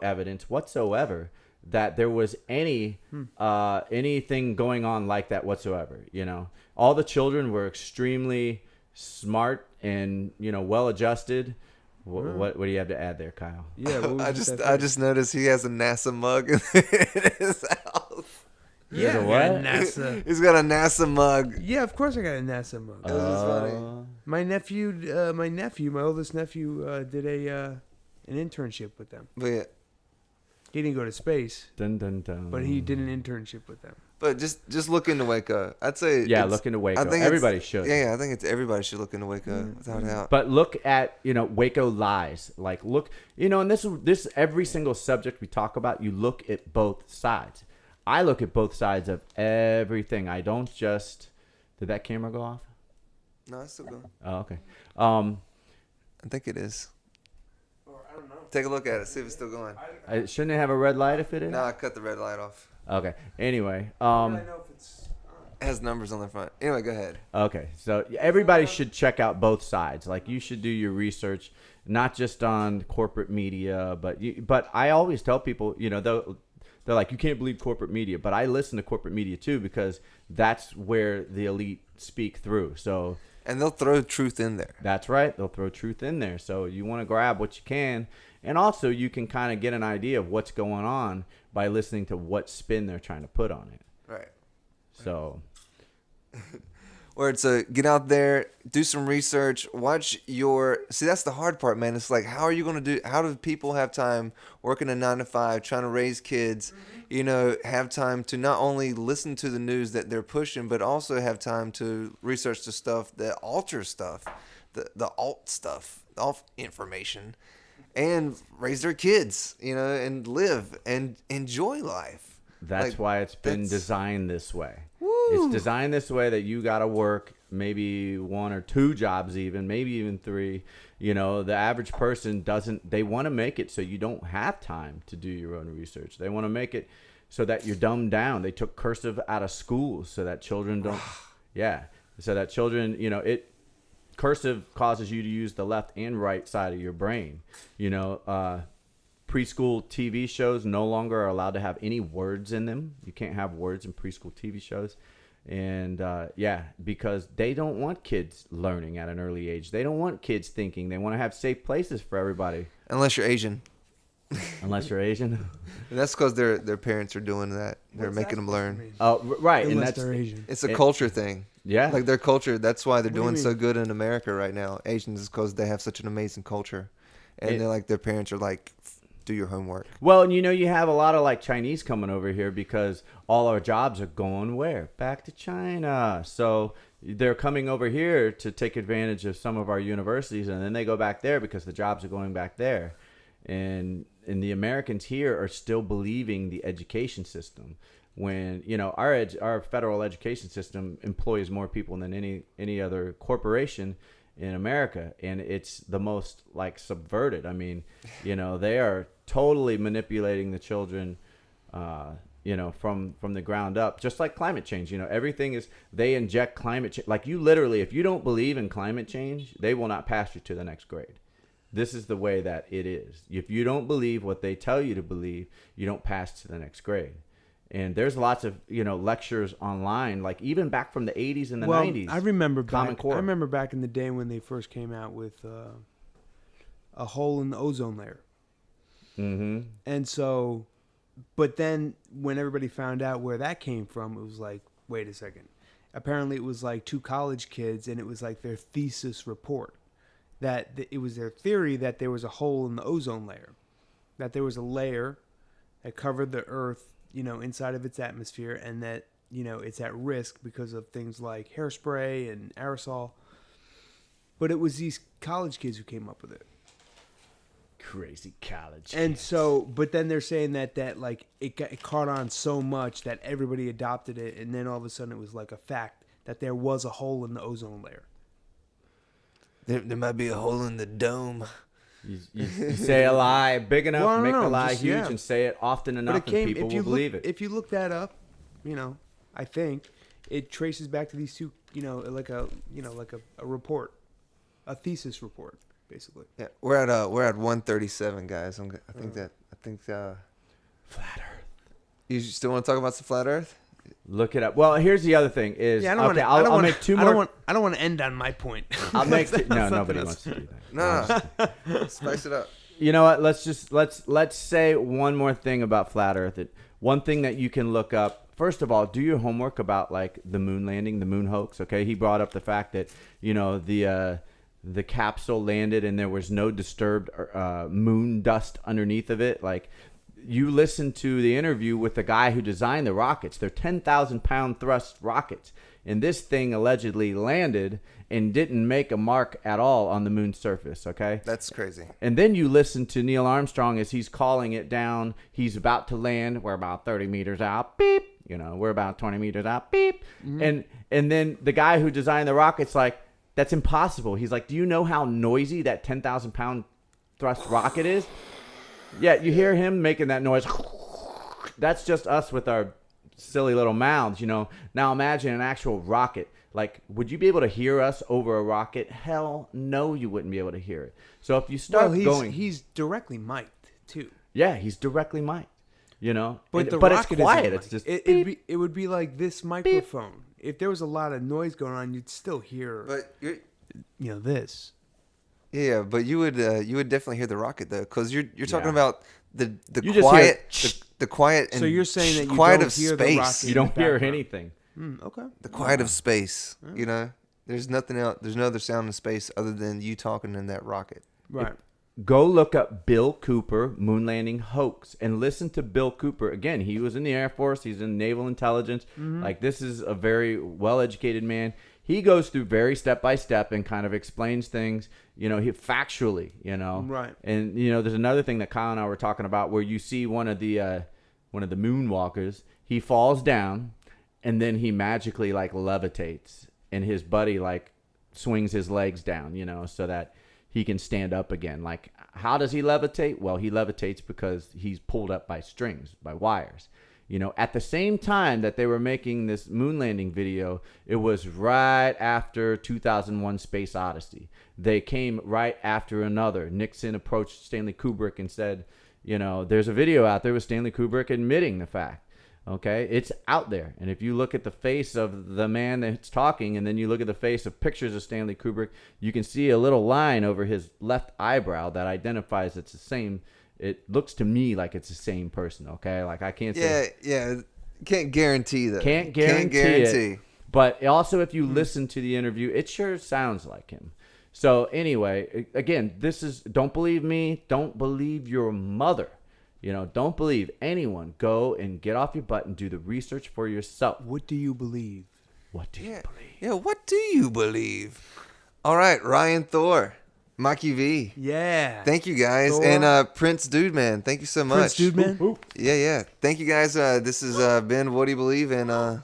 Speaker 3: evidence whatsoever that there was anything going on like that whatsoever. All the children were extremely smart and well adjusted. What do you have to add there, Kyle?
Speaker 2: Yeah,
Speaker 1: I just noticed he has a NASA mug in his house.
Speaker 2: Yeah,
Speaker 3: what?
Speaker 2: NASA.
Speaker 1: He's got a NASA mug.
Speaker 2: Yeah, of course I got a NASA mug.
Speaker 1: This is funny.
Speaker 2: My oldest nephew, did an internship with them.
Speaker 1: But yeah.
Speaker 2: He didn't go to space.
Speaker 3: Dun, dun, dun.
Speaker 2: But he did an internship with them.
Speaker 1: But just look into Waco. I'd say
Speaker 3: look into Waco. Everybody should.
Speaker 1: Yeah, I think everybody should look into Waco without a doubt.
Speaker 3: But look at Waco Lies. Like look, and this every single subject we talk about, you look at both sides. I look at both sides of everything. I don't just. Did that camera go off?
Speaker 1: No, it's still going.
Speaker 3: Oh, okay.
Speaker 1: I think it is. I don't know. Take a look at it. See if it's still going.
Speaker 3: Shouldn't it have a red light if it is?
Speaker 1: No, I cut the red light off.
Speaker 3: Okay. Anyway,
Speaker 2: I know if it's
Speaker 1: it has numbers on the front. Anyway, go ahead.
Speaker 3: Okay, so everybody should check out both sides. Like you should do your research, not just on corporate media, but I always tell people, they're like, you can't believe corporate media, but I listen to corporate media too because that's where the elite speak through. So.
Speaker 1: And they'll throw truth in there.
Speaker 3: That's right. They'll throw truth in there. So you want to grab what you can. And also you can kind of get an idea of what's going on by listening to what spin they're trying to put on it.
Speaker 1: Right.
Speaker 3: So.
Speaker 1: Or it's get out there, do some research, see, that's the hard part, man. It's like, how do people have time working a 9 to 5, trying to raise kids? have time to not only listen to the news that they're pushing, but also have time to research the stuff that alters stuff, the alt information, and raise their kids, and live and enjoy life.
Speaker 3: That's why it's been designed this way.
Speaker 2: Woo.
Speaker 3: It's designed this way that you got to work maybe 1 or 2 jobs, maybe even 3. The average person doesn't. They want to make it so you don't have time to do your own research. They want to make it so that you're dumbed down. They took cursive out of schools so that children don't. Yeah, so that children, cursive causes you to use the left and right side of your brain. Preschool TV shows no longer are allowed to have any words in them. You can't have words in preschool TV shows. And because they don't want kids learning at an early age. They don't want kids thinking. They want to have safe places for everybody.
Speaker 1: Unless you're Asian.
Speaker 3: Unless you're Asian.
Speaker 1: And that's because their parents are doing that. They're making them learn.
Speaker 3: Oh, right.
Speaker 2: Unless
Speaker 3: And
Speaker 2: they're Asian.
Speaker 1: It's a culture thing.
Speaker 3: Yeah.
Speaker 1: Like their culture. That's why they're
Speaker 2: What do you
Speaker 1: doing so
Speaker 2: mean?
Speaker 1: good in America right now. Asians is because they have such an amazing culture. And they're like, their parents are like, do your homework.
Speaker 3: Well, and you have a lot of like Chinese coming over here because all our jobs are going where? Back to China. So they're coming over here to take advantage of some of our universities, and then they go back there because the jobs are going back there. And the Americans here are still believing the education system when, our federal education system employs more people than any other corporation in America, and it's the most like subverted. I mean, they are totally manipulating the children, from the ground up, just like climate change. Everything is, they inject climate change. Like you literally, if you don't believe in climate change, they will not pass you to the next grade. This is the way that it is. If you don't believe what they tell you to believe, you don't pass to the next grade. And there's lots of, lectures online, like even back from the 80s and the 90s.
Speaker 2: I remember
Speaker 3: Common Core.
Speaker 2: I remember back in the day when they first came out with a hole in the ozone layer.
Speaker 3: Mm-hmm.
Speaker 2: And so, but then when everybody found out where that came from, it was like, wait a second. Apparently it was like 2 college kids, and it was like their thesis report. That it was their theory that there was a hole in the ozone layer. That there was a layer that covered the Earth, inside of its atmosphere, and that, it's at risk because of things like hairspray and aerosol. But it was these college kids who came up with it.
Speaker 3: Crazy college.
Speaker 2: And
Speaker 3: kids.
Speaker 2: so, but then they're saying that like it caught on so much that everybody adopted it, and then all of a sudden it was like a fact that there was a hole in the ozone layer.
Speaker 1: There might be a hole in the dome.
Speaker 3: You say a lie big enough,
Speaker 2: Well,
Speaker 3: make the
Speaker 2: no,
Speaker 3: line
Speaker 2: just,
Speaker 3: huge,
Speaker 2: yeah.
Speaker 3: and say it often enough, and people will believe it.
Speaker 2: If you look that up, I think it traces back to these 2, like a report, a thesis report, basically.
Speaker 1: Yeah, we're at 137, guys. I think
Speaker 3: Flat Earth.
Speaker 1: you still want to talk about the flat Earth?
Speaker 3: Look it up. Well, here's the other thing is,
Speaker 2: Yeah,
Speaker 3: I'll make 2 more.
Speaker 2: I don't want to end on my point.
Speaker 3: I'll make no.
Speaker 2: Something
Speaker 3: Nobody
Speaker 2: else.
Speaker 3: wants to do that.
Speaker 1: No. Spice it up.
Speaker 3: You know what? Let's say one more thing about flat Earth. One thing that you can look up. First of all, do your homework about like the moon landing, the moon hoax. Okay, he brought up the fact that the capsule landed and there was no disturbed moon dust underneath of it. Like, you listen to the interview with the guy who designed the rockets. They're 10,000-pound thrust rockets, and this thing allegedly landed and didn't make a mark at all on the moon's surface. Okay,
Speaker 1: That's crazy.
Speaker 3: and then you listen to Neil Armstrong as he's calling it down. He's about to land. We're about 30 meters out. Beep. We're about 20 meters out. Beep. Mm-hmm. And then the guy who designed the rocket's like, that's impossible. He's like, do you know how noisy that 10,000-pound thrust rocket is? Yeah, you hear him making that noise. That's just us with our silly little mouths, Now imagine an actual rocket. Like, would you be able to hear us over a rocket? Hell no, you wouldn't be able to hear it. So if you start going...
Speaker 2: he's directly mic'd, too.
Speaker 3: Yeah, he's directly mic'd,
Speaker 2: But the
Speaker 3: but it's
Speaker 2: rocket
Speaker 3: quiet.
Speaker 2: isn't
Speaker 3: It's just...
Speaker 2: it would be like this microphone. If there was a lot of noise going on, you'd still hear,
Speaker 1: But
Speaker 2: this.
Speaker 1: yeah, but you would definitely hear the rocket though, because you're talking
Speaker 3: Yeah.
Speaker 1: about the
Speaker 3: You just
Speaker 1: quiet
Speaker 3: hear
Speaker 1: the quiet and
Speaker 2: So you're saying that you
Speaker 1: quiet
Speaker 2: don't
Speaker 1: of
Speaker 2: hear the
Speaker 1: space.
Speaker 2: rocket?
Speaker 3: You don't
Speaker 2: in the
Speaker 3: hear
Speaker 2: background.
Speaker 3: anything.
Speaker 2: Okay.
Speaker 1: The quiet of space. There's nothing else. There's no other sound in space other than you talking in that rocket.
Speaker 2: Right.
Speaker 3: Go look up Bill Cooper moon landing hoax and listen to Bill Cooper. Again, he was in the Air Force. He's in naval intelligence. Like, this is a very well-educated man. He goes through very step-by-step and kind of explains things, factually,
Speaker 2: Right.
Speaker 3: And, there's another thing that Kyle and I were talking about where you see one of the moonwalkers. He falls down and then he magically, like, levitates. And his buddy, like, swings his legs down, so that he can stand up again. Like, how does he levitate? Well, he levitates because he's pulled up by strings, by wires. At the same time that they were making this moon landing video, it was right after 2001 Space Odyssey. They came right after another. Nixon approached Stanley Kubrick and said, there's a video out there with Stanley Kubrick admitting the fact. Okay, it's out there. And if you look at the face of the man that's talking, and then you look at the face of pictures of Stanley Kubrick, you can see a little line over his left eyebrow that identifies it's the same. It looks to me like it's the same person. Okay, like I can't say.
Speaker 1: Yeah. Can't guarantee that.
Speaker 3: Can't guarantee it. But also, if you listen to the interview, it sure sounds like him. So anyway, again, this is, don't believe me. Don't believe your mother. Don't believe anyone. Go and get off your butt and do the research for yourself.
Speaker 2: What do you believe?
Speaker 3: What do you believe?
Speaker 1: Yeah, what do you believe? All right, Ryan Thor, Maki V.
Speaker 2: Yeah.
Speaker 1: Thank you guys.
Speaker 2: Thor.
Speaker 1: And Prince Dude Man, thank you so much.
Speaker 2: Prince Dude Man?
Speaker 1: Yeah. Thank you guys. This has been What Do You Believe? And there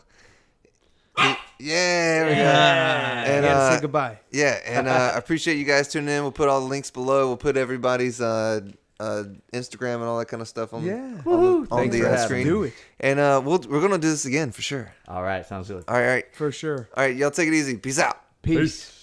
Speaker 1: we go. And
Speaker 2: You gotta say goodbye.
Speaker 1: yeah, and I appreciate you guys tuning in. We'll put all the links below. We'll put everybody's Instagram and all that kind of stuff on, on
Speaker 3: Thanks
Speaker 1: the
Speaker 3: for having
Speaker 1: screen.
Speaker 3: me.
Speaker 2: Do it.
Speaker 1: And we're gonna do this again for sure.
Speaker 3: All right, sounds good.
Speaker 1: All right.
Speaker 2: For sure.
Speaker 1: All right, y'all take it easy. Peace out.
Speaker 2: Peace.